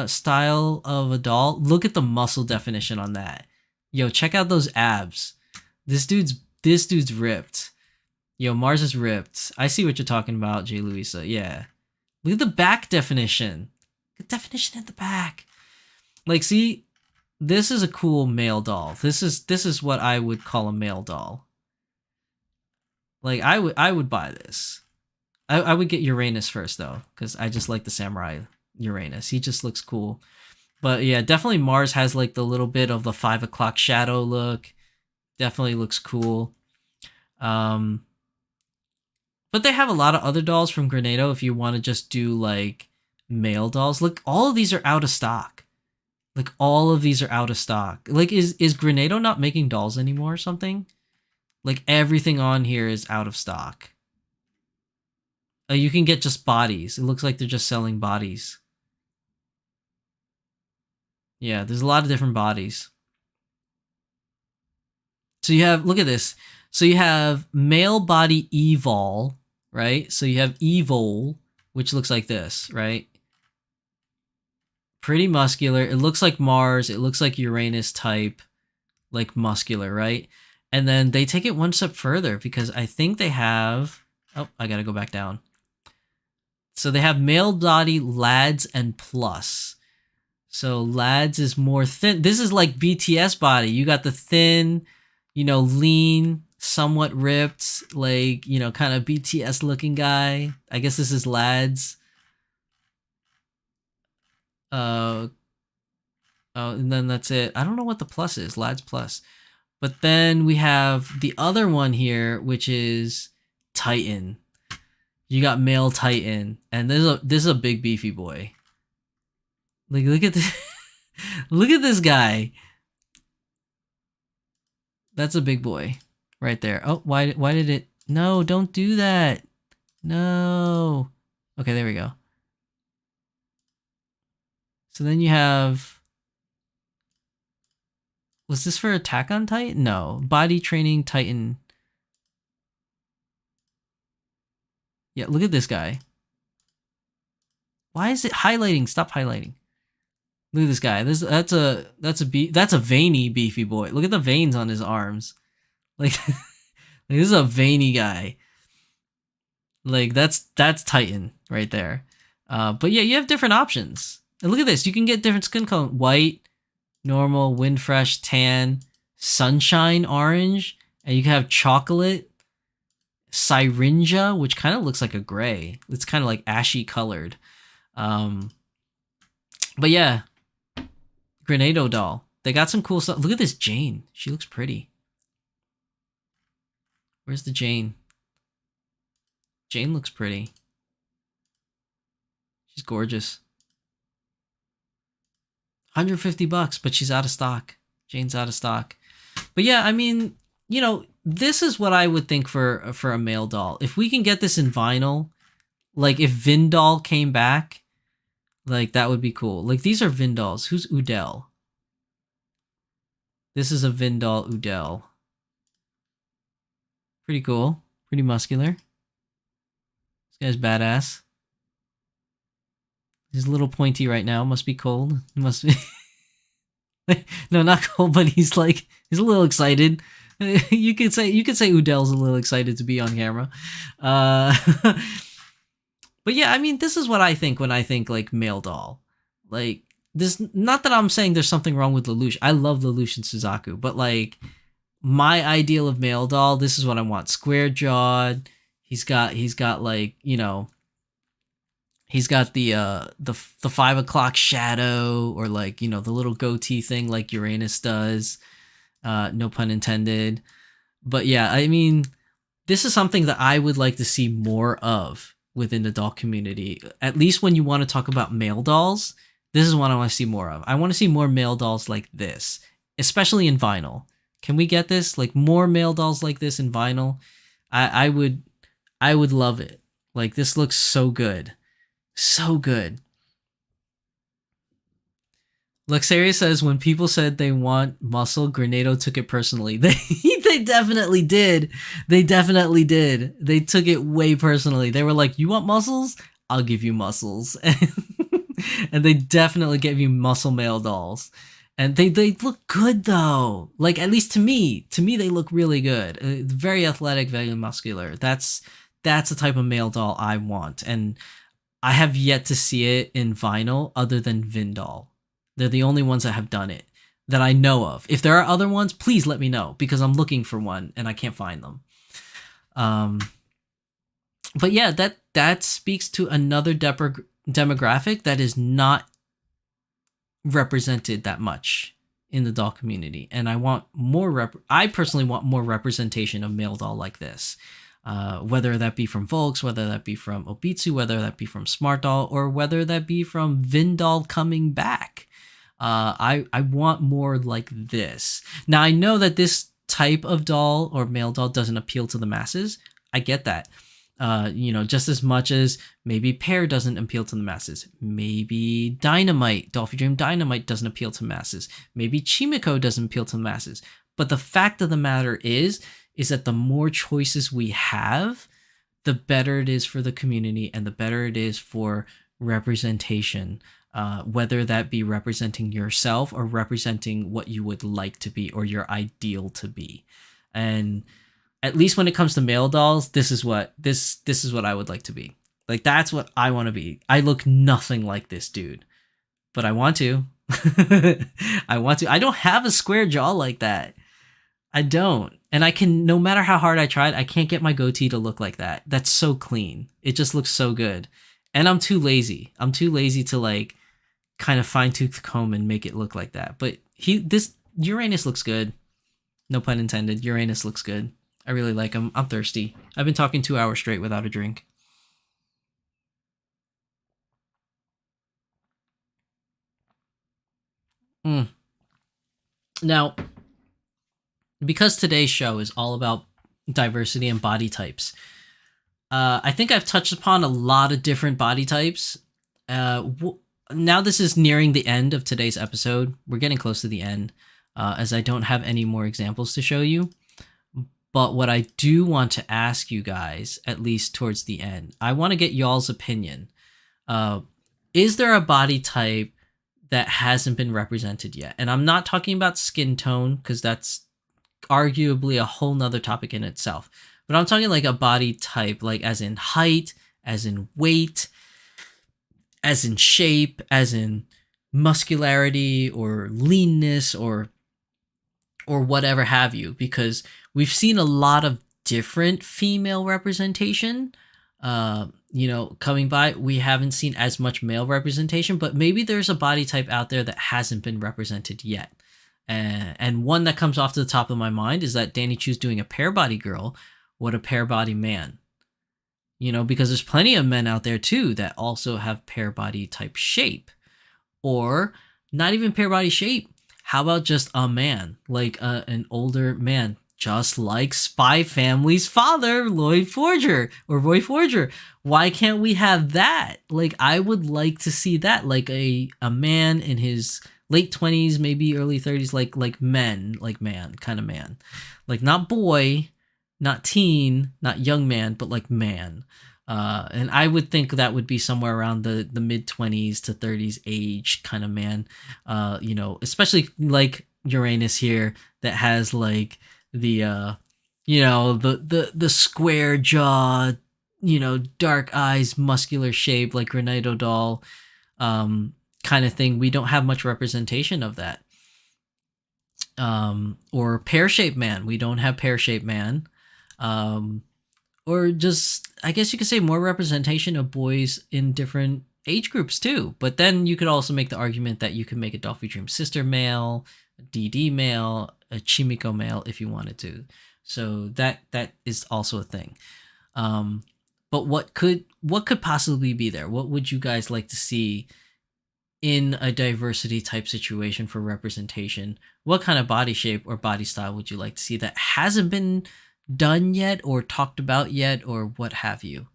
style of a doll. Look at the muscle definition on that. Yo, check out those abs. This dude's ripped. Yo, Mars is ripped. I see what you're talking about, Jay Luisa. Yeah. Look at the back definition. The definition at the back. Like, see, this is a cool male doll. This is what I would call a male doll. Like, I would buy this. I would get Uranus first though, because I just like the samurai Uranus. He just looks cool. But yeah, definitely Mars has like the little bit of the 5 o'clock shadow look. Definitely looks cool. But they have a lot of other dolls from Grenado if you want to just do like male dolls. Look, all of these are out of stock. Like all of these are out of stock. Like is Grenado not making dolls anymore or something? Like everything on here is out of stock. You can get just bodies. It looks like they're just selling bodies. Yeah, there's a lot of different bodies. So you have, look at this. So you have male body Evol, right? So you have Evol, which looks like this, right? Pretty muscular. It looks like Mars. It looks like Uranus type, like muscular, right? And then they take it one step further because I think they have, oh, I gotta go back down. So they have male body Lads and Plus. So Lads is more thin. This is like BTS body. You got the thin, you know, lean, somewhat ripped, like, you know, kind of BTS looking guy. I guess this is Lads. Oh, and then that's it. I don't know what the plus is. Lads Plus. But then we have the other one here, which is Titan. You got male Titan, and this is a big beefy boy. Like, look at this. Look at this guy. That's a big boy right there. Oh, why did it? No, don't do that. No. Okay, there we go. So then you have, was this for Attack on Titan? No. Body Training Titan. Yeah, look at this guy. Why is it highlighting? Stop highlighting. Look at this guy. That's a veiny beefy boy. Look at the veins on his arms. Like, this is a veiny guy. Like that's Titan right there. But yeah, you have different options. And look at this. You can get different skin color: white, normal, wind fresh, tan, sunshine orange, and you can have chocolate, Syringa, which kind of looks like a gray. It's kind of like ashy colored. But yeah, Grenado doll. They got some cool stuff. Look at this Jane. She looks pretty. Where's the Jane? Jane looks pretty. She's gorgeous. $150, but she's out of stock. Jane's out of stock. But yeah, I mean, you know, this is what I would think for a male doll. If we can get this in vinyl, like if Vindal came back, like that would be cool. Like these are Vindals. Who's Udell? This is a Vindal Udell. Pretty cool. Pretty muscular. This guy's badass. He's a little pointy right now. Must be cold. Must be. No, not cold, but he's a little excited. You could say Udell's a little excited to be on camera. But yeah, I mean, this is what I think when I think like male doll. Like this, not that I'm saying there's something wrong with Lelouch. I love Lelouch and Suzaku, but like my ideal of male doll, this is what I want: square jawed. He's got like, you know, he's got the 5 o'clock shadow, or like, you know, the little goatee thing like Uranus does. No pun intended. But yeah, I mean, this is something that I would like to see more of within the doll community. At least when you want to talk about male dolls, this is what I want to see more of. I want to see more male dolls like this. especially in vinyl. Can we get this? Like more male dolls like this in vinyl? I would love it. Like this looks so good. So good. Luxaria says when people said they want muscle, Grenado took it personally. They definitely did. They definitely did. They took it way personally. They were like, "You want muscles? I'll give you muscles." And they definitely give you muscle male dolls. And they look good though. Like at least to me they look really good. Very athletic, very muscular. That's the type of male doll I want. And I have yet to see it in vinyl other than Vindal. They're the only ones that have done it that I know of. If there are other ones, please let me know because I'm looking for one and I can't find them. But yeah, that speaks to another demographic that is not represented that much in the doll community, and I want more. I personally want more representation of male doll like this. Whether that be from Volks, whether that be from Obitsu, whether that be from Smart Doll, or whether that be from Vindal coming back. I want more like this. Now I know that this type of doll or male doll doesn't appeal to the masses. I get that. Just as much as maybe Pear doesn't appeal to the masses. Maybe Dynamite, Dolphy Dream Dynamite doesn't appeal to masses. Maybe Chimiko doesn't appeal to the masses. But the fact of the matter is that the more choices we have, the better it is for the community and the better it is for representation. Whether that be representing yourself or representing what you would like to be or your ideal to be. And at least when it comes to male dolls, this is what I would like to be. Like that's what I want to be. I look nothing like this dude, but I want to. I want to. I don't have a square jaw like that. I don't. And I can, no matter how hard I tried, I can't get my goatee to look like that. That's so clean. It just looks so good. And I'm too lazy. I'm too lazy to like kind of fine tooth comb and make it look like that. But this Uranus looks good. No pun intended. Uranus looks good. I really like him. I'm thirsty. I've been talking 2 hours straight without a drink. Now, because today's show is all about diversity and body types, I think I've touched upon a lot of different body types. Now this is nearing the end of today's episode. We're getting close to the end, as I don't have any more examples to show you. But what I do want to ask you guys, at least towards the end, I want to get y'all's opinion. Is there a body type that hasn't been represented yet? And I'm not talking about skin tone, because that's arguably a whole nother topic in itself. But I'm talking like a body type, like as in height, as in weight, as in shape, as in muscularity or leanness or whatever have you, because we've seen a lot of different female representation coming by. We haven't seen as much male representation, but maybe there's a body type out there that hasn't been represented yet. And one that comes off to the top of my mind is that Danny Chu's doing a pair body girl with a pair body man. Because there's plenty of men out there too that also have pair body type shape, or not even pair body shape. How about just a man, like an older man, just like Spy Family's father, Lloyd Forger or Roy Forger? Why can't we have that? Like, I would like to see that, like a man in his late 20s, maybe early 30s, like man, like not boy, not teen, not young man, but like man. And I would think that would be somewhere around the mid 20s to 30s age kind of man. Especially like Uranus here that has like the the square jaw, dark eyes, muscular shape like Grenado doll kind of thing. We don't have much representation of that. Or pear-shaped man. We don't have pear-shaped man. Or just, I guess you could say more representation of boys in different age groups too. But then you could also make the argument that you could make a Dolphy Dream sister male, a DD male, a Chimiko male if you wanted to. So that is also a thing. But what could possibly be there? What would you guys like to see in a diversity type situation for representation, what kind of body shape or body style would you like to see that hasn't been done yet or talked about yet or what have you?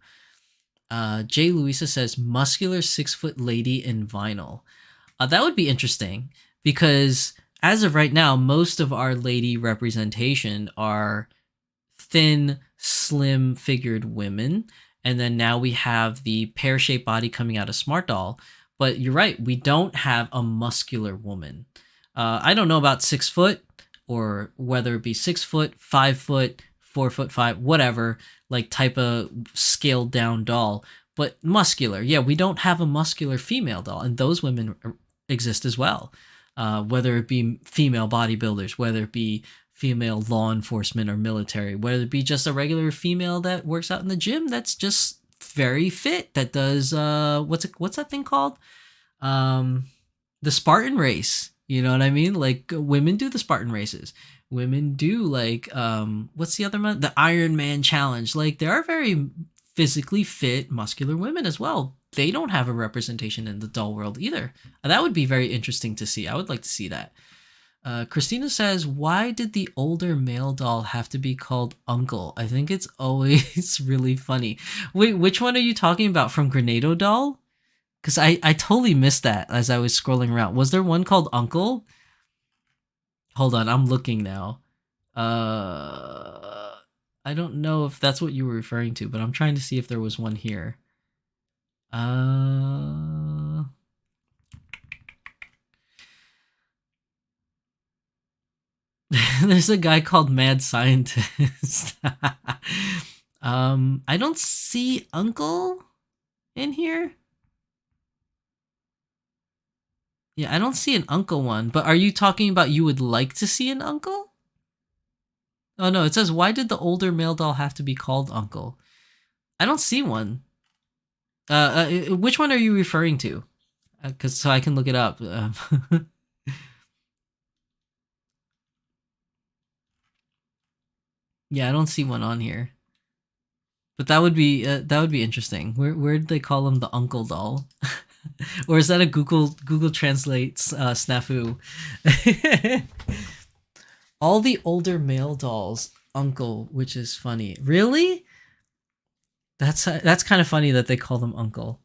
Jay Louisa says muscular 6 foot lady in vinyl. That would be interesting because as of right now, most of our lady representation are thin, slim figured women. And then now we have the pear shaped body coming out of Smart Doll. But you're right, we don't have a muscular woman. I don't know about 6 foot or whether it be 6 foot, 5 foot, 4 foot five, whatever, like type of scaled down doll, but muscular. Yeah, we don't have a muscular female doll, and those women exist as well. Whether it be female bodybuilders, whether it be female law enforcement or military, whether it be just a regular female that works out in the gym that's just very fit, that does what's that thing called? The Spartan race. You know what I mean? Like women do the Spartan races. Women do like what's the other one? The Iron Man challenge. Like there are very physically fit, muscular women as well. They don't have a representation in the doll world either. That would be very interesting to see. I would like to see that. Christina says, why did the older male doll have to be called Uncle? I think it's always really funny. Wait, which one are you talking about from Grenado Doll? Because I totally missed that as I was scrolling around. Was there one called Uncle? Hold on, I'm looking now. I don't know if that's what you were referring to, but I'm trying to see if there was one here. There's a guy called Mad Scientist. I don't see Uncle in here. Yeah, I don't see an Uncle one, but are you talking about you would like to see an Uncle? Oh no, it says, why did the older male doll have to be called Uncle? I don't see one. Which one are you referring to? Cause so I can look it up. Yeah, I don't see one on here. But that would be interesting. Where did they call him the Uncle doll? Or is that a Google Translates snafu? All the older male dolls, Uncle, which is funny. Really? That's kind of funny that they call them Uncle.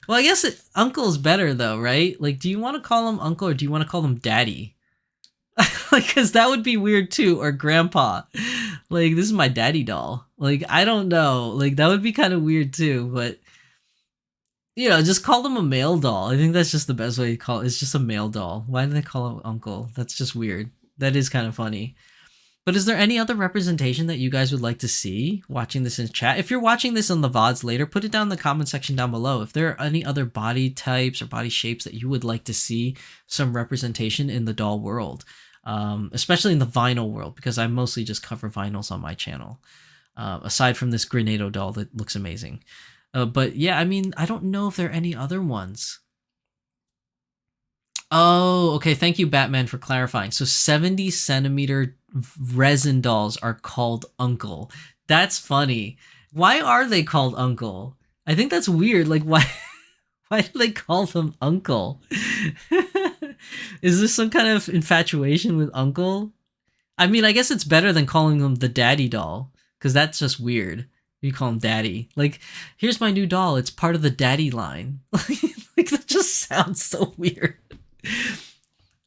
Well, I guess Uncle is better though, right? Like, do you want to call him Uncle or do you want to call him Daddy? Like, cause that would be weird too, or Grandpa. Like, this is my daddy doll. Like, I don't know. Like, that would be kind of weird too, but just call them a male doll. I think that's just the best way to call it. It's just a male doll. Why do they call it Uncle? That's just weird. That is kind of funny. But is there any other representation that you guys would like to see watching this in chat? If you're watching this on the VODs later, put it down in the comment section down below. If there are any other body types or body shapes that you would like to see some representation in the doll world, especially in the vinyl world, because I mostly just cover vinyls on my channel, aside from this Grenado doll that looks amazing. But yeah, I mean, I don't know if there are any other ones. Oh, okay. Thank you, Batman, for clarifying. So 70 centimeter resin dolls are called Uncle. That's funny. Why are they called Uncle? I think that's weird. Like, why? Why do they call them Uncle? Is this some kind of infatuation with Uncle? I mean, I guess it's better than calling them the Daddy doll, because that's just weird. You call him Daddy. Like, here's my new doll. It's part of the Daddy line. Like, that just sounds so weird.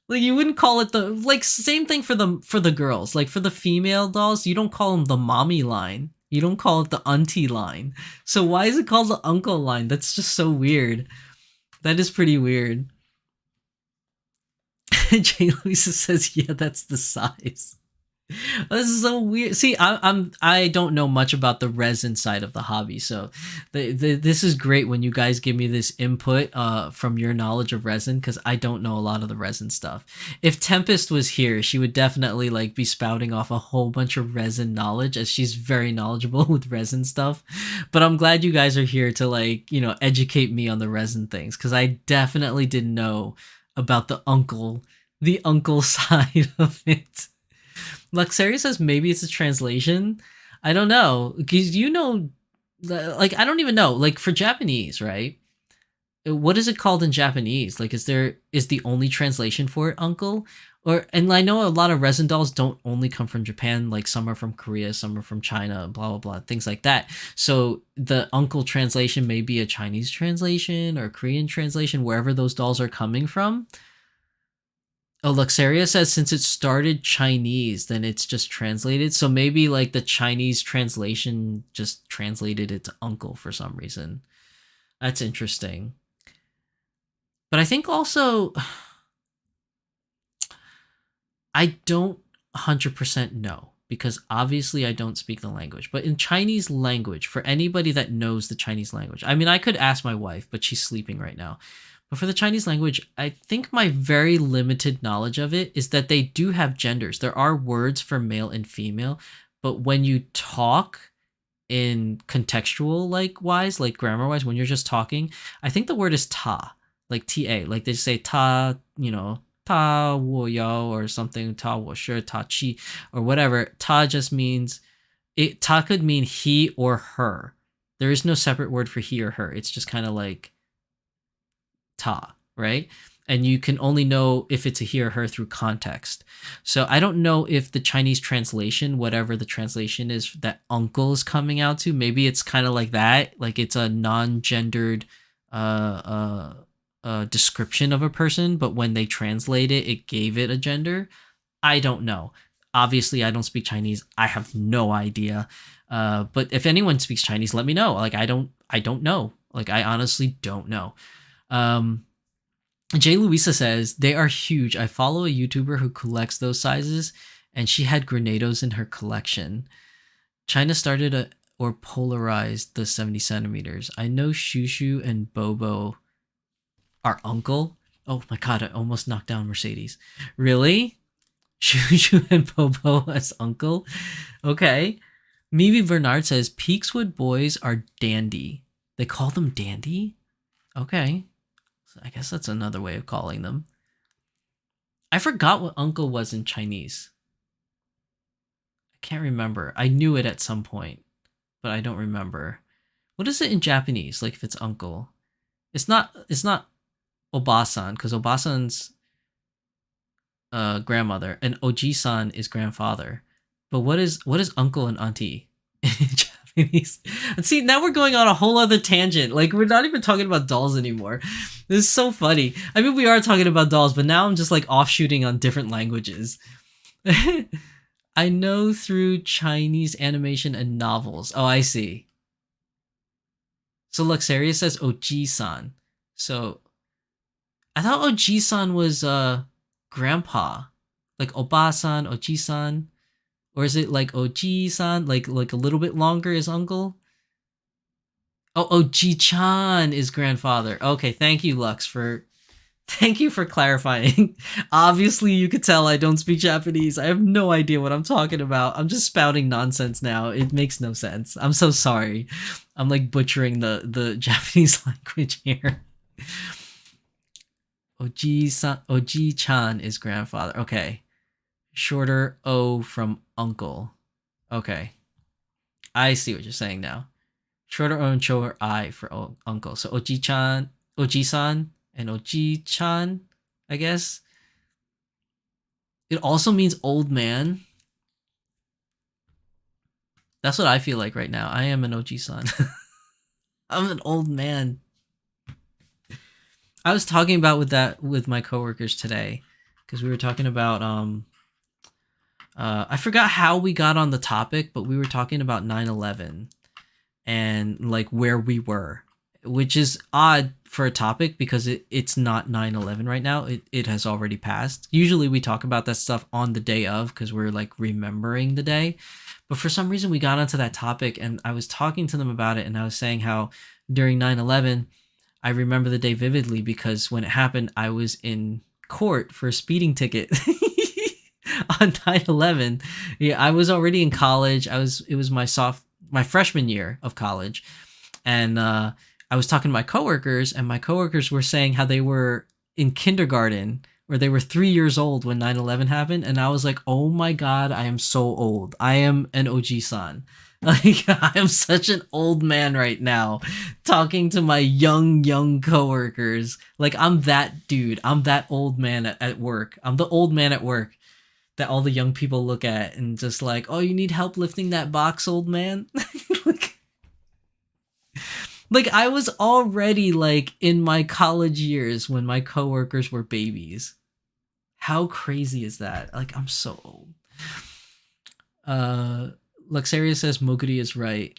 Like, you wouldn't call it the, like, same thing for the girls. Like, for the female dolls, you don't call them the mommy line. You don't call it the auntie line. So why is it called the uncle line? That's just so weird. That is pretty weird. Jay Louisa says, yeah, that's the size. This is so weird. See, I don't know much about the resin side of the hobby, so this is great when you guys give me this input from your knowledge of resin, because I don't know a lot of the resin stuff. If Tempest was here, she would definitely like be spouting off a whole bunch of resin knowledge, as she's very knowledgeable with resin stuff. But I'm glad you guys are here to like educate me on the resin things, because I definitely didn't know about the uncle side of it. Luxaria says maybe it's a translation. I don't know, because like, I don't even know. Like, for Japanese, right? what is it called in Japanese? Like, is the only translation for it uncle? Or and I know a lot of resin dolls don't only come from Japan. Like some are from Korea, some are from China, blah blah blah, things like that. So the uncle translation may be a Chinese translation or Korean translation, wherever those dolls are coming from. Oh, Luxaria says since it started Chinese, then it's just translated. So maybe like the Chinese translation just translated it to uncle for some reason. That's interesting. But I think also I don't 100% know because obviously I don't speak the language. But in Chinese language, for anybody that knows the Chinese language, I mean, I could ask my wife, but she's sleeping right now. But for the Chinese language, I think my very limited knowledge of it is that they do have genders. There are words for male and female, but when you talk in contextual like wise, like grammar wise, when you're just talking, I think the word is ta, like ta, like they say ta, ta wo yao or something, ta wo shi, ta chi, or whatever. Ta just means it. Ta could mean he or her. There is no separate word for he or her. It's just kind of like ta, right? And you can only know if it's a he or her through context. So I don't know if the Chinese translation, whatever the translation is that uncle is coming out to, maybe it's kind of like that, like it's a non-gendered description of a person, but when they translate it, it gave it a gender. I don't know. Obviously, I don't speak Chinese. I have no idea. But if anyone speaks Chinese, let me know. Like I don't know. Like I honestly don't know. Jay Louisa says they are huge. I follow a YouTuber who collects those sizes, and she had Grenados in her collection. China started or polarized the 70 centimeters. I know Shushu and Bobo are uncle. Oh my god, I almost knocked down Mercedes. Really? Shushu and Bobo as uncle? Okay. Mimi Bernard says Peakswood boys are dandy. They call them dandy? Okay. So I guess that's another way of calling them. I forgot what uncle was in Chinese. I can't remember. I knew it at some point, but I don't remember. What is it in Japanese? Like if it's uncle. It's not Obasan, because Obasan's grandmother and Oji-san is grandfather. But what is uncle and auntie in Japanese? And see, now we're going on a whole other tangent. Like we're not even talking about dolls anymore. This is so funny. I mean, we are talking about dolls, but now I'm just like offshooting on different languages. I know through Chinese animation and novels. Oh, I see. So Luxaria says Oji-san. So I thought Oji-san was grandpa. Like Oba-san, Oji-san. Or is it like Oji-san? Like a little bit longer is uncle? Oh, Oji-chan is grandfather. Okay, thank you, Lux, thank you for clarifying. Obviously, you could tell I don't speak Japanese. I have no idea what I'm talking about. I'm just spouting nonsense now. It makes no sense. I'm so sorry. I'm like butchering the Japanese language here. Oji-chan is grandfather. Okay. Shorter O from uncle. Okay. I see what you're saying now. Shorter O and shorter I for uncle. So Oji-chan, Oji-san, and Oji-chan, I guess. It also means old man. That's what I feel like right now. I am an Oji-san. I'm an old man. I was talking about with my coworkers today because we were talking about I forgot how we got on the topic, but we were talking about 9/11 and like where we were, which is odd for a topic because it's not 9/11 right now. It has already passed. Usually we talk about that stuff on the day of because we're like remembering the day. But for some reason we got onto that topic and I was talking to them about it and I was saying how during 9/11 I remember the day vividly because when it happened I was in court for a speeding ticket. On 9/11. Yeah, I was already in college. It was my freshman year of college. And I was talking to my coworkers and my coworkers were saying how they were in kindergarten where they were 3 years old when 9/11 happened and I was like, "Oh my god, I am so old. I am an Oji-san." Like I am such an old man right now talking to my young coworkers. Like I'm that dude. I'm that old man at work. I'm the old man at work that all the young people look at and just like, "Oh, you need help lifting that box, old man?" like, like I was already like in my college years when my coworkers were babies. How crazy is that? Like I'm so old. Uh Luxaria says Moguri is right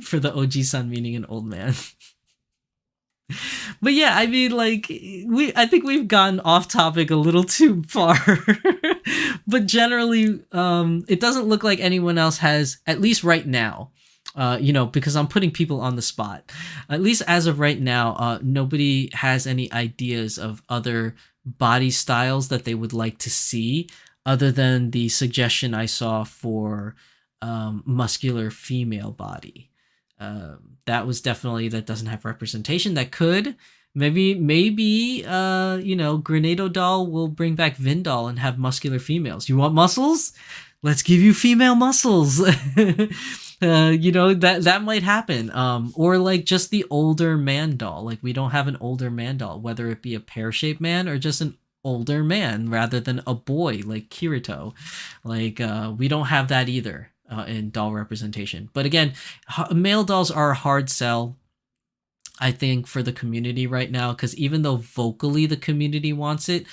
for the OG son meaning an old man. But yeah, I mean, like I think we've gone off topic a little too far. But generally, it doesn't look like anyone else has, at least right now. Because I'm putting people on the spot. At least as of right now, nobody has any ideas of other body styles that they would like to see, other than the suggestion I saw for muscular female body. That was definitely, that doesn't have representation. That could maybe Grenado doll will bring back Vindal and have muscular females. You want muscles? Let's give you female muscles. That might happen. Or like just the older man doll. Like we don't have an older man doll, whether it be a pear-shaped man or just an older man rather than a boy like Kirito. Like we don't have that either in doll representation. But again, male dolls are a hard sell, I think, for the community right now, because even though vocally the community wants it,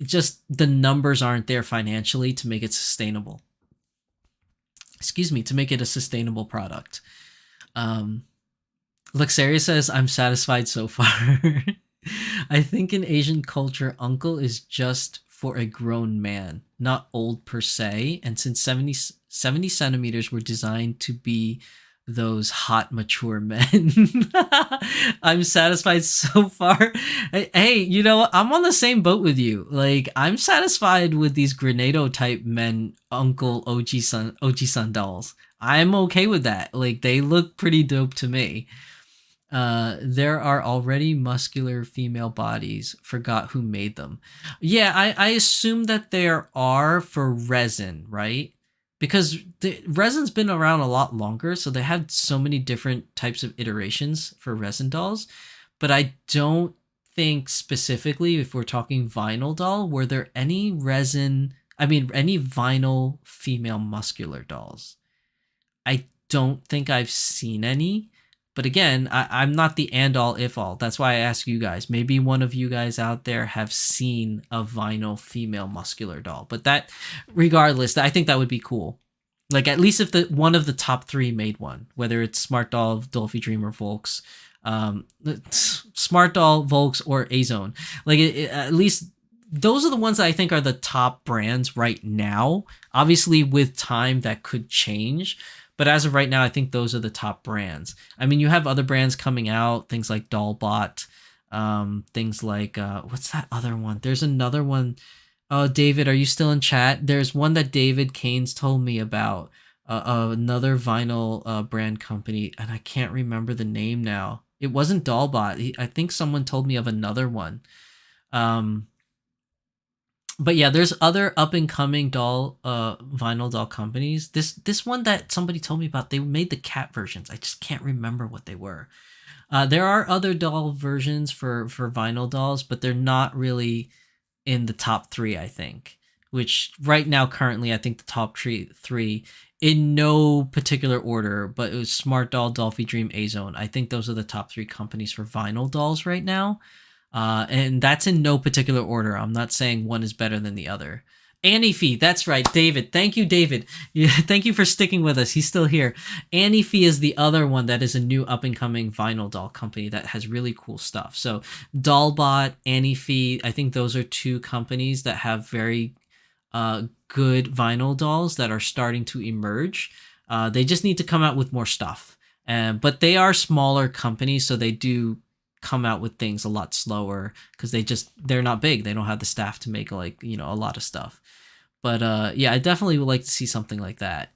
just the numbers aren't there financially to make it sustainable. Excuse me, to make it a sustainable product. Luxaria says, I'm satisfied so far. I think in Asian culture, uncle is just for a grown man, not old per se. And since 70 centimeters were designed to be those hot, mature men, I'm satisfied so far. Hey, I'm on the same boat with you. Like, I'm satisfied with these Grenado type men, Uncle OG-san dolls. I'm okay with that. Like, they look pretty dope to me. There are already muscular female bodies. Forgot who made them. Yeah, I assume that there are for resin, right? Because the resin's been around a lot longer, so they had so many different types of iterations for resin dolls. But I don't think specifically, if we're talking vinyl doll, were there any any vinyl female muscular dolls? I don't think I've seen any. But again, I'm not the and all if all. That's why I ask you guys. Maybe one of you guys out there have seen a vinyl female muscular doll. But that, regardless, I think that would be cool. Like at least if one of the top three made one, whether it's Smart Doll, Dolphy Dream, or Volks, Smart Doll, Volks, or Azone. Like at least those are the ones that I think are the top brands right now. Obviously, with time that could change. But as of right now, I think those are the top brands. I mean, you have other brands coming out, things like Dollbot, things like, what's that other one? There's another one. Oh, David, are you still in chat? There's one that David Keynes told me about, another vinyl brand company, and I can't remember the name now. It wasn't Dollbot. I think someone told me of another one. But yeah, there's other up and coming vinyl doll companies. This one that somebody told me about, they made the cat versions. I just can't remember what they were. There are other doll versions for vinyl dolls, but they're not really in the top three, I think. Which right now, currently, I think the top three in no particular order, but it was Smart Doll, Dolphy Dream, Azone. I think those are the top three companies for vinyl dolls right now. And that's in no particular order. I'm not saying one is better than the other. Anifee, that's right, David. Thank you, David. Yeah, thank you for sticking with us. He's still here. Anifee is the other one that is a new up-and-coming vinyl doll company that has really cool stuff. So Dollbot, Anifee, I think those are two companies that have very good vinyl dolls that are starting to emerge. They just need to come out with more stuff. But they are smaller companies, so they do come out with things a lot slower because they're not big. They don't have the staff to make a lot of stuff. But yeah, I definitely would like to see something like that.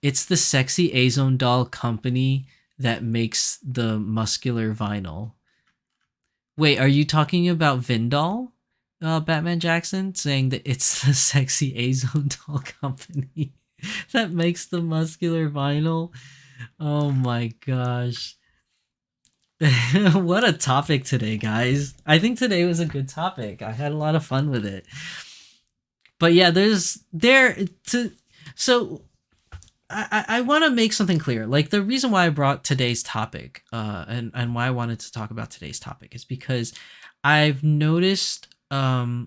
It's the Sexy Azone doll company that makes the muscular vinyl. Wait, are you talking about Vindal? Batman Jackson saying that it's the Sexy Azone doll company. that makes the muscular vinyl. Oh my gosh. What a topic today, guys. I think today was a good topic. I had a lot of fun with it. But yeah, there's there to so I want to make something clear. Like the reason why I brought today's topic, and why I wanted to talk about today's topic is because I've noticed a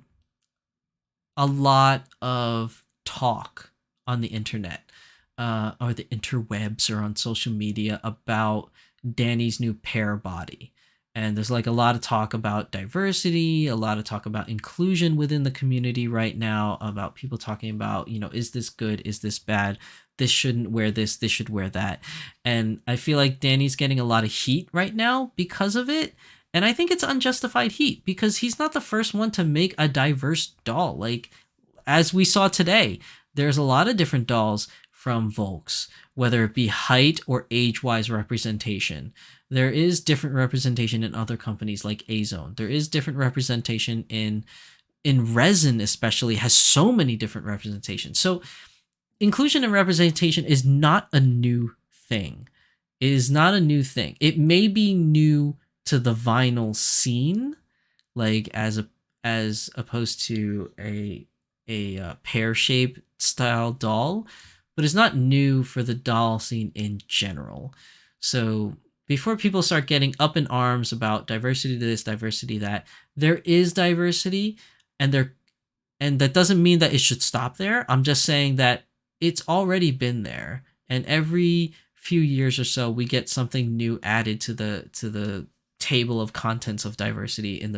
lot of talk on the internet, or the interwebs or on social media about Danny's new pair body. And there's like a lot of talk about diversity, a lot of talk about inclusion within the community right now, about people talking about, is this good? Is this bad? This shouldn't wear this should wear that. And I feel like Danny's getting a lot of heat right now because of it. And I think it's unjustified heat because he's not the first one to make a diverse doll. Like, as we saw today, there's a lot of different dolls from Volks, whether it be height or age-wise representation. There is different representation in other companies like A-Zone. There is different representation in resin, especially has so many different representations. So inclusion and representation is not a new thing. It is not a new thing. It may be new to the vinyl scene, like as opposed to a pear shaped style doll, but it's not new for the doll scene in general. So before people start getting up in arms about diversity this, diversity that, there is diversity, and that doesn't mean that it should stop there. I'm just saying that it's already been there, and every few years or so we get something new added to the table of contents of diversity in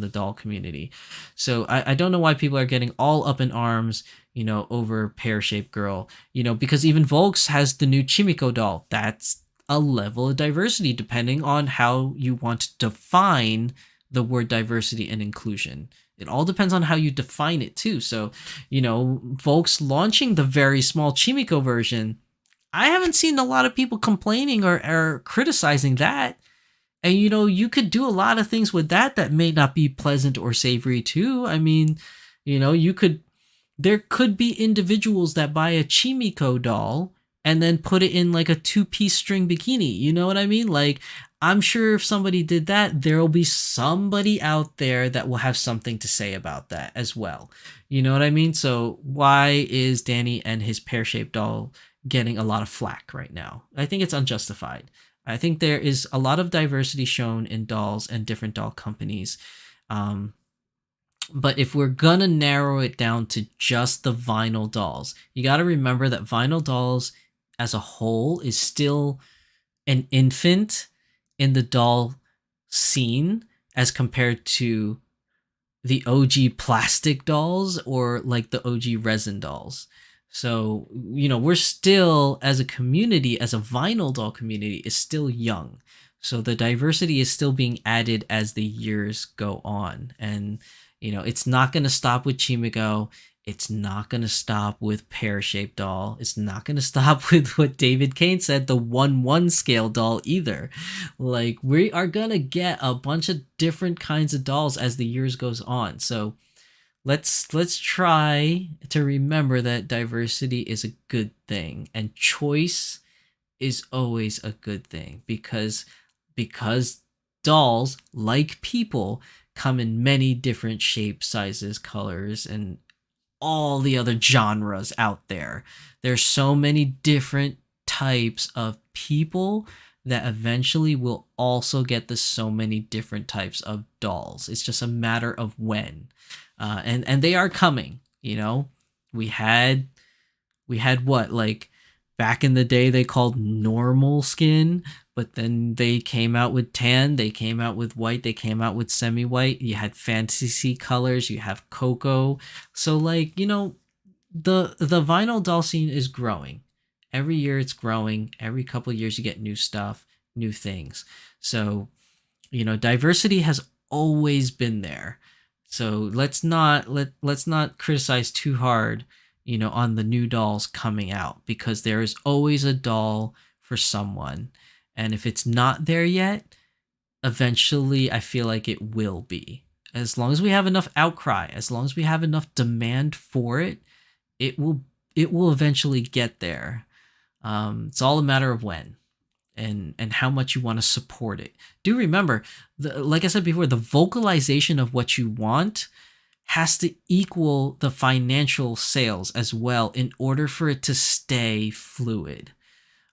the doll community. So I don't know why people are getting all up in arms, over pear shaped girl, because even Volks has the new Chimiko doll. That's a level of diversity depending on how you want to define the word diversity and inclusion. It all depends on how you define it too. So, Volks launching the very small Chimiko version, I haven't seen a lot of people complaining or criticizing that. And you could do a lot of things with that may not be pleasant or savory too. I mean, there could be individuals that buy a Chimiko doll and then put it in like a two-piece string bikini. You know what I mean? Like, I'm sure if somebody did that, there'll be somebody out there that will have something to say about that as well. You know what I mean? So why is Danny and his pear-shaped doll getting a lot of flack right now? I think it's unjustified. I think there is a lot of diversity shown in dolls and different doll companies. But if we're gonna narrow it down to just the vinyl dolls, you got to remember that vinyl dolls as a whole is still an infant in the doll scene as compared to the OG plastic dolls or like the OG resin dolls. So, we're still, as a community, as a vinyl doll community, is still young. So the diversity is still being added as the years go on. And, it's not going to stop with Chimiko. It's not going to stop with pear-shaped doll. It's not going to stop with what David Kane said, the 1/1 scale doll either. Like, we are going to get a bunch of different kinds of dolls as the years goes on. So let's try to remember that diversity is a good thing, and choice is always a good thing, because dolls, like people, come in many different shapes, sizes, colors, and all the other genres out there. There's so many different types of people that eventually will also get the so many different types of dolls. It's just a matter of when. And they are coming. We had what, like, back in the day they called normal skin, but then they came out with tan, they came out with white, they came out with semi-white. You had fantasy colors, you have cocoa. So, like, the vinyl doll scene is growing. Every year it's growing. Every couple of years you get new stuff, new things. So, diversity has always been there. So let's not criticize too hard, on the new dolls coming out, because there is always a doll for someone. And if it's not there yet, eventually I feel like it will be. As long as we have enough outcry, as long as we have enough demand for it, it will eventually get there. It's all a matter of when and how much you want to support it. Do remember, like I said before, the vocalization of what you want has to equal the financial sales as well in order for it to stay fluid.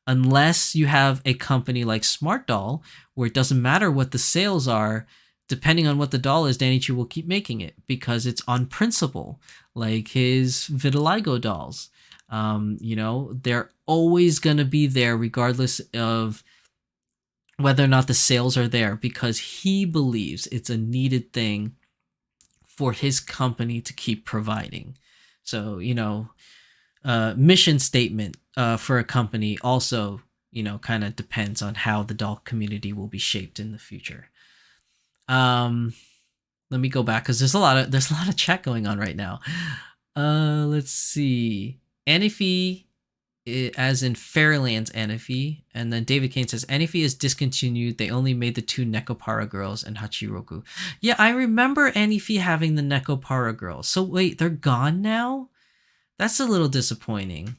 Unless you have a company like Smart Doll, where it doesn't matter what the sales are, depending on what the doll is, Danichi will keep making it because it's on principle, like his vitiligo dolls. They're always going to be there regardless of whether or not the sales are there because he believes it's a needed thing for his company to keep providing. So, mission statement for a company also, kind of depends on how the doll community will be shaped in the future. Let me go back because there's a lot of chat going on right now. Let's see. Anifi, as in Fairyland's Anifi, and then David Kane says Anifi is discontinued. They only made the 2 Nekopara girls and Hachiroku. Yeah, I remember Anifi having the Nekopara girls. So wait, they're gone now? That's a little disappointing.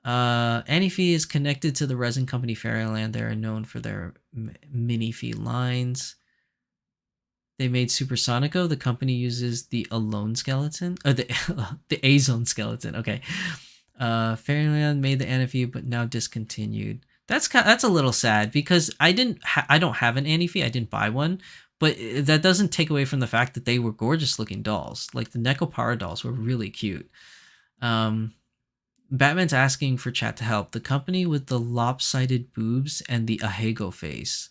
Anifi is connected to the resin company Fairyland. They are known for their Minifee lines. They made Supersonico. The company uses the Alone skeleton, or the Azone skeleton. Okay. Fairyland made the Anifi, but now discontinued. That's a little sad because I don't have an Anifi. I didn't buy one, but that doesn't take away from the fact that they were gorgeous looking dolls. Like the Nekopara dolls were really cute. Batman's asking for chat to help. The company with the lopsided boobs and the Ahego face.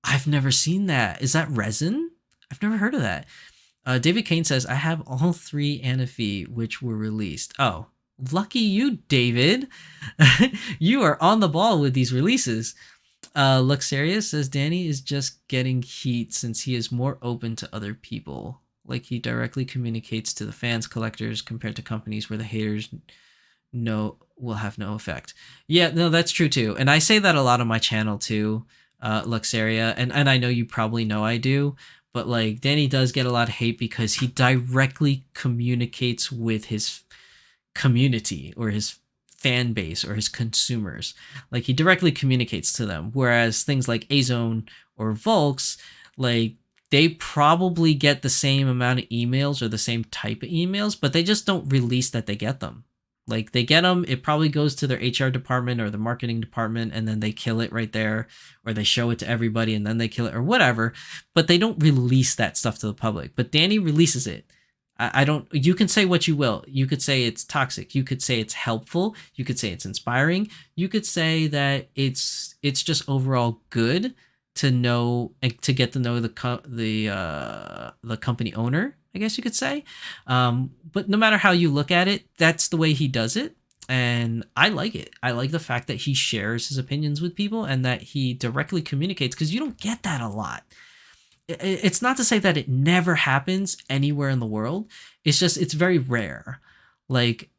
I've never seen that. Is that resin? I've never heard of that. David Kane says, I have all 3 Anifi which were released. Oh, lucky you, David. You are on the ball with these releases. Luxaria says, Danny is just getting heat since he is more open to other people. Like he directly communicates to the fans, collectors, compared to companies where the haters will have no effect. Yeah, no, that's true too. And I say that a lot on my channel too. Luxaria, and I know you probably know I do, but like Danny does get a lot of hate because he directly communicates with his community or his fan base or his consumers. Like he directly communicates to them, whereas things like Azone or Volks, like they probably get the same amount of emails or the same type of emails, but they just don't release that they get them. Like they get them, it probably goes to their HR department or the marketing department, and then they kill it right there, or they show it to everybody and then they kill it or whatever. But they don't release that stuff to the public. But Danny releases it. I don't. You can say what you will. You could say it's toxic. You could say it's helpful. You could say it's inspiring. You could say that it's just overall good to know, to get to know the company owner, I guess you could say. But no matter how you look at it, that's the way he does it. And I like it. I like the fact that he shares his opinions with people and that he directly communicates, because you don't get that a lot. It's not to say that it never happens anywhere in the world. It's just, it's very rare. Like,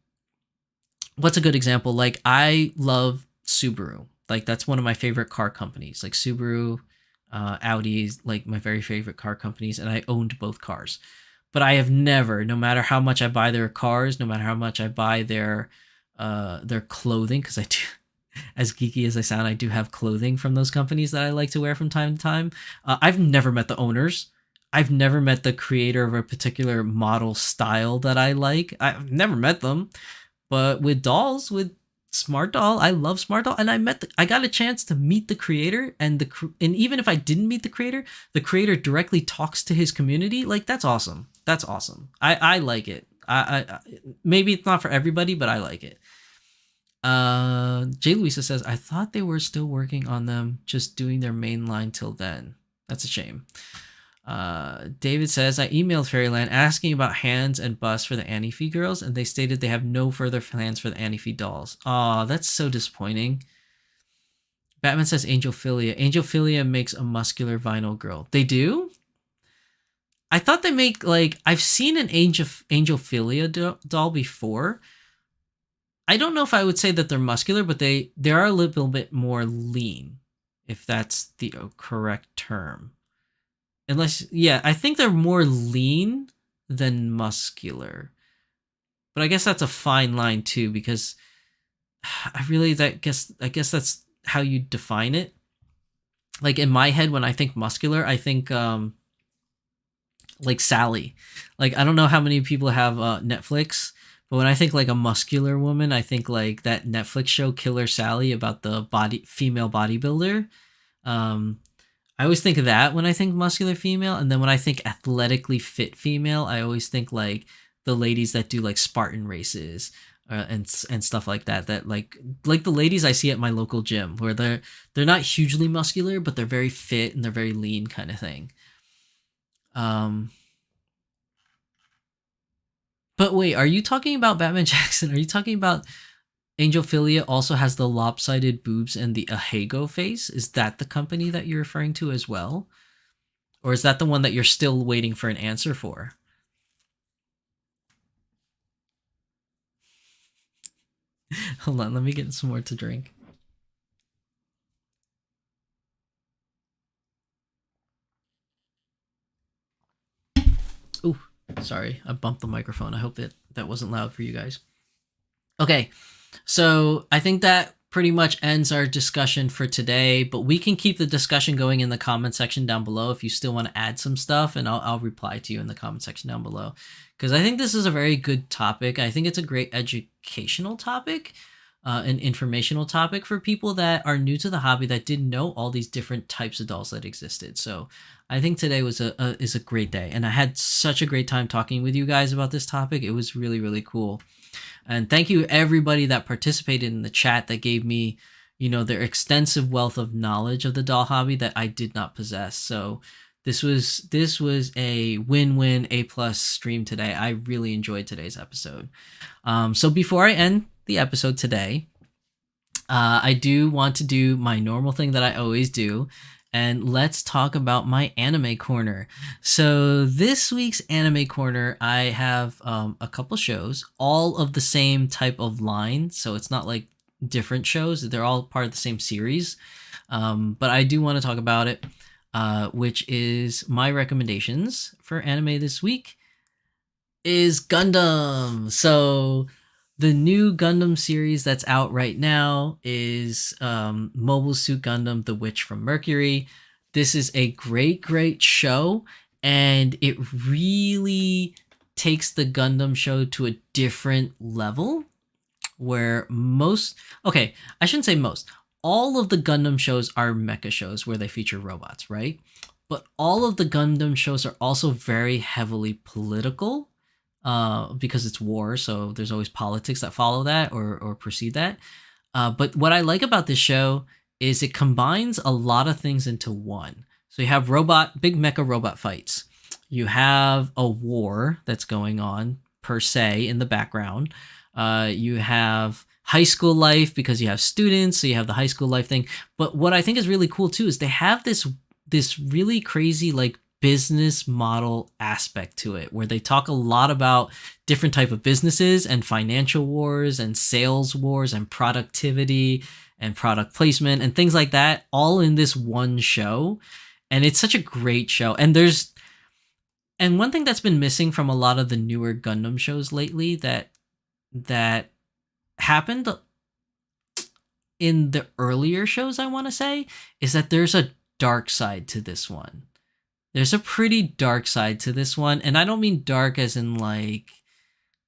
what's a good example? Like, I love Subaru. Like, that's one of my favorite car companies. Like, Subaru, Audi is like my very favorite car companies, and I owned both cars. But I have never, no matter how much I buy their cars, no matter how much I buy their clothing, because I do, as geeky as I sound, I do have clothing from those companies that I like to wear from time to time. I've never met the owners. I've never met the creator of a particular model style that I like. I've never met them. But with dolls, with Smart Doll, I love Smart Doll, and I got a chance to meet the creator, and even if I didn't meet the creator directly talks to his community. Like, that's awesome. That's awesome. I like it. I maybe it's not for everybody, but I like it. Jay Louisa says, I thought they were still working on them, just doing their main line till then. That's a shame. David says, I emailed Fairyland asking about hands and busts for the Anifi girls, and they stated they have no further plans for the Anifi dolls. Aw, that's so disappointing. Batman says Angelphilia. Angelphilia makes a muscular vinyl girl. They do? I thought they make, like, I've seen an Angelphilia doll before. I don't know if I would say that they're muscular, but they are a little bit more lean, if that's the correct term. Unless, yeah, I think they're more lean than muscular. but I guess that's a fine line too, because I guess that's how you define it. Like in my head, when I think muscular, I think like Sally. Like I don't know how many people have Netflix, but when I think like a muscular woman, I think like that Netflix show Killer Sally about the body female bodybuilder. Um, I always think of that when I think muscular female, and then when I think athletically fit female, I always think like the ladies that do like Spartan races and stuff like that. That like the ladies I see at my local gym, where they're not hugely muscular, but they're very fit and they're very lean, kind of thing. Um, but wait, are you talking about Batman Jackson? Are you talking about Angelphilia also has the lopsided boobs and the Ahego face? Is that the company that you're referring to as well? Or is that the one that you're still waiting for an answer for? Hold on, let me get some more to drink. Ooh, sorry, I bumped the microphone. I hope that wasn't loud for you guys. Okay, so I think that pretty much ends our discussion for today, but we can keep the discussion going in the comment section down below if you still want to add some stuff, and I'll reply to you in the comment section down below. Because I think this is a very good topic. I think it's a great educational topic, an informational topic for people that are new to the hobby that didn't know all these different types of dolls that existed. So I think today was is a great day, and I had such a great time talking with you guys about this topic. It was really, really cool. And thank you everybody that participated in the chat that gave me, their extensive wealth of knowledge of the doll hobby that I did not possess. So this was a win-win A+ stream today. I really enjoyed today's episode. So before I end the episode today, I do want to do my normal thing that I always do, and let's talk about my anime corner. So this week's anime corner, I have a couple shows, all of the same type of line. So it's not like different shows; they're all part of the same series. But I do want to talk about it, which is my recommendations for anime this week is Gundam. So the new Gundam series that's out right now is Mobile Suit Gundam: The Witch from Mercury. This is a great, great show, and it really takes the Gundam show to a different level. Where okay, I shouldn't say most, all of the Gundam shows are mecha shows where they feature robots, right? But all of the Gundam shows are also very heavily political, because it's war, so there's always politics that follow that or precede that. But what I like about this show is it combines a lot of things into one. So you have big mecha robot fights. You have a war that's going on per se in the background. You have high school life because you have students, so you have the high school life thing. But what I think is really cool too is they have this really crazy like business model aspect to it, where they talk a lot about different type of businesses and financial wars and sales wars and productivity and product placement and things like that, all in this one show. And it's such a great show. And one thing that's been missing from a lot of the newer Gundam shows lately that happened in the earlier shows, I want to say, is that there's a dark side to this one. There's a pretty dark side to this one, and I don't mean dark as in like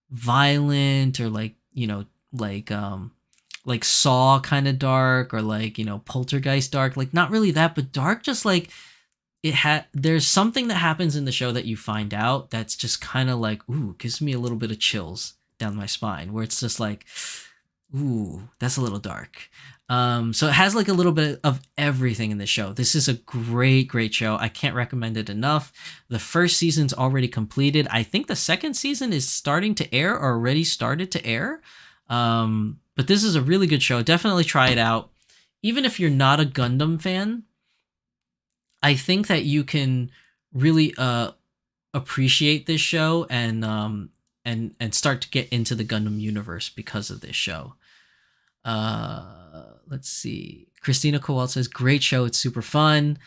violent or like, like Saw kind of dark, or like, Poltergeist dark, like not really that, but dark just like there's something that happens in the show that you find out that's just kind of like, ooh, gives me a little bit of chills down my spine, where it's just like, ooh, that's a little dark. So it has like a little bit of everything in the show. This is a great, great show. I can't recommend it enough. The first season's already completed. I think the second season is starting to air or already started to air. But this is a really good show. Definitely try it out. Even if you're not a Gundam fan, I think that you can really appreciate this show and start to get into the Gundam universe because of this show. Let's see. Christina Kowal says, great show. It's super fun.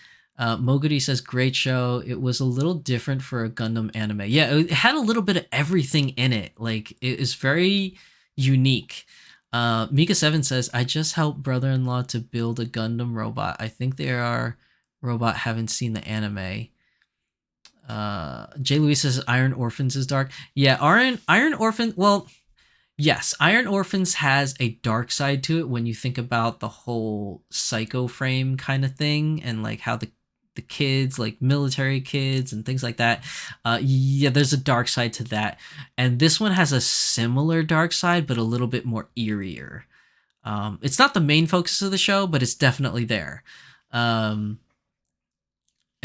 Moguri says, great show. It was a little different for a Gundam anime. Yeah, it had a little bit of everything in it. Like, it is very unique. Mika7 says, I just helped brother-in-law to build a Gundam robot. I think they are robot, haven't seen the anime. Jay Louis says, Iron Orphans is dark. Yeah, Iron Orphan, well, yes, Iron Orphans has a dark side to it when you think about the whole psycho frame kind of thing and like how the kids, like military kids and things like that. Yeah, there's a dark side to that. And this one has a similar dark side, but a little bit more eerier. It's not the main focus of the show, but it's definitely there.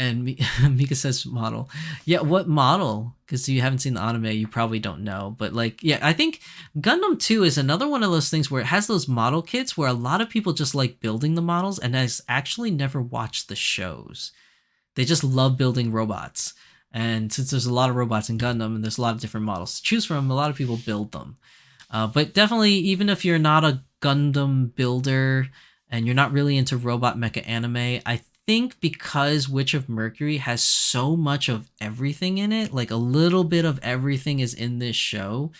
And Mika says model. Yeah, what model? Because you haven't seen the anime, you probably don't know. But like, yeah, I think Gundam 2 is another one of those things where it has those model kits where a lot of people just like building the models and has actually never watched the shows. They just love building robots. And since there's a lot of robots in Gundam and there's a lot of different models to choose from, a lot of people build them. But definitely, even if you're not a Gundam builder and you're not really into robot mecha anime, I think because Witch of Mercury has so much of everything in it, like a little bit of everything is in this show.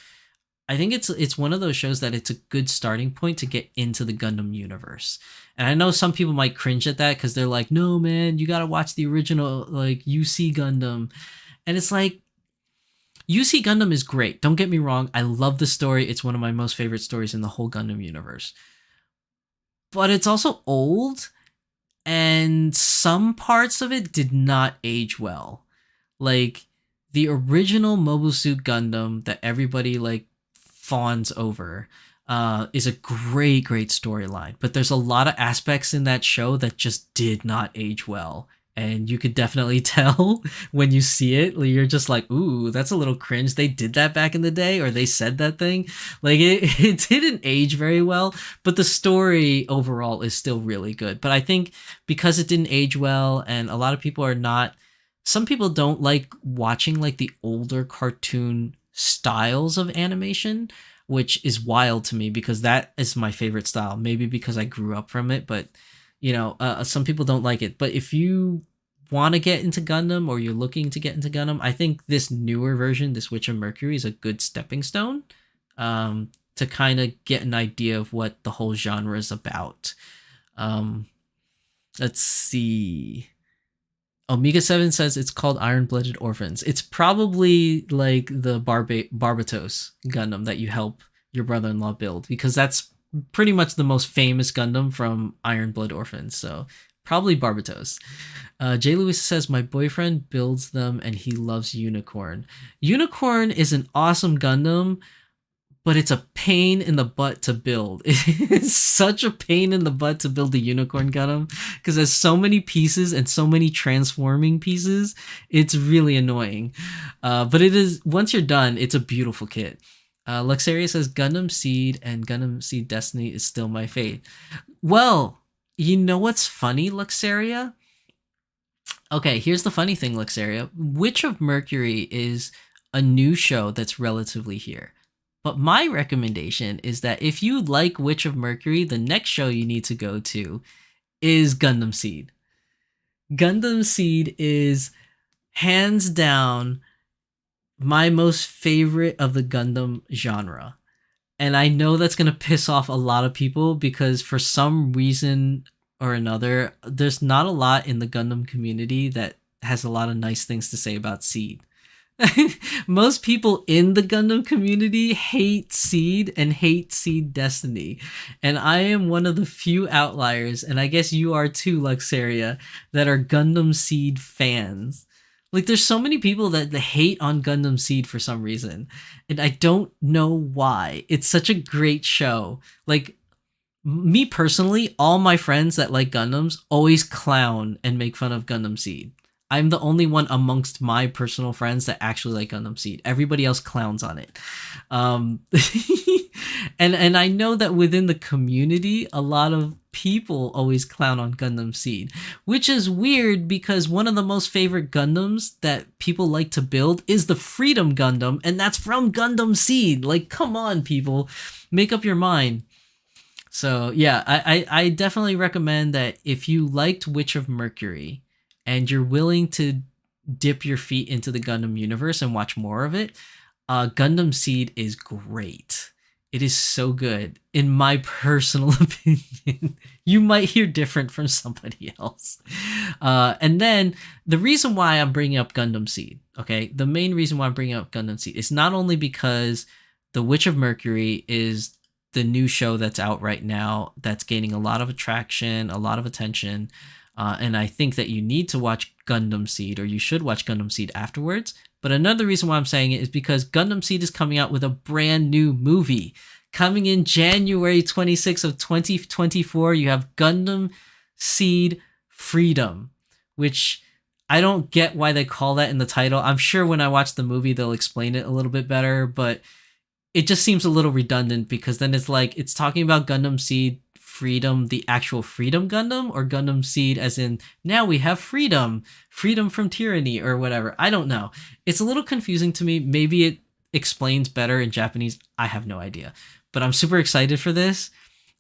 I think it's one of those shows that it's a good starting point to get into the Gundam universe. And I know some people might cringe at that because they're like, no, man, you got to watch the original, like, UC Gundam. And it's like, UC Gundam is great. Don't get me wrong. I love the story. It's one of my most favorite stories in the whole Gundam universe. But it's also old, and some parts of it did not age well. Like, the original Mobile Suit Gundam that everybody, like, fawns over is a great storyline, but there's a lot of aspects in that show that just did not age well, and you could definitely tell when you see it. You're just like, ooh, that's a little cringe. They did that back in the day, or they said that thing. Like, it didn't age very well, but the story overall is still really good. But I think because it didn't age well, and a lot of people are not, some people don't like watching like the older cartoon styles of animation, which is wild to me because that is my favorite style. Maybe because I grew up from it, but some people don't like it. But if you want to get into Gundam, or you're looking to get into Gundam, I think this newer version, this Witch of Mercury, is a good stepping stone to kind of get an idea of what the whole genre is about. Let's see. Omega 7 says it's called Iron Blooded Orphans. It's probably like the Barbatos Gundam that you help your brother-in-law build, because that's pretty much the most famous Gundam from Iron Blood Orphans. So probably Barbatos. Jay Lewis says, my boyfriend builds them and he loves Unicorn. Unicorn is an awesome Gundam, but it's a pain in the butt to build. It's such a pain in the butt to build a Unicorn Gundam because there's so many pieces and so many transforming pieces. It's really annoying. But it is, once you're done, it's a beautiful kit. Luxaria says, Gundam Seed and Gundam Seed Destiny is still my fate. Well, you know what's funny, Luxaria? Okay, here's the funny thing, Luxaria. Witch of Mercury is a new show that's relatively here. But my recommendation is that if you like Witch of Mercury, the next show you need to go to is Gundam Seed. Gundam Seed is hands down my most favorite of the Gundam genre. And I know that's going to piss off a lot of people because for some reason or another, there's not a lot in the Gundam community that has a lot of nice things to say about Seed. Most people in the Gundam community hate Seed and hate Seed Destiny. And I am one of the few outliers, and I guess you are too, Luxaria, that are Gundam Seed fans. Like, there's so many people that hate on Gundam Seed for some reason, and I don't know why. It's such a great show. Like, me personally, all my friends that like Gundams always clown and make fun of Gundam Seed. I'm the only one amongst my personal friends that actually like Gundam Seed. Everybody else clowns on it. And I know that within the community, a lot of people always clown on Gundam Seed, which is weird because one of the most favorite Gundams that people like to build is the Freedom Gundam, and that's from Gundam Seed. Like, come on, people, make up your mind. So yeah, I definitely recommend that if you liked Witch of Mercury and you're willing to dip your feet into the Gundam universe and watch more of it, Gundam Seed is great. It is so good, in my personal opinion. You might hear different from somebody else. And then the reason why I'm bringing up Gundam Seed, okay, the main reason why I'm bringing up Gundam Seed is not only because The Witch of Mercury is the new show that's out right now that's gaining a lot of attraction, a lot of attention. And I think that you need to watch Gundam Seed, or you should watch Gundam Seed afterwards. But another reason why I'm saying it is because Gundam Seed is coming out with a brand new movie. Coming in January 26th of 2024, you have Gundam Seed Freedom, which I don't get why they call that in the title. I'm sure when I watch the movie, they'll explain it a little bit better, but it just seems a little redundant because then it's like it's talking about Gundam Seed Freedom, the actual Freedom Gundam, or Gundam Seed as in now we have freedom from tyranny or whatever. I don't know. It's a little confusing to me. Maybe it explains better in Japanese. I have no idea. But I'm super excited for this.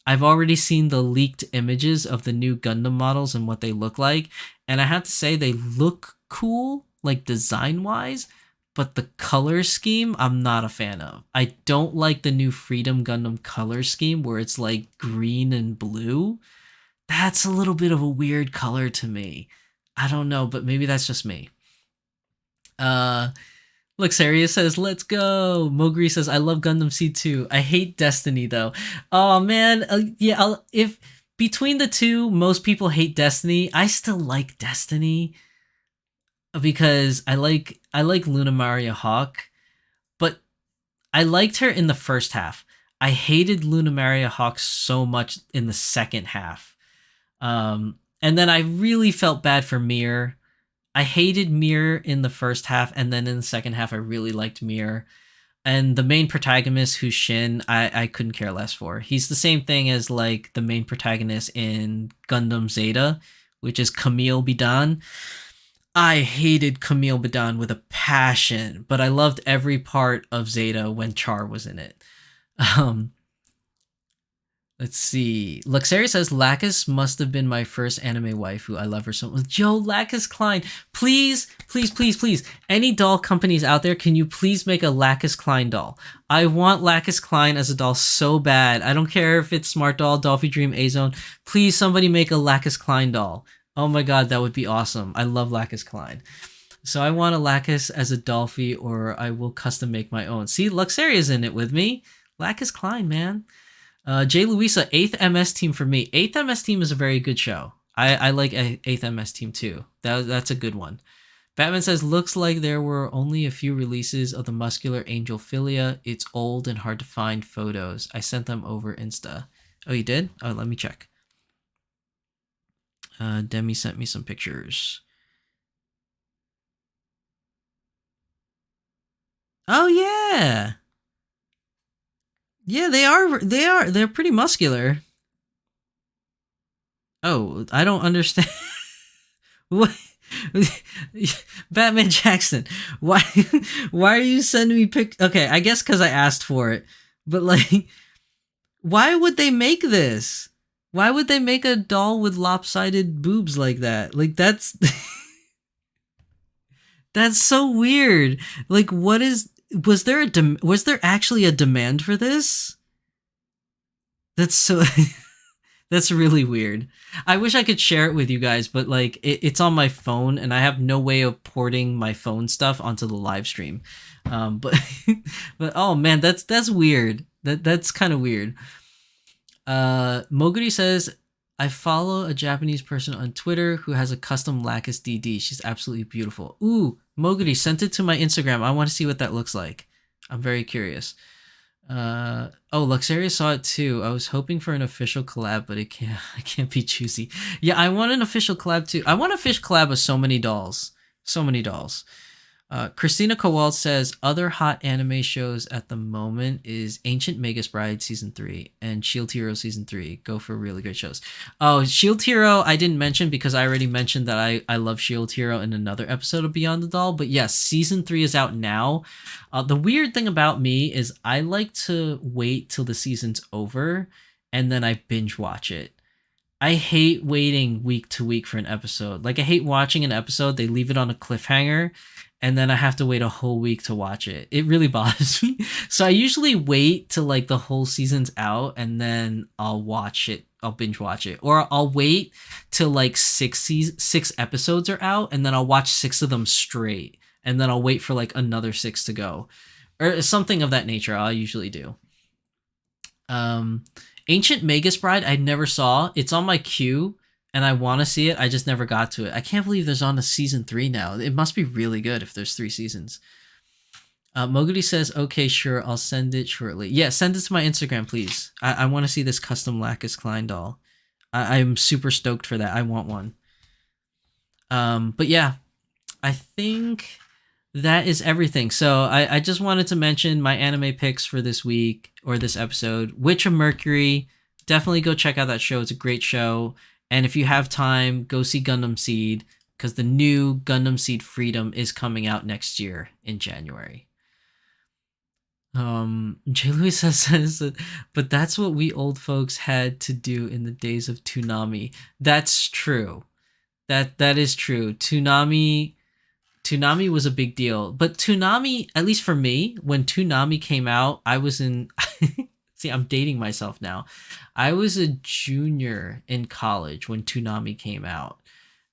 I've already seen the leaked images of the new Gundam models and what they look like, and I have to say they look cool, like design-wise, but the color scheme I'm not a fan of. I don't like the new Freedom Gundam color scheme where it's like green and blue. That's a little bit of a weird color to me. I don't know, but maybe that's just me. Luxaria says, let's go. Moguri says, I love Gundam Seed 2. I hate Destiny though. Oh man, if between the two, most people hate Destiny. I still like Destiny because I like Luna Maria Hawk, but I liked her in the first half. I hated Luna Maria Hawk so much in the second half. And then I really felt bad for Mir. I hated Mir in the first half, and then in the second half, I really liked Mir. And the main protagonist, who's Shin, I couldn't care less for. He's the same thing as like the main protagonist in Gundam Zeta, which is Camille Bidan. I hated Camille Bidan with a passion, but I loved every part of Zeta when Char was in it. Let's see. Luxaria says, Lacus must have been my first anime waifu. I love her so much. Yo, Lacus Klein. Please, please, please, please. Any doll companies out there, can you please make a Lacus Klein doll? I want Lacus Klein as a doll so bad. I don't care if it's Smart Doll, Dolphy Dream, A-Zone. Please, somebody make a Lacus Klein doll. Oh my god, that would be awesome. I love Lacus Klein. So I want a Lacus as a Dolphy, or I will custom make my own. See, Luxaria's in it with me. Lacus Klein, man. Jay Louisa, 8th MS Team for me. 8th MS Team is a very good show. I like 8th MS Team too. That's a good one. Batman says, looks like there were only a few releases of the Muscular Angel Philia. It's old and hard to find photos. I sent them over Insta. Oh, you did? Oh, let me check. Demi sent me some pictures. Oh, yeah. Yeah, they're pretty muscular. Oh, I don't understand. What? Batman Jackson, why are you sending me Okay, I guess because I asked for it, but like, why would they make this? Why would they make a doll with lopsided boobs like that? Like, that's that's so weird. Like, was there actually a demand for this? That's so that's really weird. I wish I could share it with you guys, but like it's on my phone and I have no way of porting my phone stuff onto the live stream. But but oh man, that's weird. That's kind of weird. Moguri says, I follow a Japanese person on Twitter who has a custom Lacus DD. She's absolutely beautiful. Ooh, Moguri, sent it to my Instagram. I want to see what that looks like. I'm very curious. Oh, Luxaria saw it too. I was hoping for an official collab, but I can't be choosy. Yeah, I want an official collab too. I want a fish collab with so many dolls. So many dolls. Christina Kowal says, other hot anime shows at the moment is Ancient Magus Bride Season 3 and Shield Hero Season 3. Go for really great shows. Oh, Shield Hero I didn't mention because I already mentioned that I love Shield Hero in another episode of Beyond the Doll. But yes, Season 3 is out now. The weird thing about me is I like to wait till the season's over and then I binge watch it. I hate waiting week to week for an episode. Like I hate watching an episode, they leave it on a cliffhanger, and then I have to wait a whole week to watch it. It really bothers me. So I usually wait till like the whole season's out and then I'll watch it. I'll binge watch it. Or I'll wait till like six episodes are out and then I'll watch 6 of them straight. And then I'll wait for like another 6 to go. Or something of that nature I'll usually do. Um Ancient Magus Bride I never saw. It's on my queue and I want to see it. I just never got to it. I can't believe there's on a season 3 now. It must be really good if there's 3 seasons. Moguri says, okay, sure, I'll send it shortly. Yeah, send it to my Instagram, please. I want to see this custom Lacus Klein doll. I'm super stoked for that. I want one. But yeah, I think that is everything. So I just wanted to mention my anime picks for this week or this episode. Witch of Mercury. Definitely go check out that show. It's a great show. And if you have time, go see Gundam Seed because the new Gundam Seed Freedom is coming out next year in January. Jay Louis says that, but that's what we old folks had to do in the days of Toonami. That's true. That is true. Toonami was a big deal. But Toonami, at least for me, when Toonami came out, I was in see, I'm dating myself now. I was a junior in college when Toonami came out.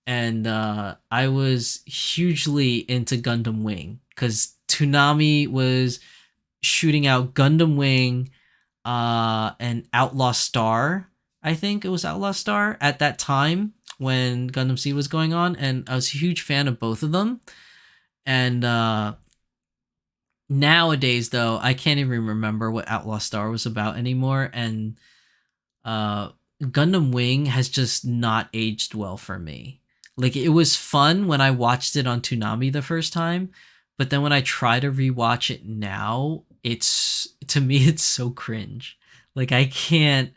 And I was hugely into Gundam Wing because Toonami was shooting out Gundam Wing and Outlaw Star. I think it was Outlaw Star at that time when Gundam Seed was going on, and I was a huge fan of both of them. And nowadays, though, I can't even remember what Outlaw Star was about anymore, and Gundam Wing has just not aged well for me. Like, it was fun when I watched it on Toonami the first time, but then when I try to rewatch it now, to me it's so cringe. Like I can't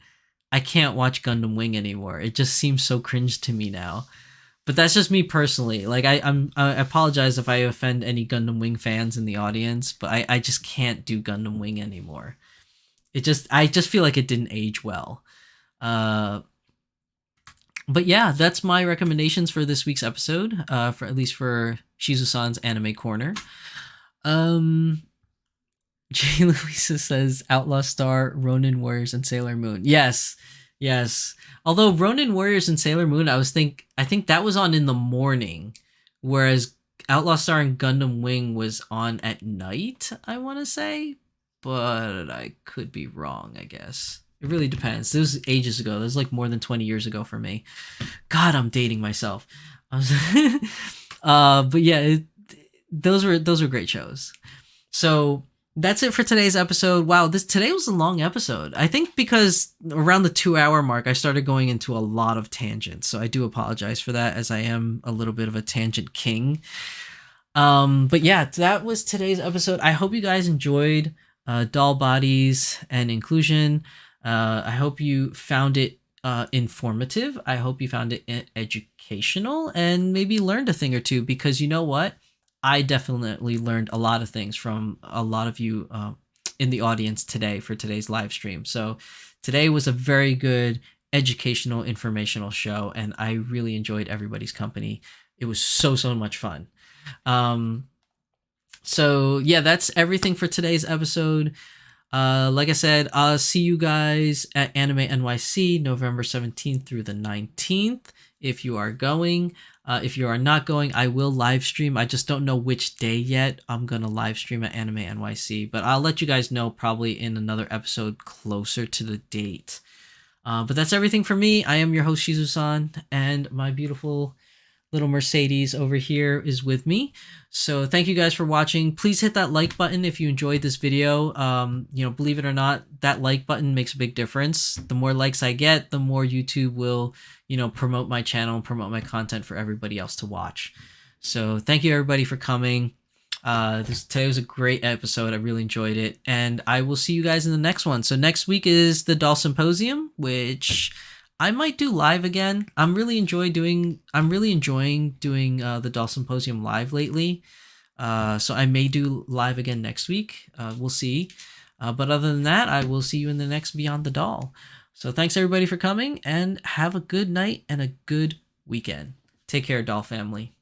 watch Gundam Wing anymore. It just seems so cringe to me now. But that's just me personally. Like I apologize if I offend any Gundam Wing fans in the audience, but I just can't do Gundam Wing anymore. I just feel like it didn't age well. But yeah, that's my recommendations for this week's episode. For at least for Shizu-san's Anime Corner. Jay Louisa says Outlaw Star, Ronin Warriors, and Sailor Moon. Yes. Although Ronin Warriors and Sailor Moon, I think that was on in the morning, whereas Outlaw Star and Gundam Wing was on at night, I want to say. But I could be wrong, I guess. It really depends. This was ages ago. This was like more than 20 years ago for me. God, I'm dating myself. But yeah, those were great shows. So that's it for today's episode. Wow, today was a long episode. I think because around the 2-hour mark, I started going into a lot of tangents. So I do apologize for that, as I am a little bit of a tangent king. But yeah, that was today's episode. I hope you guys enjoyed doll bodies and inclusion. I hope you found it informative. I hope you found it educational and maybe learned a thing or two, because you know what? I definitely learned a lot of things from a lot of you in the audience today for today's live stream. So today was a very good educational, informational show, and I really enjoyed everybody's company. It was so much fun. So yeah, that's everything for today's episode. Like I said, I'll see you guys at Anime NYC November 17th through the 19th if you are going. If you are not going, I will live stream. I just don't know which day yet I'm going to live stream at Anime NYC, but I'll let you guys know probably in another episode closer to the date. But that's everything for me. I am your host, Shizu-san, and my beautiful little Mercedes over here is with me. So thank you guys for watching. Please hit that like button if you enjoyed this video. Believe it or not, that like button makes a big difference. The more likes I get, the more YouTube will, promote my channel and promote my content for everybody else to watch. So thank you everybody for coming. Today was a great episode. I really enjoyed it, and I will see you guys in the next one. So next week is the Doll Symposium, which I might do live again. I'm really enjoying doing the Doll Symposium live lately. So I may do live again next week. We'll see. But other than that, I will see you in the next Beyond the Doll. So thanks everybody for coming, and have a good night and a good weekend. Take care, doll family.